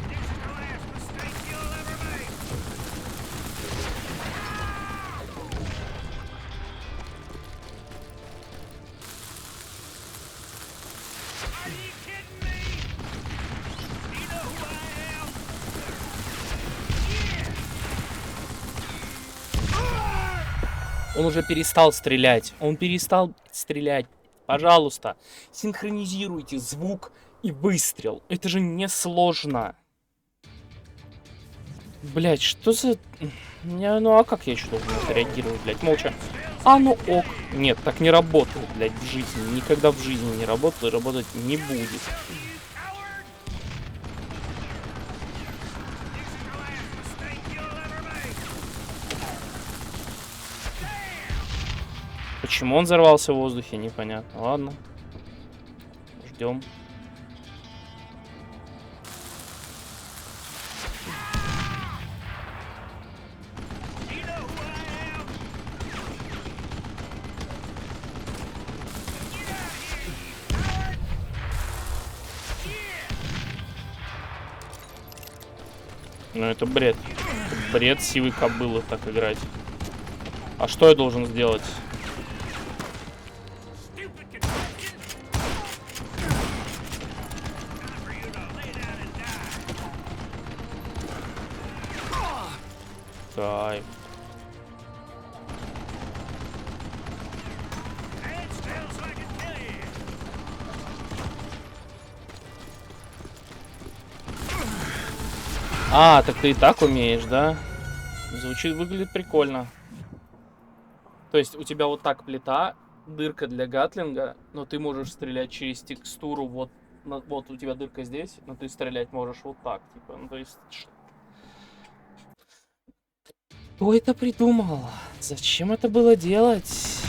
This is the last mistake you'll ever make! Are you kidding me? Do you know who I am? Он уже перестал стрелять. Он перестал стрелять. Пожалуйста, синхронизируйте звук и выстрел. Это же несложно. Блять, что за... Ну а как я еще должен реагировать, блядь? Молча. А ну ок. Нет, так не работает, блядь, в жизни. Никогда в жизни не работает и работать не будет. Почему он взорвался в воздухе, непонятно. Ладно. Ждем. Ну это бред. Это бред сивой кобылы так играть. А что я должен сделать? Кайф. А, так ты и так умеешь, да? Звучит, выглядит прикольно. То есть у тебя вот так плита, дырка для гатлинга, но ты можешь стрелять через текстуру вот, вот у тебя дырка здесь, но ты стрелять можешь вот так, типа, ну то есть... Кто это придумал? Зачем это было делать?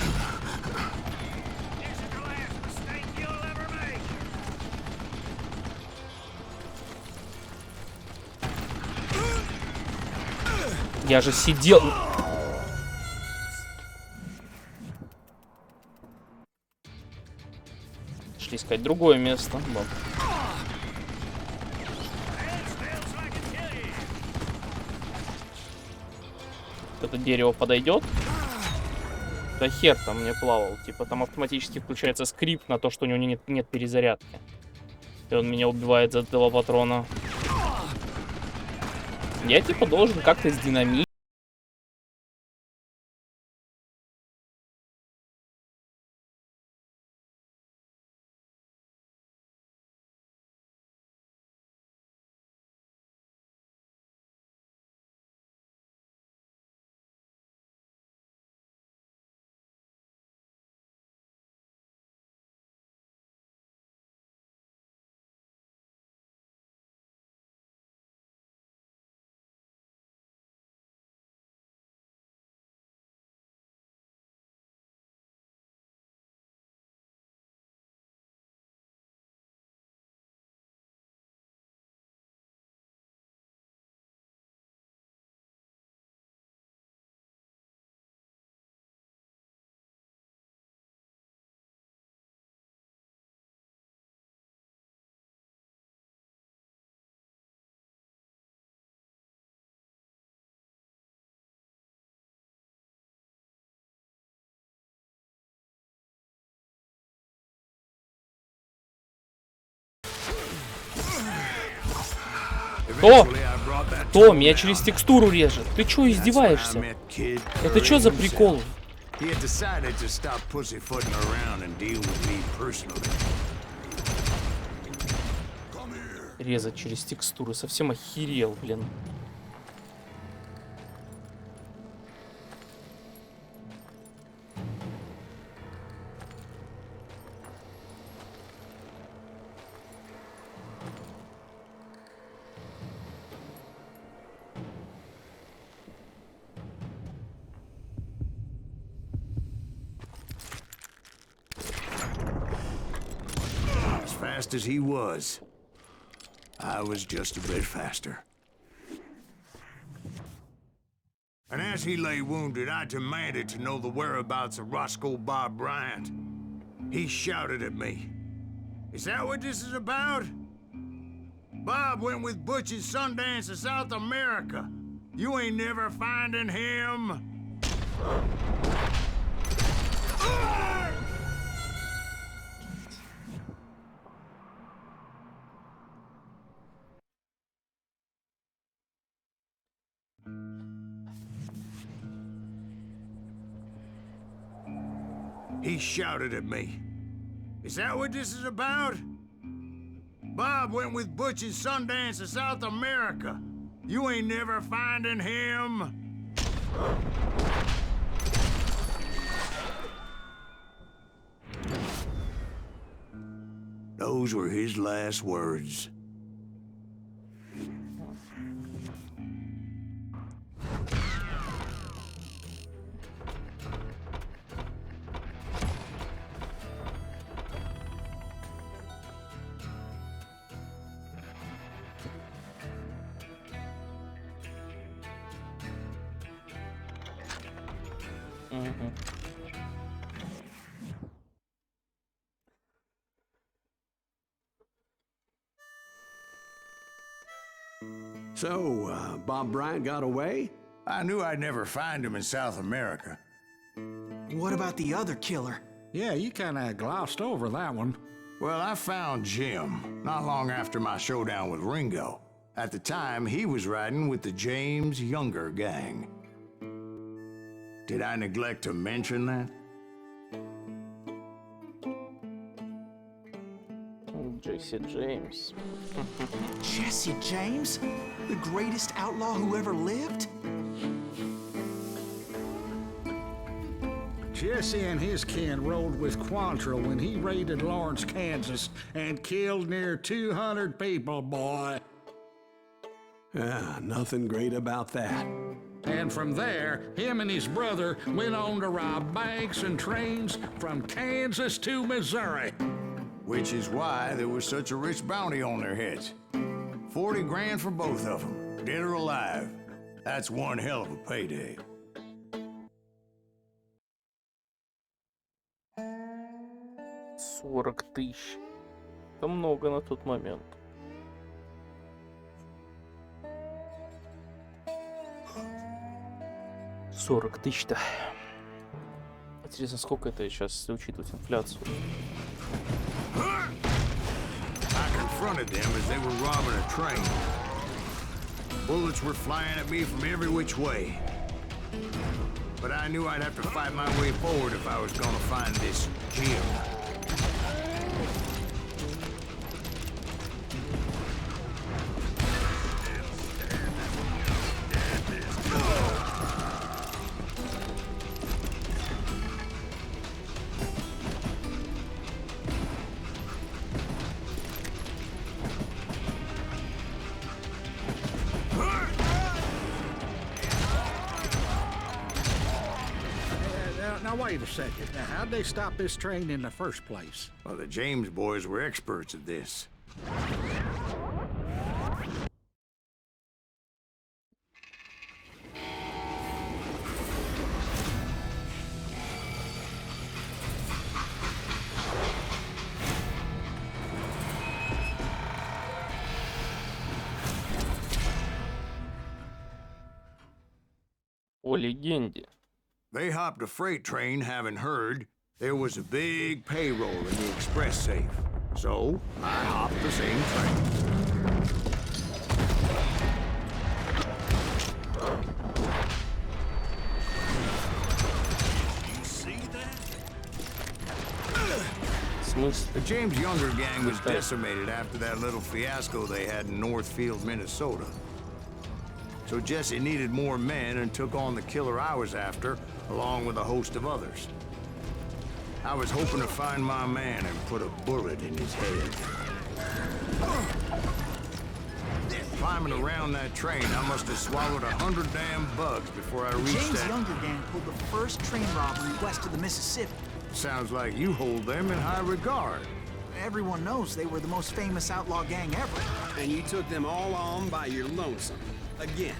Я же сидел... Шли искать другое место. Вот. Это дерево подойдет? Да хер там мне плавал. Типа там автоматически включается скрипт на то, что у него нет перезарядки. И он меня убивает за 2 патрона. Я типа должен как-то с динамикой О! Том, меня через текстуру режет. Ты чё, издеваешься? Это чё за прикол? Резать через текстуру. Совсем охерел, блин. As fast as he was, I was just a bit faster. And as he lay wounded, I demanded to know the whereabouts of Roscoe Bob Bryant. He shouted at me. Is that what this is about? Bob went with Butch and Sundance to South America. You ain't never finding him. He shouted at me. Is that what this is about? Bob went with Butch and Sundance to South America. You ain't never finding him. Those were his last words. So, Bob Bryant got away? I knew I'd never find him in South America. What about the other killer? Yeah, you kind of glossed over that one. Well, I found Jim not long after my showdown with Ringo. At the time, he was riding with the James Younger gang. Did I neglect to mention that? Jesse James. Jesse James? The greatest outlaw who ever lived? Jesse and his kin rode with Quantrill when he raided Lawrence, Kansas, and killed near 200 people, boy. Nothing great about that. And from there, him and his brother went on to rob banks and trains from Kansas to Missouri. Which is why there was such a rich bounty on their heads. 40 grand for both of them, dead or alive. That's one hell of a payday. $40 000. Это много на тот момент. $40 000-то. Интересно, сколько это сейчас, если учитывать инфляцию? I confronted them as they were robbing a train. Bullets were flying at me from every which way. But I knew I'd have to fight my way forward if I was gonna find this Jim. Now, wait a second. Now, how'd they stop this train in the first place? Well, the James boys were experts at this. О легенде. They hopped a freight train having heard there was a big payroll in the express safe. So, I hopped the same train. смысле? The James Younger gang was decimated after that little fiasco they had in Northfield, Minnesota. So Jesse needed more men and took on the killer I was after, along with a host of others. I was hoping to find my man and put a bullet in his head. Climbing around that train, I must have swallowed 100 damn bugs before I reached James that. Younger gang pulled the first train robbery west of the Mississippi. Sounds like you hold them in high regard. Everyone knows they were the most famous outlaw gang ever. And you took them all on by your lonesome. Again.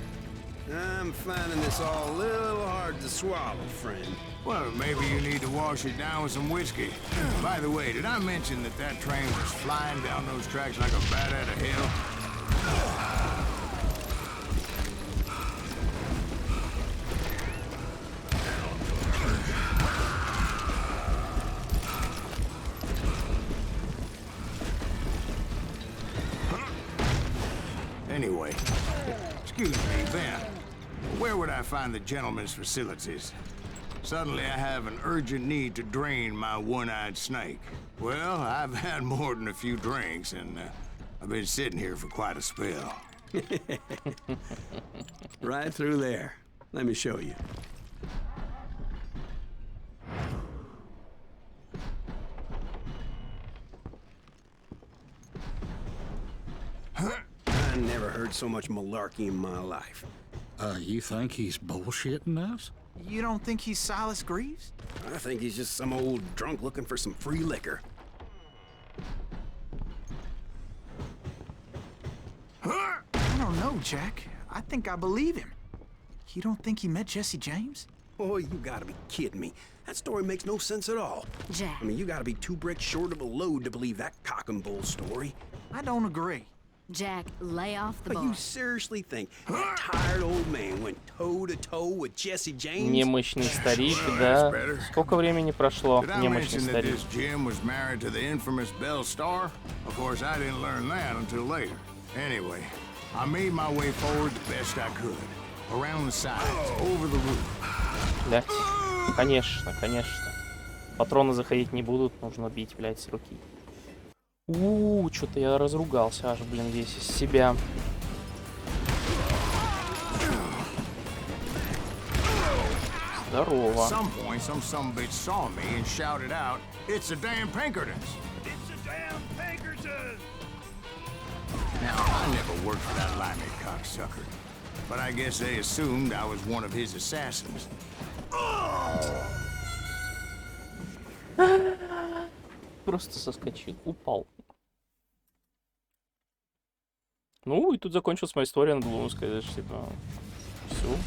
I'm finding this all a little hard to swallow, friend. Well, maybe you need to wash it down with some whiskey. By the way, did I mention that that train was flying down those tracks like a bat out of hell? Anyway, excuse me, Ben. Where would I find the gentleman's facilities? Suddenly I have an urgent need to drain my one-eyed snake. Well, I've had more than a few drinks, and I've been sitting here for quite a spell. Right through there. Let me show you. I never heard so much malarkey in my life. You think he's bullshitting us? You don't think he's Silas Greaves? I think he's just some old drunk looking for some free liquor. I don't know, Jack. I think I believe him. You don't think he met Jesse James? Oh, you gotta be kidding me. That story makes no sense at all. Jack. I mean, you gotta be 2 bricks short of a load to believe that cock and bull story. I don't agree. Jack, lay off the But bar. you seriously think that tired old man went toe-to-toe with Jesse James? Немощный старик, да. Сколько времени прошло? Did I Немощный mention that старик. this Jim was married to the infamous Belle Starr? Of course, I didn't learn that until later. Anyway, I made my way forward the best I could. Around the sides, over the roof. Блять. Конечно, конечно. Патроны заходить не будут, нужно бить, блять, с руки. Что-то я разругался аж, блин, весь из себя. Здорово. At some point, some sumbitch saw me and shouted out, "It's the damn Pinkertons!" It's a damn Pinkerton! Now, I never worked for that limey cocksucker, but I guess they assumed I was one of his assassins. Просто соскочил, упал. Ну, и тут закончилась моя история, надо было сказать, что типа, все.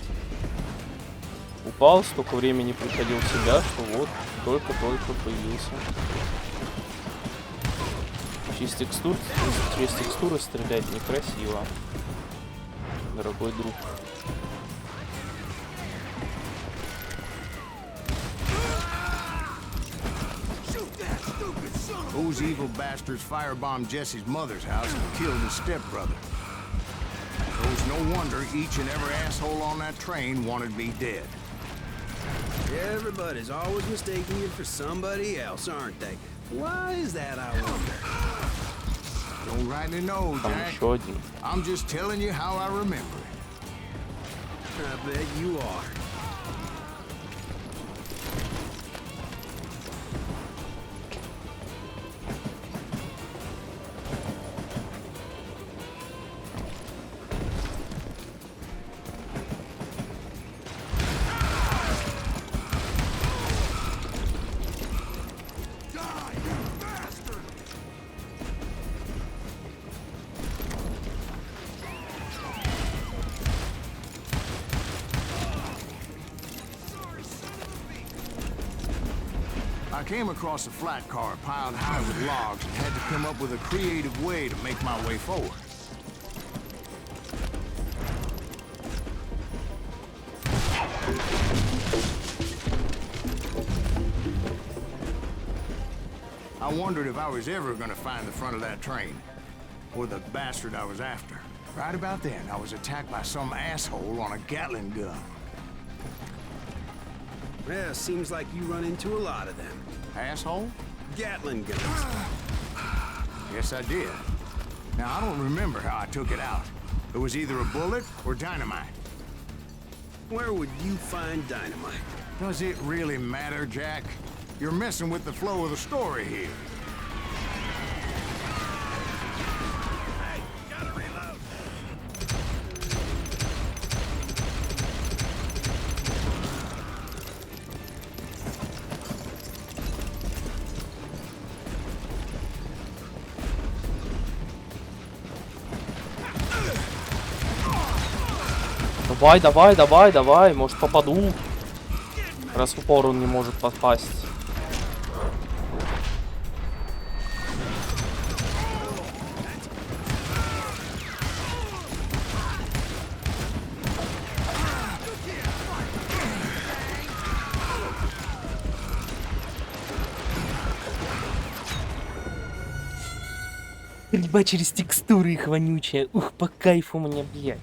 Упал, столько времени приходил в себя, что вот, только-только появился. Через текстуры стрелять некрасиво, дорогой друг. Those evil bastards firebombed Jesse's mother's house and killed his stepbrother. So it's no wonder each and every asshole on that train wanted me dead. Everybody's always mistaking you for somebody else, aren't they? Why is that, I wonder? Don't rightly know, Там Jack. еще один. I'm just telling you how I remember it. I bet you are. I came across a flat car piled high with logs and had to come up with a creative way to make my way forward. I wondered if I was ever going to find the front of that train, or the bastard I was after. Right about then, I was attacked by some asshole on a Gatling gun. Yeah, seems like you run into a lot of them. Asshole? Gatling guns. Yes, I did. Now, I don't remember how I took it out. It was either a bullet or dynamite. Where would you find dynamite? Does it really matter, Jack? You're messing with the flow of the story here. Hey, gotta reload. Давай, давай, давай, давай, может попаду. Раз в упор он не может попасть. Стрельба через текстуры их вонючая. Ух, по кайфу мне, блядь.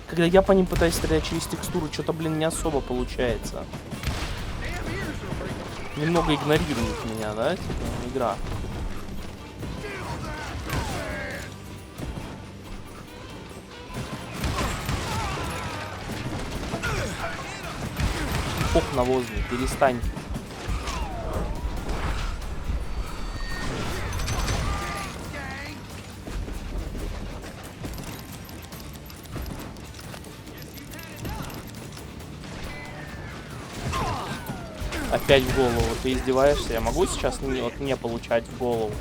Когда я по ним пытаюсь стрелять через текстуру, что-то, блин, не особо получается. Немного игнорирует меня, да, типа, игра. Ох, навозный, перестань. Опять в голову. Ты издеваешься? Я могу сейчас не получать в голову?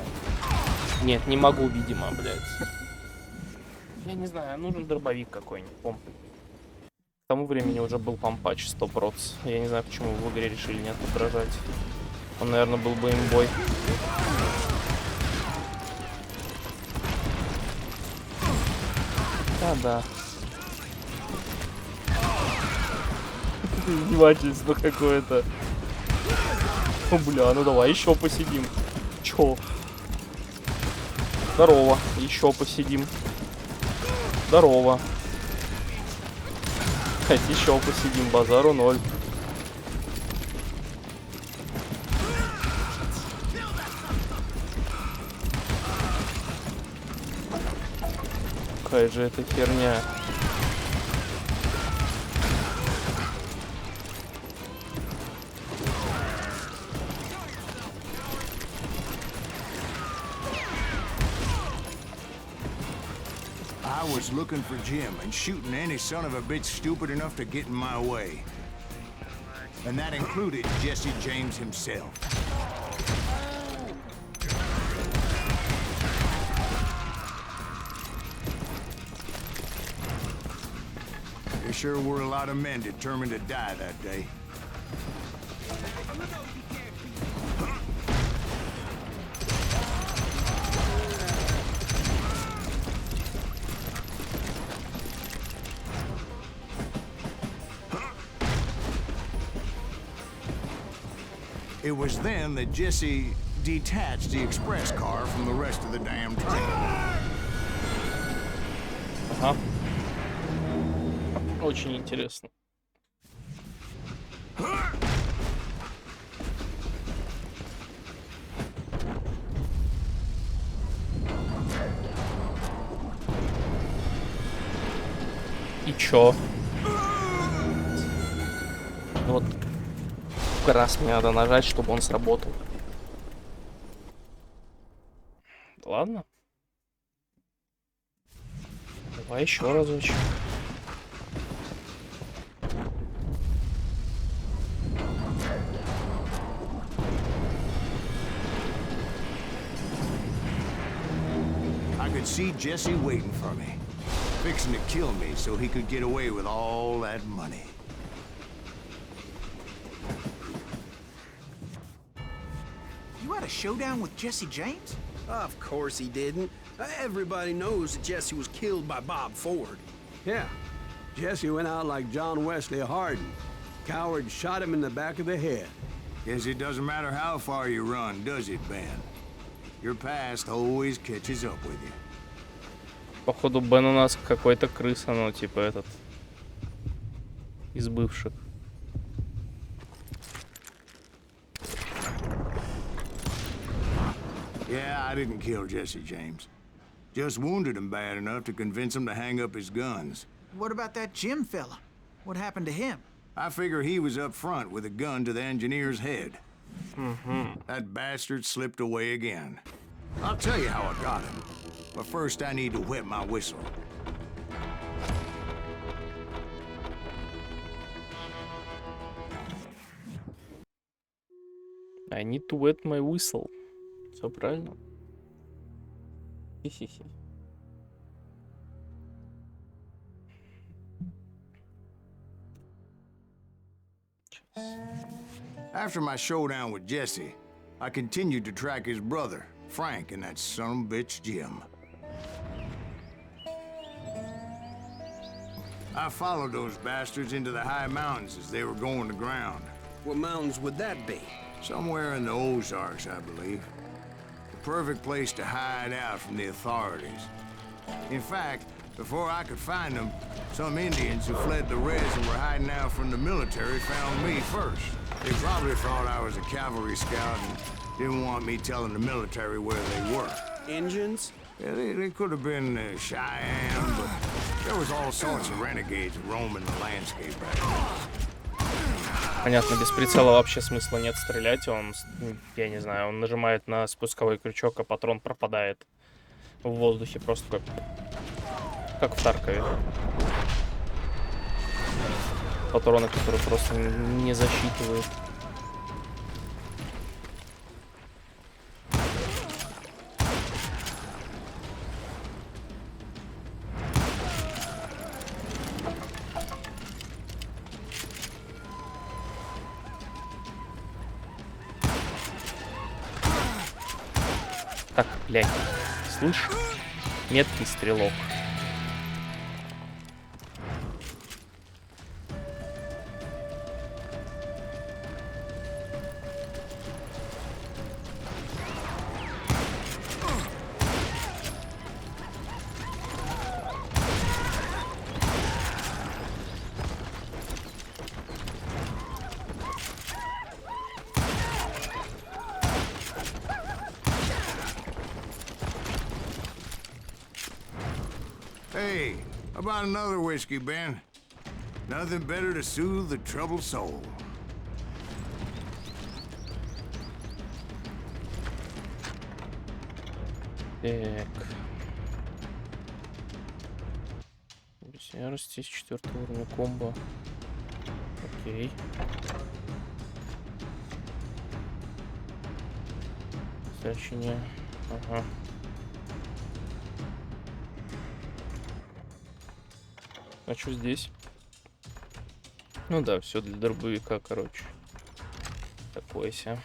Нет, не могу, видимо, блядь. Я не знаю, нужен дробовик какой-нибудь, помп. К тому времени уже был помпач 100%. Я не знаю, почему в игре решили не отображать. Он, наверное, был бы имбой. Да. Издевательство какое-то. О, бля, ну давай еще посидим. Чё? Здорово. Еще посидим. Здорово. Хоть еще посидим. Базару 0. Какая же это херня. I was looking for Jim and shooting any son of a bitch stupid enough to get in my way. And that included Jesse James himself. There sure were a lot of men determined to die that day. It was then that Jesse detached the express car from the rest of the damn train. Ага. Очень интересно. И чё? Вот раз мне надо нажать, чтобы он сработал. Ладно. Давай еще разочек. I could see Jesse waiting for me, fixing to kill me so he could get away with all that money. You had a showdown with Jesse James? Of course he didn't. Everybody knows that Jesse was killed by Bob Ford. Yeah. Jesse went out like John Wesley Hardin. Coward shot him in the back of the head. Guess it doesn't matter how far you run, does it, Ben? Your past always catches up with you. Походу, Бен у нас какой-то крыса, ну, типа этот. Из бывших. Yeah, I didn't kill Jesse James. Just wounded him bad enough to convince him to hang up his guns. What about that Jim fella? What happened to him? I figure he was up front with a gun to the engineer's head. That bastard slipped away again. I'll tell you how I got him. But first I need to wet my whistle. I need to wet my whistle. Все правильно? Хи-хи-хи. After my showdown with Jesse, I continued to track his brother, Frank, and that sumbitch Jim. I followed those bastards into the high mountains as they were going to ground. What mountains would that be? Somewhere in the Ozarks, I believe. The perfect place to hide out from the authorities. In fact, before I could find them, some Indians who fled the Reds and were hiding out from the military found me first. They probably thought I was a cavalry scout and didn't want me telling the military where they were. Engines? Yeah, they could have been Cheyenne, but there was all sorts of renegades roaming the landscape back then. Понятно, без прицела вообще смысла нет стрелять. Он, я не знаю, он нажимает на спусковой крючок, а патрон пропадает в воздухе. Просто такой, как в Таркове. Патроны, которые просто не засчитывают. Так, блядь, слышь, меткий стрелок. Hey, how about another whiskey, Ben? Nothing better to soothe the troubled soul. Так. Ярости с 4-го уровня комбо. Окей. Сочинение. Ага. А что здесь? Ну да, все для дробовика, короче. Такое себе.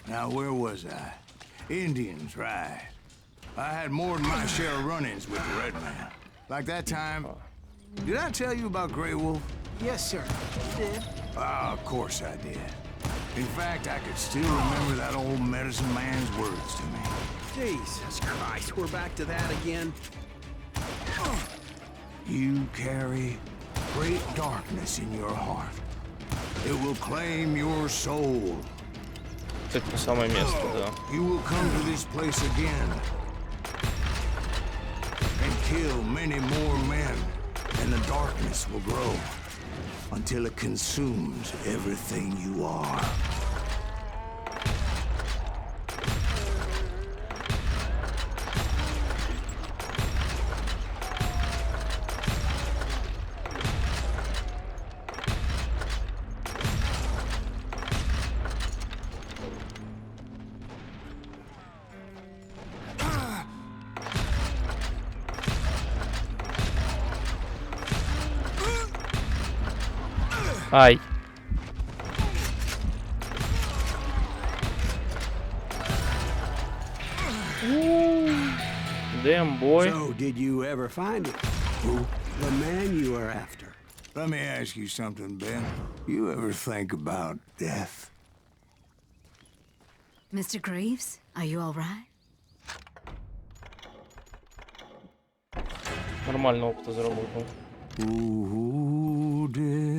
Now, where was I? Indians, right. I had more than my share of run-ins with the Red Man. Like that time... Did I tell you about Grey Wolf? Yes, sir. You did. Of course I did. In fact, I could still remember that old medicine man's words to me. Jesus Christ, we're back to that again. You carry great darkness in your heart. It will claim your soul. Это самое место, да. You will come to this place again and kill many more men, and the darkness will grow until it consumes everything you are. Ай. Damn, boy. So, did you ever find it? Who? The man you are after. Let me ask you something, Ben. You ever think about death? Mr. Graves, are you all right? Нормально опыта заработал. Ooh, death.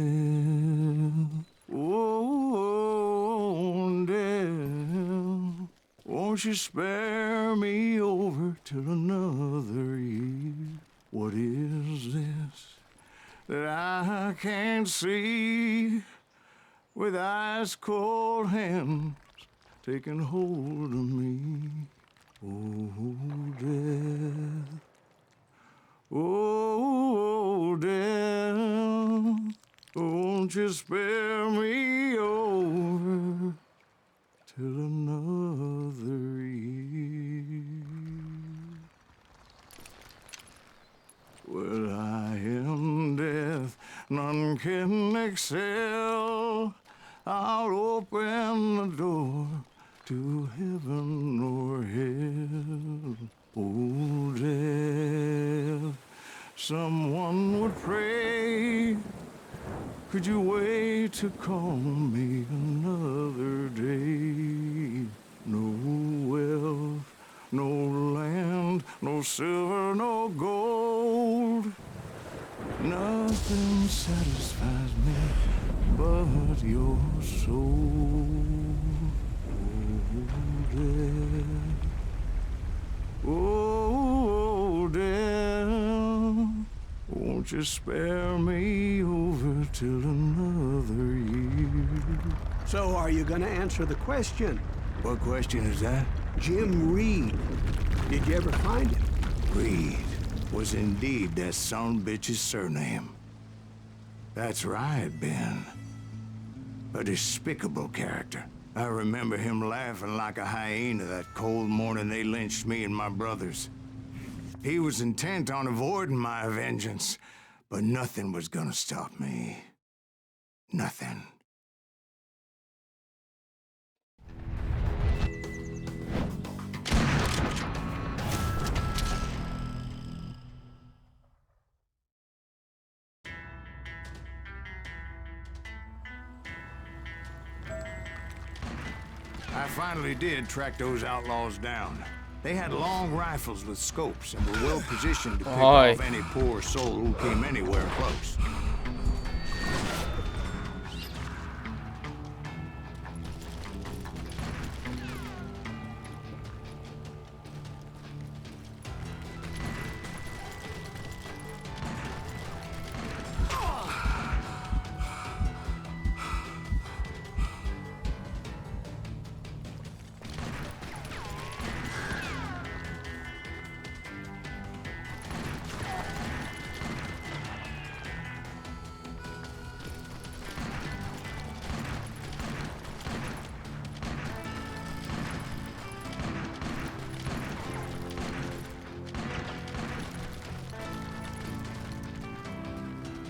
Oh, Won't you spare me over till another year? What is this that I can't see with ice cold hands taking hold of me? Oh, death. Oh, death. Won't you spare me over till another year? Well, I am death, none can excel. I'll open the door to heaven or hell. Oh, death, someone would pray. Could you wait to call me another day? No wealth, no land, no silver, no gold. Nothing satisfies me but your soul. Oh, death. Oh, death. Won't you spare me over till another year? So are you gonna answer the question? What question is that? Jim Reed. Did you ever find him? Reed was indeed that son-bitch's surname. That's right, Ben. A despicable character. I remember him laughing like a hyena that cold morning they lynched me and my brothers. He was intent on avoiding my vengeance, but nothing was gonna stop me. Nothing. I finally did track those outlaws down. They had long rifles with scopes and were well positioned to pick off any poor soul who came anywhere close.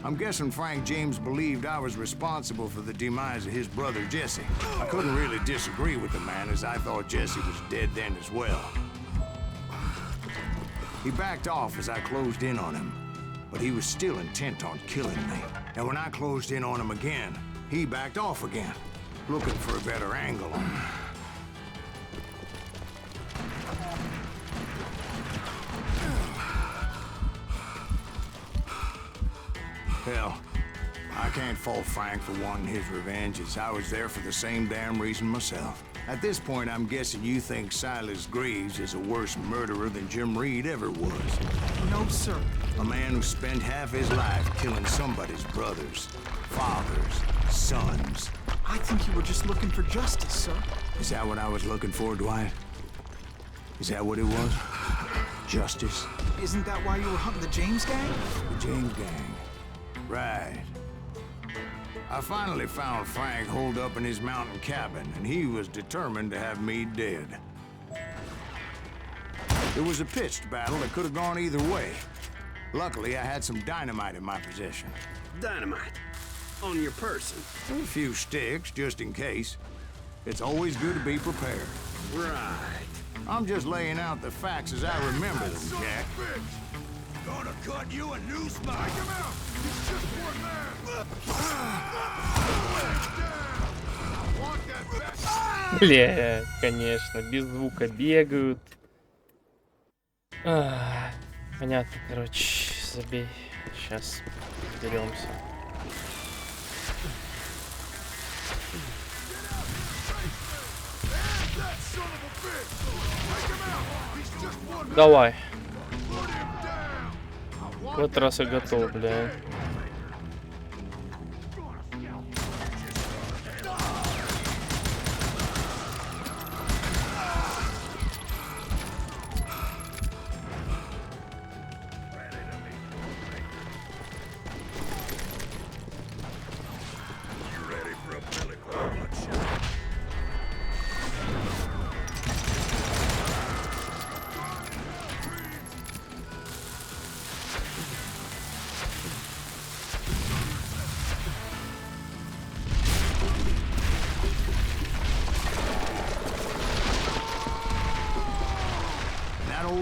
I'm guessing Frank James believed I was responsible for the demise of his brother Jesse. I couldn't really disagree with the man, as I thought Jesse was dead then as well. He backed off as I closed in on him, but he was still intent on killing me. And when I closed in on him again, he backed off again, looking for a better angle on me. Hell, I can't fault Frank for wanting his revenge, as I was there for the same damn reason myself. At this point, I'm guessing you think Silas Greaves is a worse murderer than Jim Reed ever was. No, sir. A man who spent half his life killing somebody's brothers, fathers, sons. I think you were just looking for justice, sir. Is that what I was looking for, Dwight? Is that what it was? Justice? Isn't that why you were hunting the James gang? The James gang. Right. I finally found Frank holed up in his mountain cabin, and he was determined to have me dead. It was a pitched battle that could have gone either way. Luckily, I had some dynamite in my possession. Dynamite? On your person? A few sticks, just in case. It's always good to be prepared. Right. I'm just laying out the facts as I remember them, Jack. Gonna cut you a new spot. Take him out! He's just one man! Want that back? Бля, конечно, без звука бегают. Понятно, короче, забей. Сейчас разберемся. That son of a bitch! Давай. В этот раз я готов, блядь.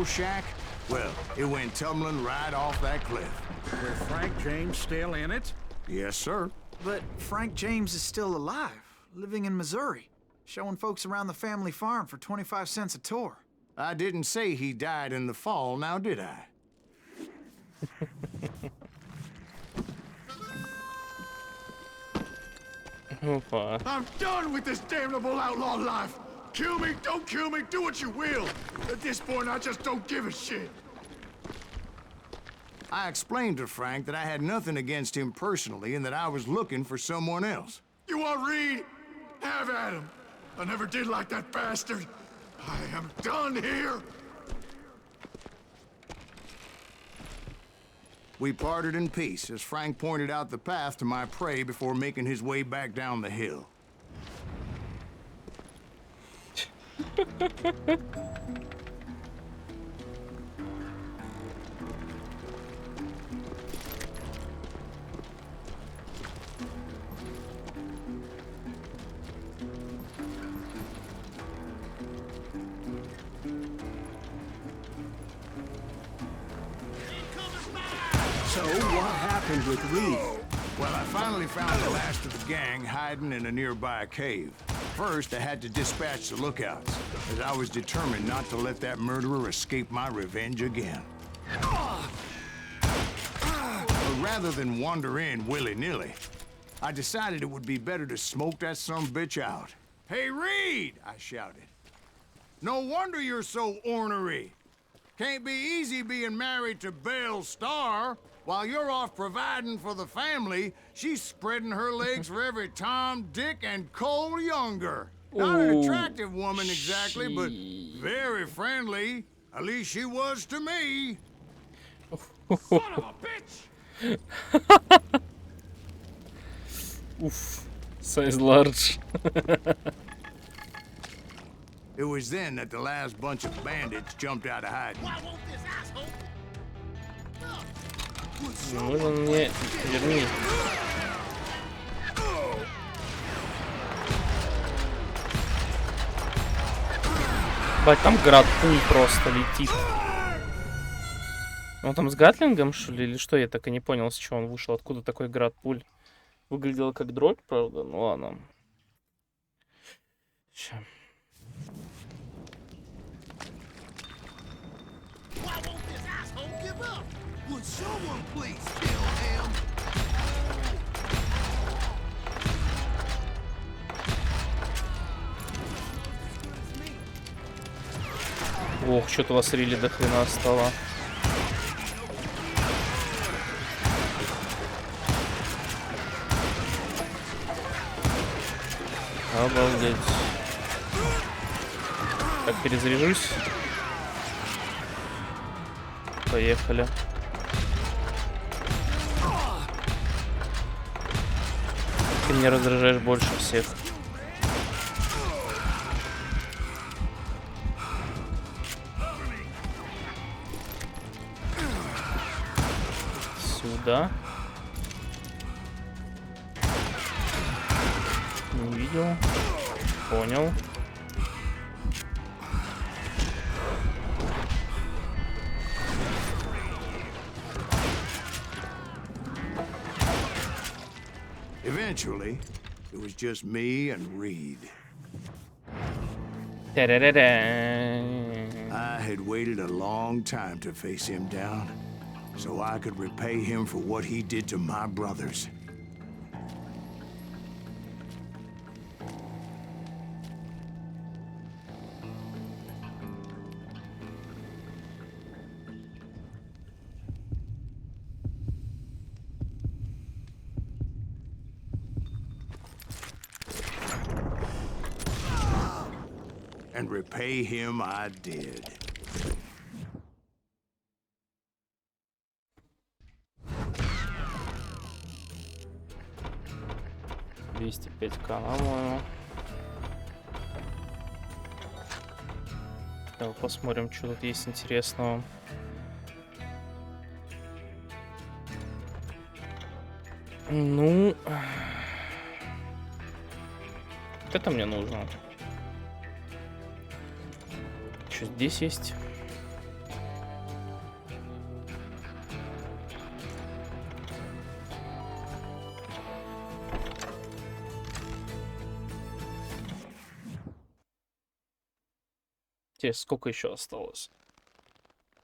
Shack? Well, it went tumbling right off that cliff. With Frank James still in it? Yes, sir. But Frank James is still alive, living in Missouri, showing folks around the family farm for 25 cents a tour. I didn't say he died in the fall, now did I? Опа. I'm done with this damnable outlaw life. Kill me, don't kill me, do what you will. At this point, I just don't give a shit. I explained to Frank that I had nothing against him personally and that I was looking for someone else. You want Reed? Have at him. I never did like that bastard. I am done here. We parted in peace as Frank pointed out the path to my prey before making his way back down the hill. So, what happened with Reed? Well, I finally found the last of the gang hiding in a nearby cave. First, I had to dispatch the lookouts, as I was determined not to let that murderer escape my revenge again. But rather than wander in willy-nilly, I decided it would be better to smoke that sumbitch out. "Hey, Reed!" I shouted. "No wonder you're so ornery. Can't be easy being married to Belle Starr. While you're off providing for the family, she's spreading her legs for every Tom, Dick, and Cole Younger. Not an attractive woman exactly, but very friendly. At least she was to me." Son of a bitch! Oof. Size large. It was then that the last bunch of bandits jumped out of hiding. Why won't this asshole? Нужен мне... Верни. Бать, там град пуль просто летит. Он там с гатлингом, что ли? Или что? Я так и не понял, с чего он вышел. Откуда такой град пуль? Выглядело как дробь, правда? Ну ладно. Ща. Would someone please kill him? Ох, что-то вас рили до хрена стало. Обалдеть. Так, перезаряжусь. Поехали. Ты меня раздражаешь больше всех. Сюда. Не видел. Понял. Eventually, it was just me and Reed. I had waited a long time to face him down, so I could repay him for what he did to my brothers. and repay him I did. 205к, по-моему. Давай посмотрим, что тут есть интересного. Ну, вот это мне нужно. Что здесь есть? Интересно, сколько еще осталось?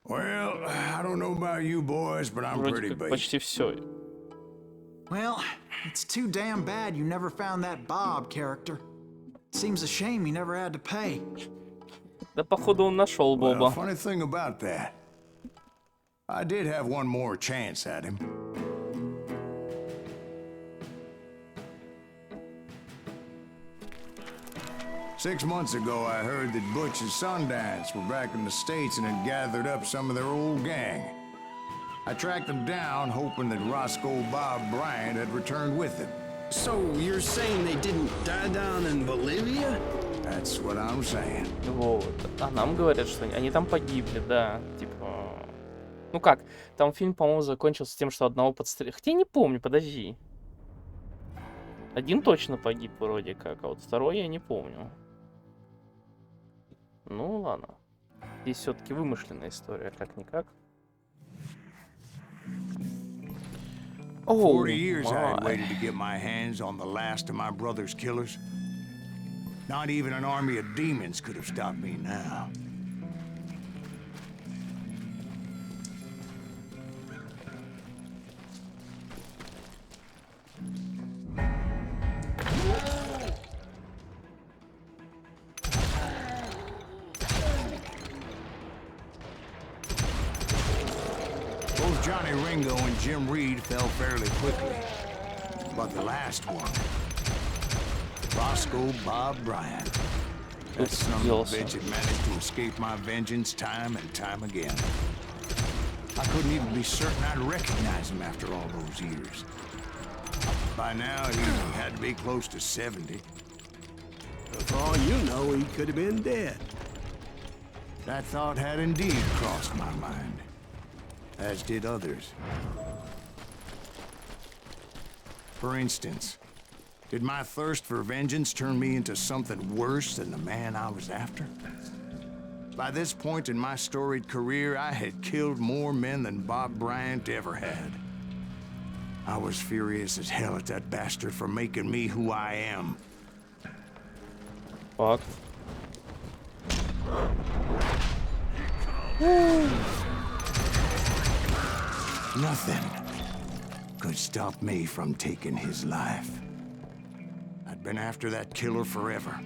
Well, I don't know about you boys, but I'm Вроде pretty как basic. почти все. Well, it's too damn bad you never found that Bob character. Seems a shame you never had to pay. Да, походу, он нашел Well, Боба. funny thing about that, I did have one more chance at him. Six months ago, I heard that Butch and Sundance were back in the States and had gathered up some of their old gang. I tracked them down, hoping that Roscoe Bob Bryant had returned with them. So you're saying they didn't die down in Bolivia? That's what I'm saying. Вот. А нам говорят, что они там погибли, да. Типа... Ну как, там фильм, по-моему, закончился тем, что одного подстрелили. Хотя я не помню, подожди. Один точно погиб вроде как, а вот второй я не помню. Ну ладно. Здесь все-таки вымышленная история, как-никак. 40 years I had waited to get my hands on the last of my brother's killers. Not even an army of demons could have stopped me now. Both Johnny Ringo and Jim Reed fell fairly quickly. But the last one, Roscoe Bob Bryant, that son of a bitch had managed to escape my vengeance time and time again. I couldn't even be certain I'd recognize him after all those years. By now, he had to be close to 70. For all you know, he could have been dead. That thought had indeed crossed my mind, as did others. For instance, did my thirst for vengeance turn me into something worse than the man I was after? By this point in my storied career, I had killed more men than Bob Bryant ever had. I was furious as hell at that bastard for making me who I am. Fuck. Nothing could stop me from taking his life. I'd been after that killer forever.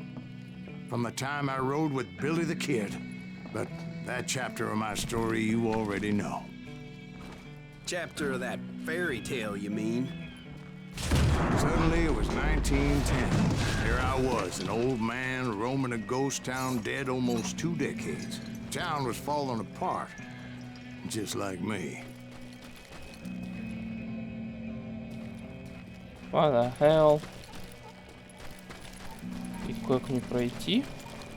From the time I rode with Billy the Kid. But that chapter of my story you already know. Chapter of that fairy tale, you mean? Suddenly it was 1910. Here I was, an old man roaming a ghost town dead almost 2 decades. Town was falling apart, just like me. What the hell? И как не пройти?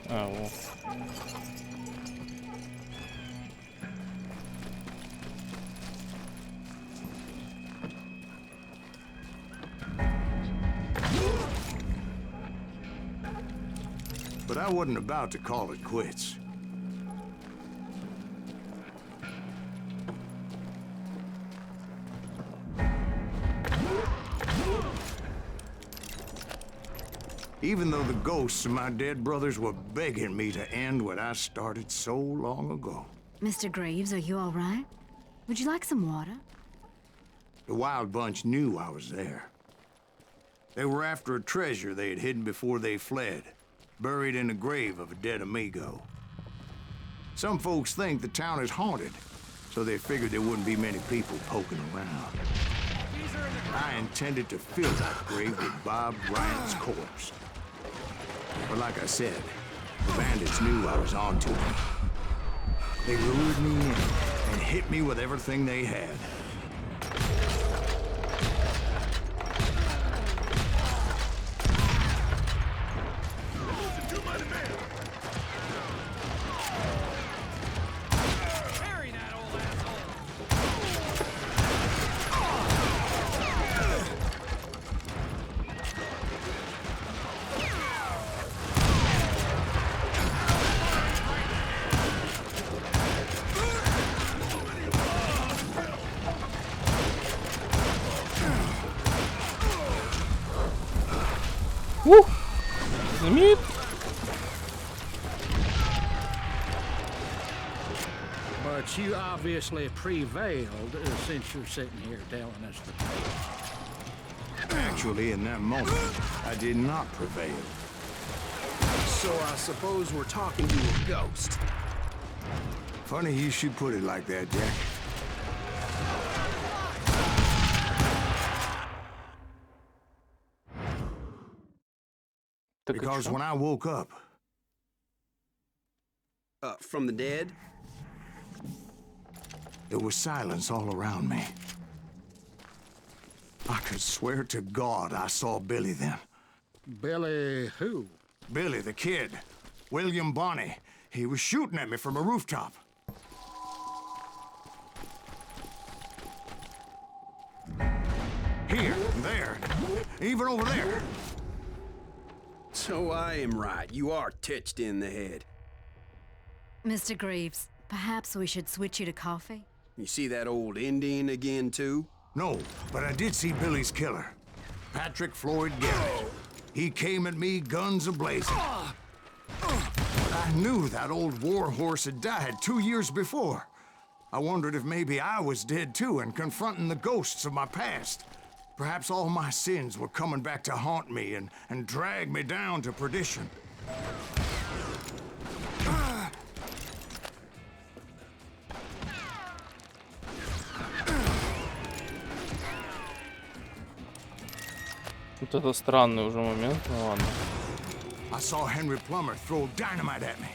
А, вот. But I wasn't about to call it quits. Even though the ghosts of my dead brothers were begging me to end what I started so long ago. Mr. Graves, are you all right? Would you like some water? The Wild Bunch knew I was there. They were after a treasure they had hidden before they fled, buried in the grave of a dead amigo. Some folks think the town is haunted, so they figured there wouldn't be many people poking around. I intended to fill that grave with Bob Bryant's corpse. But like I said, The bandits knew I was on to them. They lured me in and hit me with everything they had. Знаменит. But you obviously prevailed since you're sitting here telling us the truth. Actually, in that moment, I did not prevail. So I suppose we're talking to a ghost. Funny you should put it like that, Jack. Because when I woke up... From the dead? There was silence all around me. I could swear to God I saw Billy then. Billy who? Billy, the kid. William Bonney. He was shooting at me from a rooftop. Here, there, even over there. So I am right. You are touched in the head. Mr. Greaves, perhaps we should switch you to coffee? You see that old Indian again, too? No, but I did see Billy's killer. Patrick Floyd Garrett. He came at me guns a-blazing. But I knew that old war horse had died 2 years before. I wondered if maybe I was dead too and confronting the ghosts of my past. Perhaps all my sins were coming back to haunt me and drag me down to perdition. Вот это странный уже момент, ну ладно. I saw Henry Plummer throw dynamite at me.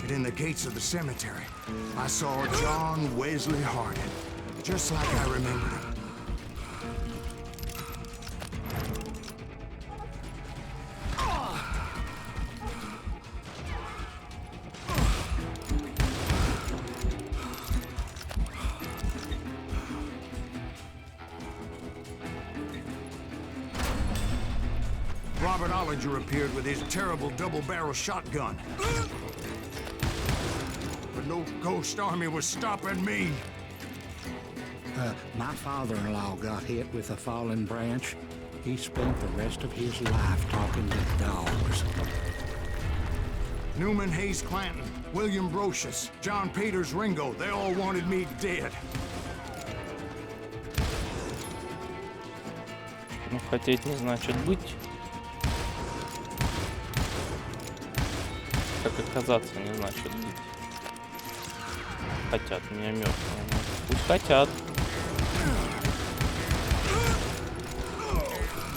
And in the gates of the cemetery, I saw John Wesley Hardin, just like I remembered him. Robert Ollinger appeared with his terrible double-barrel shotgun. But no ghost army was stopping me. My father-in-law got hit with a fallen branch. He spent the rest of his life talking to dogs. Newman Hayes Clanton, William Brocious, John Peters Ringo, they all wanted me dead. Ну, хотеть не значит быть. Как оказаться не значит быть. Хотят меня мертвым. Пусть хотят.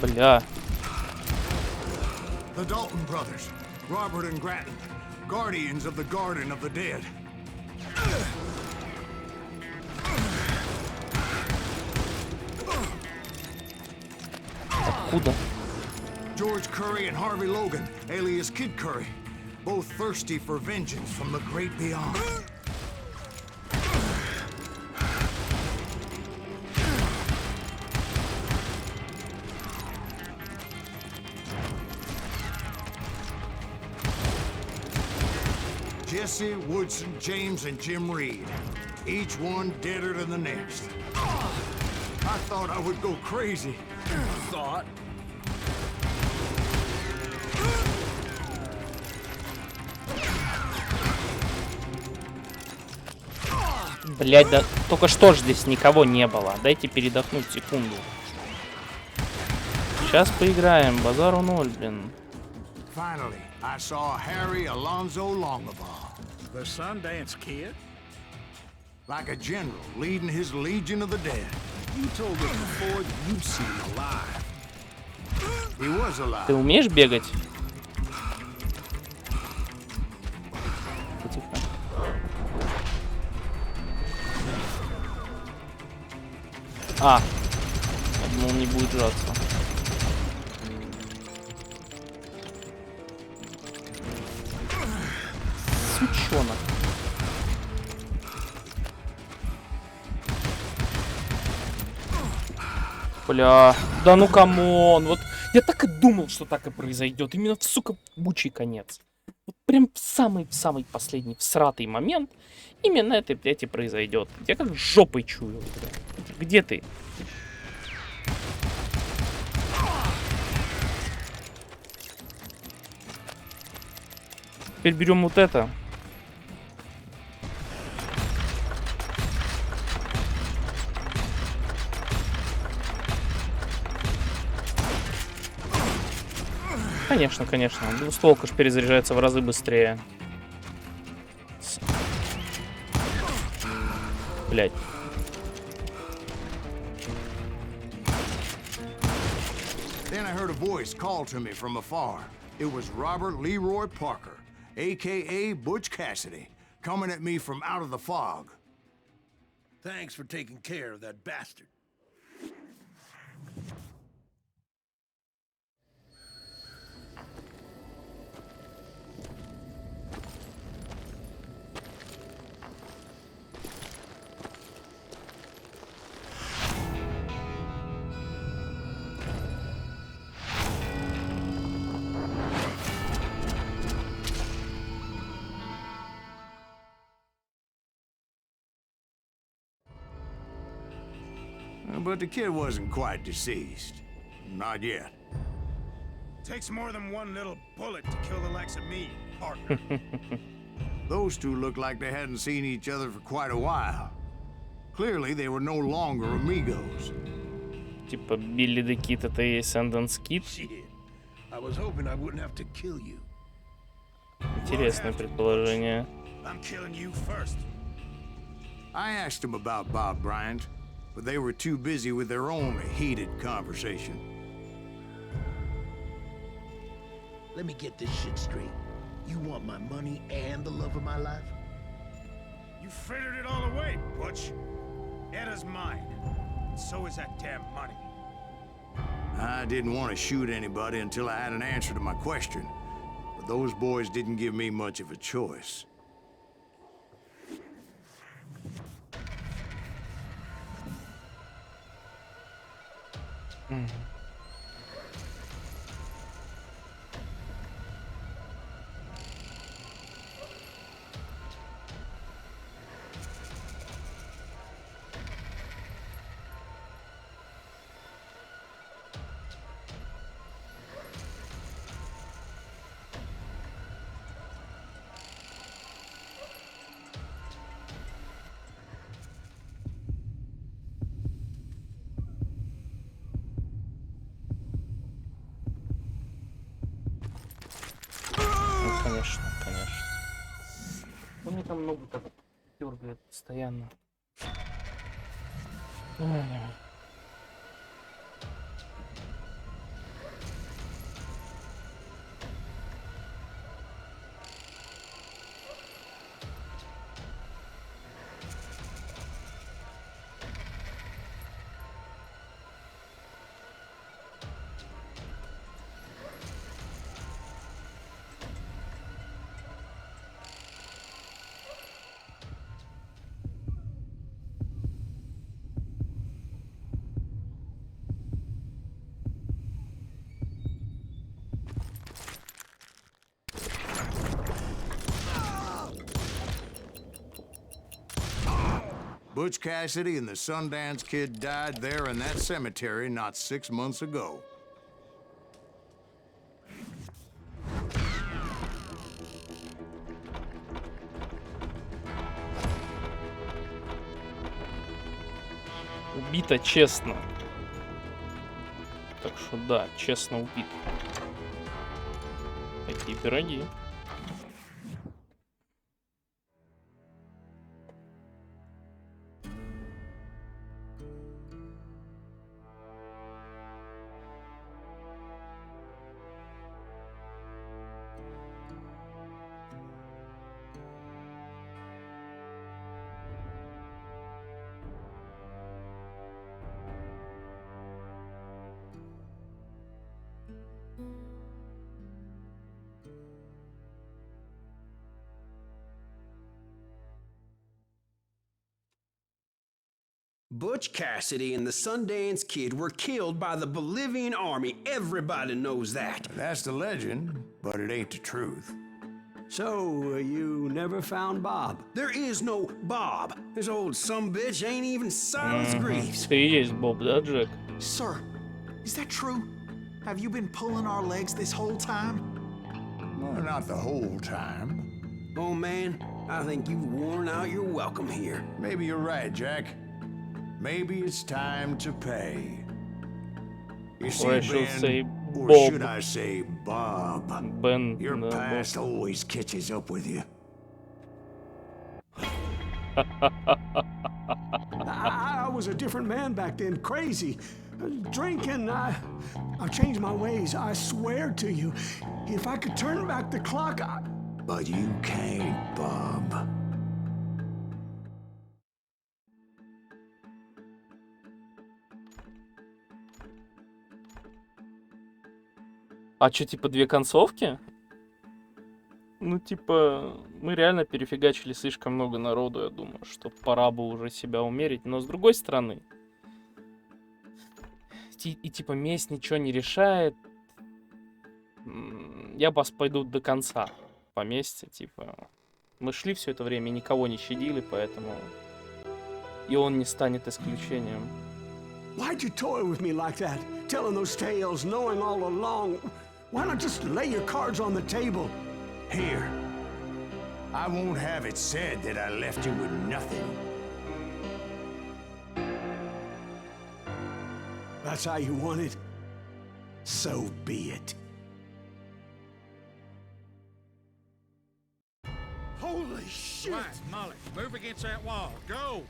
Бля. The Dalton brothers, Robert and Grattan, guardians of the Garden of the Dead. Откуда? George Curry and Harvey Logan, alias Kid Curry, both thirsty for vengeance from the great beyond. Jesse, Woodson, James, and Jim Reed. Each one deader than the next. I thought I would go crazy. Thought? Блять, да только что ж здесь никого не было. Дайте передохнуть секунду. Сейчас поиграем. Базару ноль, блин. Finally, I saw Harry Alonzo Longabaugh. The Sundance Kid? like a general leading his legion of the dead. You told us before that you'd seen him alive. He was Ты alive. умеешь бегать? Тихо. А, я думал, не будет жаться. Сучонок. Бля, да ну камон, вот я так и думал, что так и произойдет. Именно, сука, бучий конец. Вот прям в самый последний всратый момент именно это, блядь, и произойдет. Я как жопой чую. Где ты? Теперь берем вот это. Конечно, конечно. Двустволка ж перезаряжается в разы быстрее. Блять. Then I heard a voice call to me from afar. It was Robert Leroy Parker, a.k.a. Butch Cassidy, coming at me from out of the fog. Thanks for taking care of that bastard. But the kid wasn't quite deceased. Not yet. Takes more than one little bullet to kill the likes of me, Parker. Those two looked like they hadn't seen each other for quite a while. Clearly, they were no longer amigos. Типа Билли the Kid это и Sundance Kid. Shit. I was hoping I wouldn't have to kill you. Интересное предположение. I'm killing you first. I asked them about Bob Bryant, but they were too busy with their own heated conversation. Let me get this shit straight. You want my money and the love of my life? You frittered it all away, Butch. Eda's mine. And so is that damn money. I didn't want to shoot anybody until I had an answer to my question, but those boys didn't give me much of a choice. Конечно, конечно. У меня там много так дергает постоянно. Butch Cassidy and the Sundance Kid died there in that cemetery not 6 months ago. Убито честно. Так что да, честно убит. Такие пироги. Butch Cassidy and the Sundance Kid were killed by the Bolivian army. Everybody knows that. That's the legend, but it ain't the truth. So, you never found Bob? There is no Bob. This old sumbitch ain't even Silas Greaves. Ты и есть Боб, да, Джек? Sir, is that true? Have you been pulling our legs this whole time? Well, not the whole time. Oh man, I think you've worn out your welcome here. Maybe you're right, Jack. Maybe it's time to pay. You see, Or I should say Ben, or Bob. should I say Bob? Бен, Your да, Боб. past always catches up with you. I was a different man back then, crazy. Drinking, I've changed my ways, I swear to you. If I could turn back the clock, But you can't, Bob. А что, типа, 2 концовки? Ну, типа, мы реально перефигачили слишком много народу, я думаю, что пора бы уже себя умерить. Но с другой стороны, и типа месть ничего не решает. Я вас пойду до конца по мести, типа. Мы шли все это время, никого не щадили, поэтому и он не станет исключением. why'd you toy with me like that? Telling those tales, knowing all along. Why not just lay your cards on the table? Here. I won't have it said that I left you with nothing. That's how you want it? So be it. Holy shit! Right, Molly, move against that wall. Go!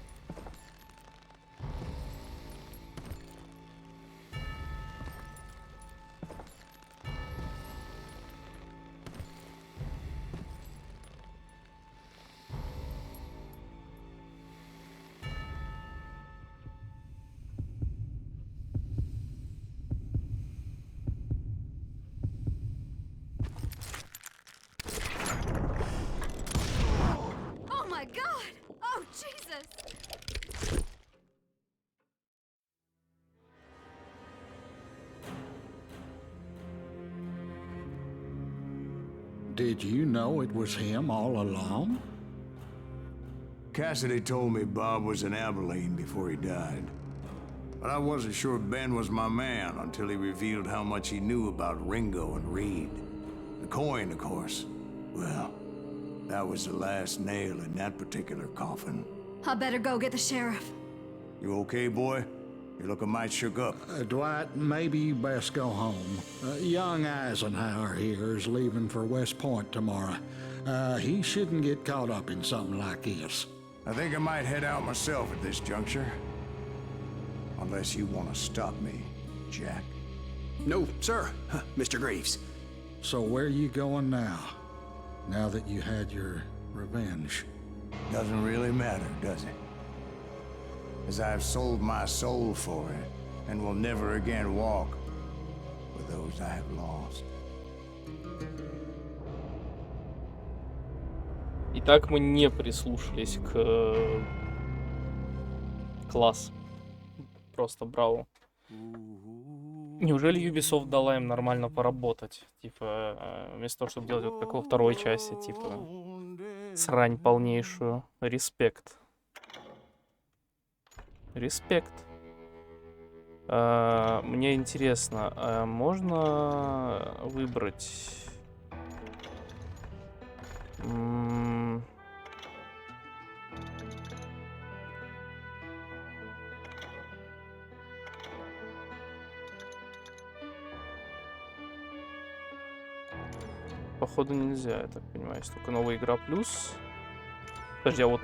Oh my god! Oh Jesus! Did you know it was him all along? Cassidy told me Bob was in Abilene before he died. But I wasn't sure Ben was my man until he revealed how much he knew about Ringo and Reed. The coin, of course. Well, that was the last nail in that particular coffin. I better go get the sheriff. You okay, boy? You're looking mighty shook up. Dwight, maybe you best go home. Young Eisenhower here is leaving for West Point tomorrow. He shouldn't get caught up in something like this. I think I might head out myself at this juncture. Unless you want to stop me, Jack. No, sir, Mr. Greaves. So where you going now? Now that you had your revenge? Doesn't really matter, does it? As I've sold my soul for it, and will never again walk with those I have lost. Итак, мы не прислушались к класс. Просто браво. Неужели Ubisoft дала им нормально поработать? Типа, вместо того, чтобы делать вот как во второй части, типа, срань полнейшую. Респект. Респект. Мне интересно, можно выбрать... Походу нельзя, я так понимаю. Есть только новая игра плюс. Подожди, а вот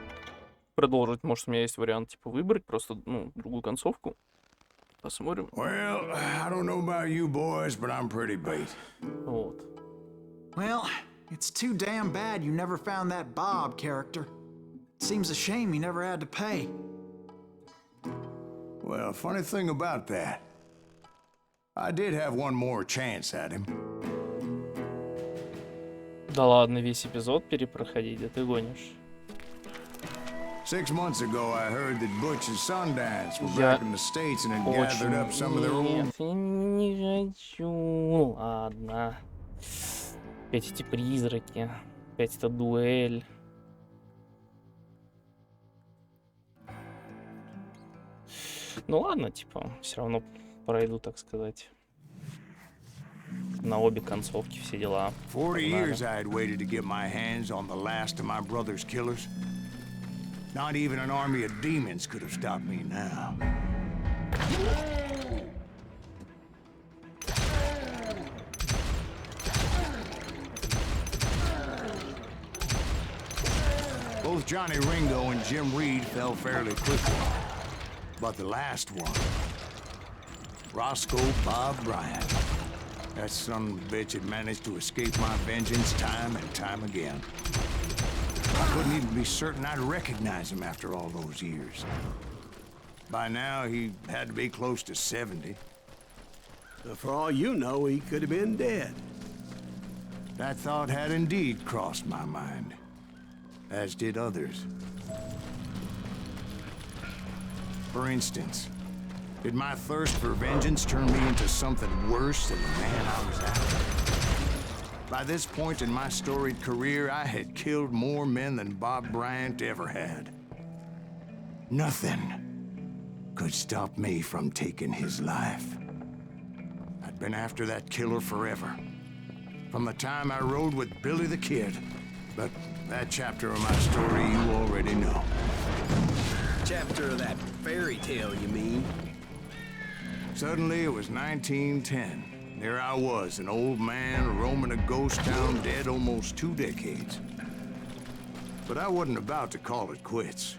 продолжить, может, у меня есть вариант, типа, выбрать просто, ну, другую концовку. Посмотрим. Well, I don't know about you boys, but I'm pretty bait. Вот. Well, it's too damn bad you never found that Bob character. Seems a shame you never had to pay. Well, funny thing about that, I did have one more chance at him. Да ладно, весь эпизод перепроходить, да ты гонишь. 6 months ago, I heard that Butch and Sundance were Я back in the States and had gathered up some of their old... Нет, я не хочу. Ладно. Опять эти призраки. Опять эта дуэль. Ну ладно, типа, все равно пройду, так сказать. На обе концовки все дела. 40 years I had waited to get my hands on the last of my brother's killers. Not even an army of demons could have stopped me now. Both Johnny Ringo and Jim Reed fell fairly quickly. But the last one, Roscoe Bob Bryant, that son of a bitch had managed to escape my vengeance time and time again. I couldn't even be certain I'd recognize him after all those years. By now, he had to be close to 70. For all you know, he could have been dead. That thought had indeed crossed my mind, as did others. For instance, did my thirst for vengeance turn me into something worse than the man I was after? By this point in my storied career, I had killed more men than Bob Bryant ever had. Nothing could stop me from taking his life. I'd been after that killer forever. From the time I rode with Billy the Kid. But that chapter of my story you already know. Chapter of that fairy tale, you mean? Suddenly, it was 1910. There I was, an old man roaming a ghost town dead almost 2 decades. But I wasn't about to call it quits.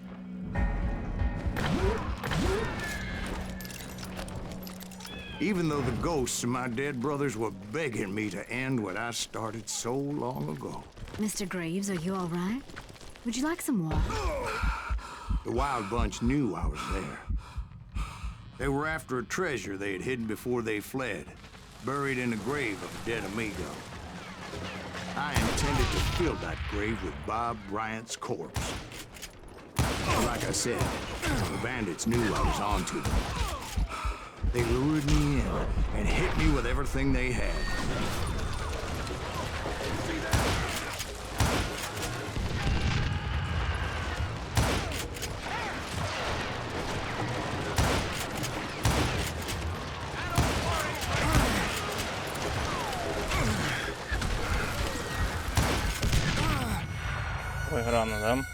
Even though the ghosts of my dead brothers were begging me to end what I started so long ago. Mr. Graves, are you all right? Would you like some water? The Wild Bunch knew I was there. They were after a treasure they had hidden before they fled, buried in the grave of a dead amigo. I intended to fill that grave with Bob Bryant's corpse. Like I said, the bandits knew I was onto them. They lured me in and hit me with everything they had. Ой, рано, да?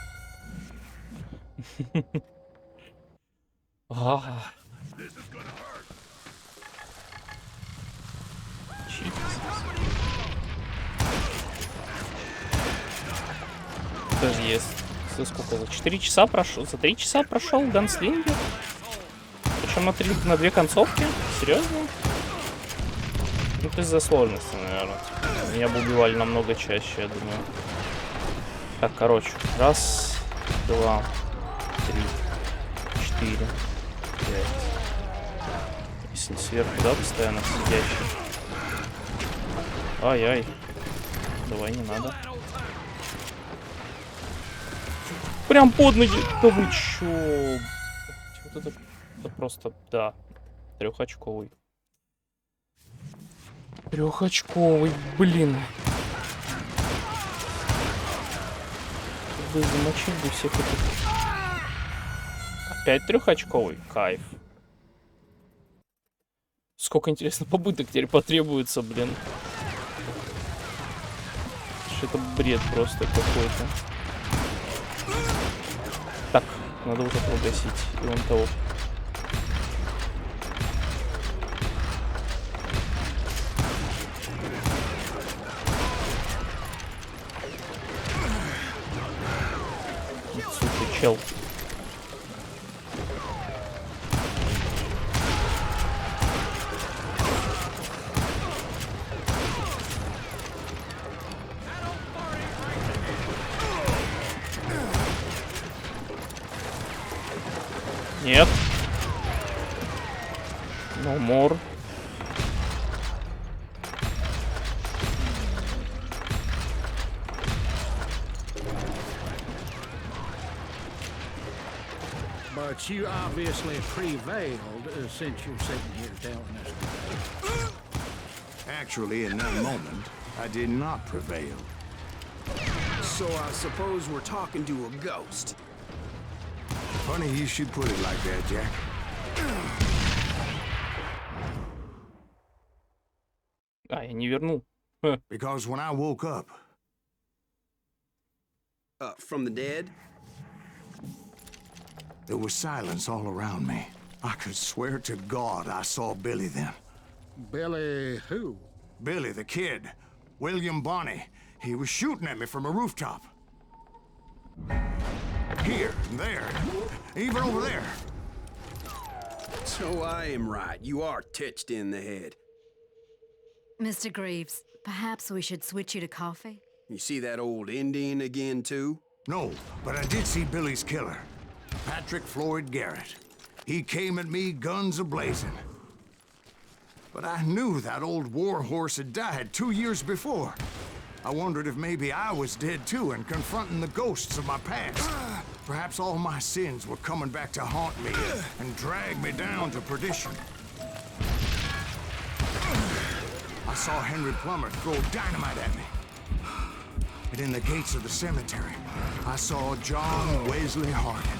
Даже есть. Сколько? За 4 часа прошел? За 3 часа прошел Ганслингер? Причем на 2 концовки? Серьезно? Ну, это из-за сложности, наверное. Меня бы убивали намного чаще, я думаю. Так, короче. 1, 2, 3, 4, 5. Если сверху, да, постоянно сидящий. Ай-ай. Давай, не надо. Прям под ноги. Да вы чё? Вот это просто, да. 3-очковый. 3-очковый, блин. Бы замочить бы всех этих. Опять 3-очковый. Кайф. Сколько, интересно, побыток теперь потребуется, блин. Это бред просто какой-то. Так, надо вот этого гасить. И вон того. Сука, чел. Нет. No more. But you obviously prevailed since you're sitting here telling us. Actually, in that moment, I did not prevail. So I suppose we're talking to a ghost. Funny you should put it like that, Jack. А, я не вернул. Because when I woke up, From the dead? there was silence all around me. I could swear to God I saw Billy then. Billy who? Billy, the kid. William Bonney. He was shooting at me from a rooftop. Here, there, even over there. So I am right. You are titched in the head. Mr. Greaves, perhaps we should switch you to coffee? You see that old Indian again, too? No, but I did see Billy's killer, Patrick Floyd Garrett. He came at me guns a-blazing. But I knew that old war horse had died 2 years before. I wondered if maybe I was dead too and confronting the ghosts of my past. Perhaps all my sins were coming back to haunt me and drag me down to perdition. I saw Henry Plummer throw dynamite at me. And in the gates of the cemetery, I saw John Wesley Hardin,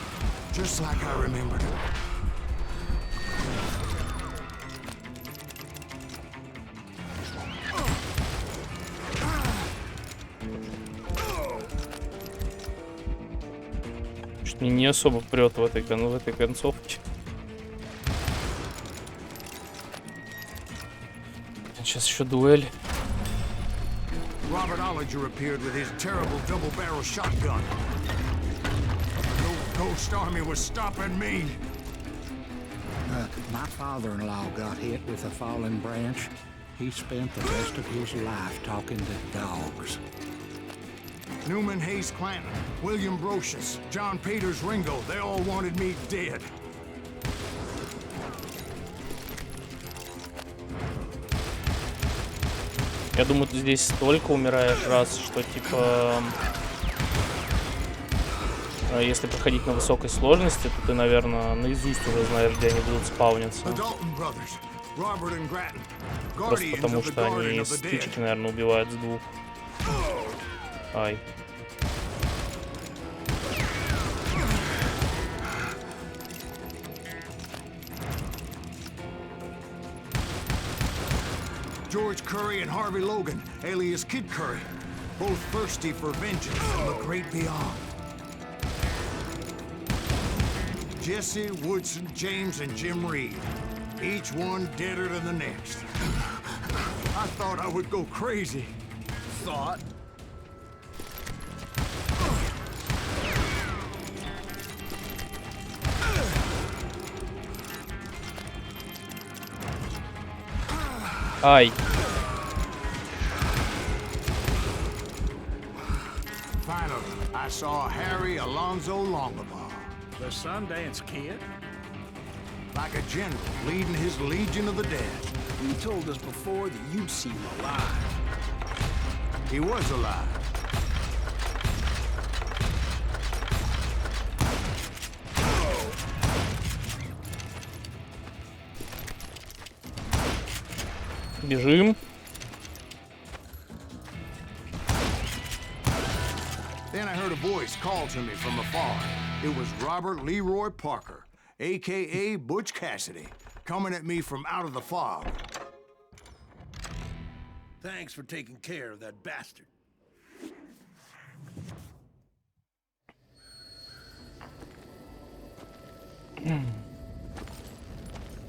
just like I remembered him. Что мне не особо прет в этой концовке. Сейчас еще дуэль. Robert Ollinger appeared with his terrible double-barrel shotgun. No ghost army was stopping me. My father-in-law got hit with a fallen branch. He spent the rest of his life talking to dogs. Newman Hayes Clanton, William Brocious, John Peters Ringo, they all wanted me dead. Я думаю, ты здесь столько умираешь раз, что типа... Если проходить на высокой сложности, то ты, наверное, наизусть уже знаешь, где они будут спавниться. Просто потому, что они с птичек, наверное, убивают с двух. Ай. George Curry and Harvey Logan, alias Kid Curry, both thirsty for vengeance from the great beyond. Jesse, Woodson, James, and Jim Reed, each one deader than the next. I thought I would go crazy. Thought? Ай. Finally, I saw Harry Alonzo Longabaugh. The Sundance Kid? Like a general leading his legion of the dead. You told us before that you'd see him alive. He was alive. Бежим. Then I heard a voice call to me from afar. It was Robert Leroy Parker, a.k.a. Butch Cassidy, coming at me from out of the fog. Thanks for taking care of that bastard.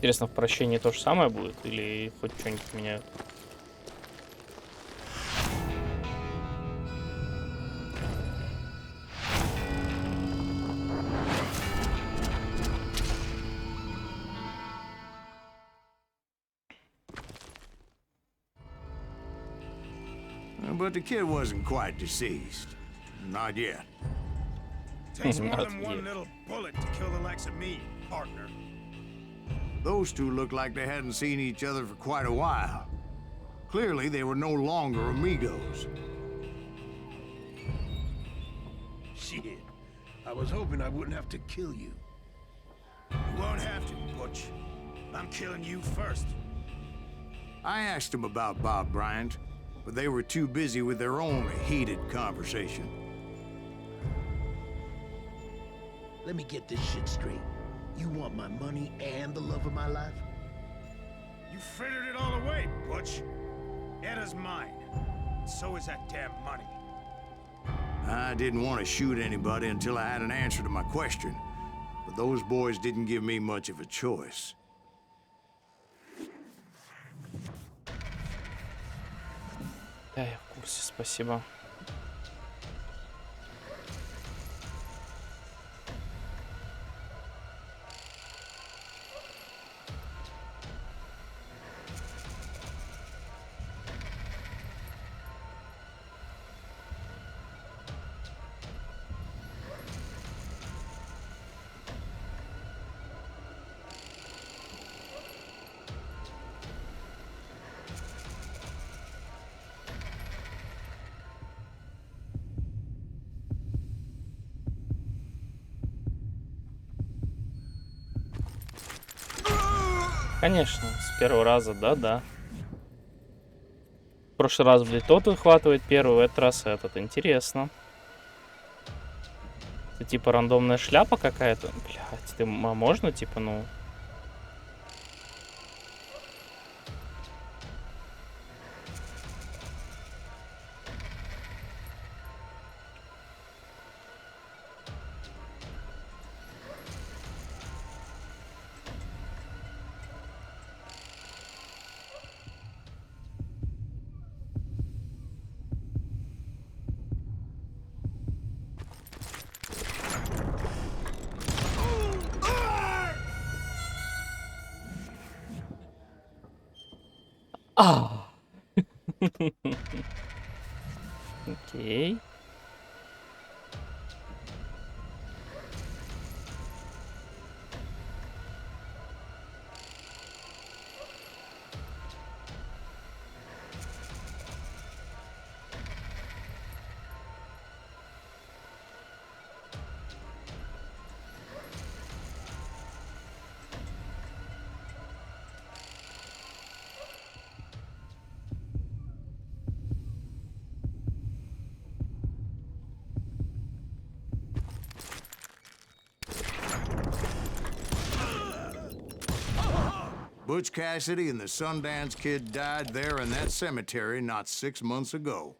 Интересно, в прощении то же самое будет или хоть что-нибудь меняют? But the kid wasn't quite deceased. Not yet. Takes more Not than one yet. little bullet to kill the likes of me, partner. Those two looked like they hadn't seen each other for quite a while. Clearly, they were no longer amigos. Shit. I was hoping I wouldn't have to kill you. I'm killing you first. I asked them about Bob Bryant, but they were too busy with their own heated conversation. Let me get this shit straight. You want my money and the love of my life? You frittered it all away, Butch. Etta's mine. So is that damn money. I didn't want to shoot anybody until I had an answer to my question, but those boys didn't give me much of a choice. Да, я в курсе, спасибо. Конечно, с первого раза, да-да. В прошлый раз, блядь, тот выхватывает первый, в этот раз этот. Интересно. Это типа рандомная шляпа какая-то? Блядь, ты, а можно, типа, ну... А! Окей. Butch Cassidy and the Sundance Kid died there in that cemetery not 6 months ago.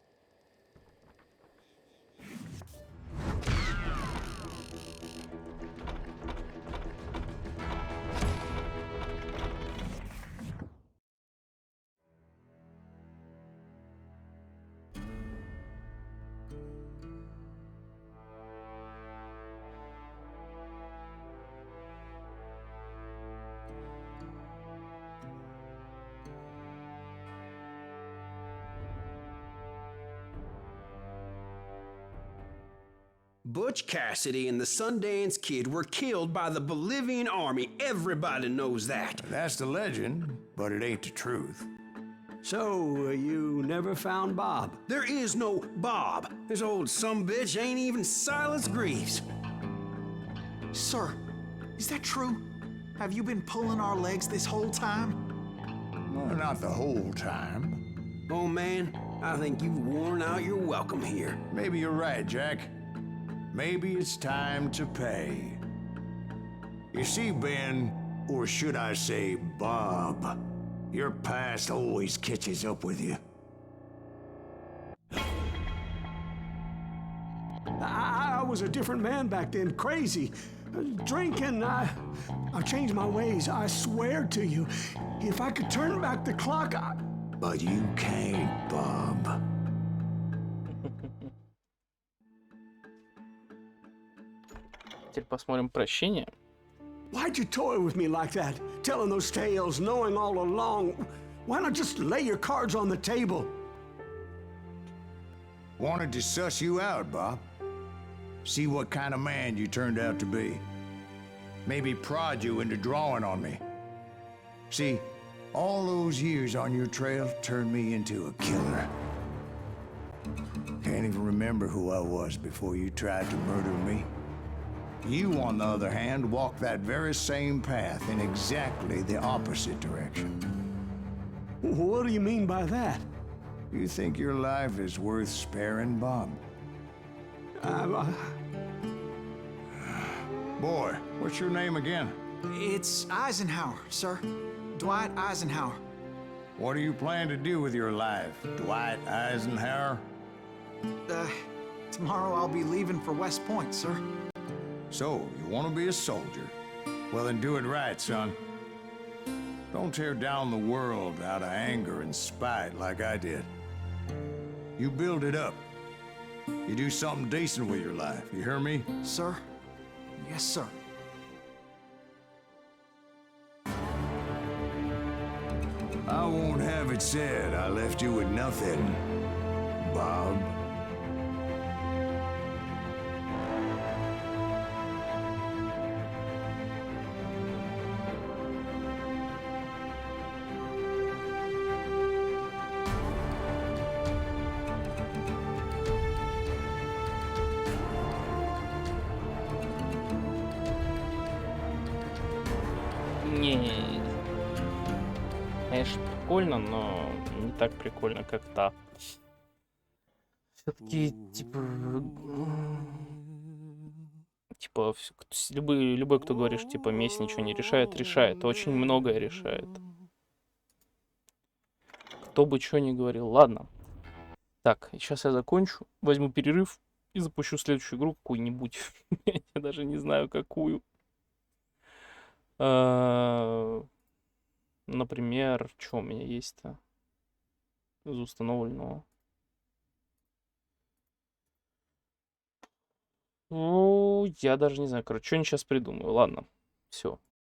Butch Cassidy and the Sundance Kid were killed by the Bolivian army. Everybody knows that. That's the legend, but it ain't the truth. So, you never found Bob? There is no Bob. This old sumbitch ain't even Silas Greaves. Sir, is that true? Have you been pulling our legs this whole time? Well, not the whole time. Oh man, I think you've worn out your welcome here. Maybe you're right, Jack. Maybe it's time to pay. You see, Ben, or should I say Bob, your past always catches up with you. I was a different man back then, crazy. Drinking, I've changed my ways, I swear to you. If I could turn back the clock, But you can't, Bob. Теперь посмотрим прощение. Why'd you toy with me like that? Telling those tales, knowing all along. Why not just lay your cards on the table? Wanted to suss you out, Bob. See what kind of man you turned out to be. Maybe prod you into drawing on me. See, all those years on your trail turned me into a killer. Can't even remember who I was before you tried to murder me. You, on the other hand, walk that very same path in exactly the opposite direction. What do you mean by that? You think your life is worth sparing, Bob? Boy, what's your name again? It's Eisenhower, sir. Dwight Eisenhower. What do you plan to do with your life, Dwight Eisenhower? Tomorrow I'll be leaving for West Point, sir. So, you want to be a soldier? Well, then do it right, son. Don't tear down the world out of anger and spite like I did. You build it up. You do something decent with your life, you hear me? Sir? Yes, sir. I won't have it said I left you with nothing, Bob. Не, конечно, прикольно, но не так прикольно, как та. Все-таки, любой, кто говорит, что, типа, месть ничего не решает, решает. Очень многое решает. Кто бы что ни говорил. Ладно. Так, сейчас я закончу, возьму перерыв и запущу следующую игру какую-нибудь. Я даже не знаю, какую. Например, что у меня есть-то из установленного? Ну, я даже не знаю. Короче, что-нибудь сейчас придумаю. Ладно, все.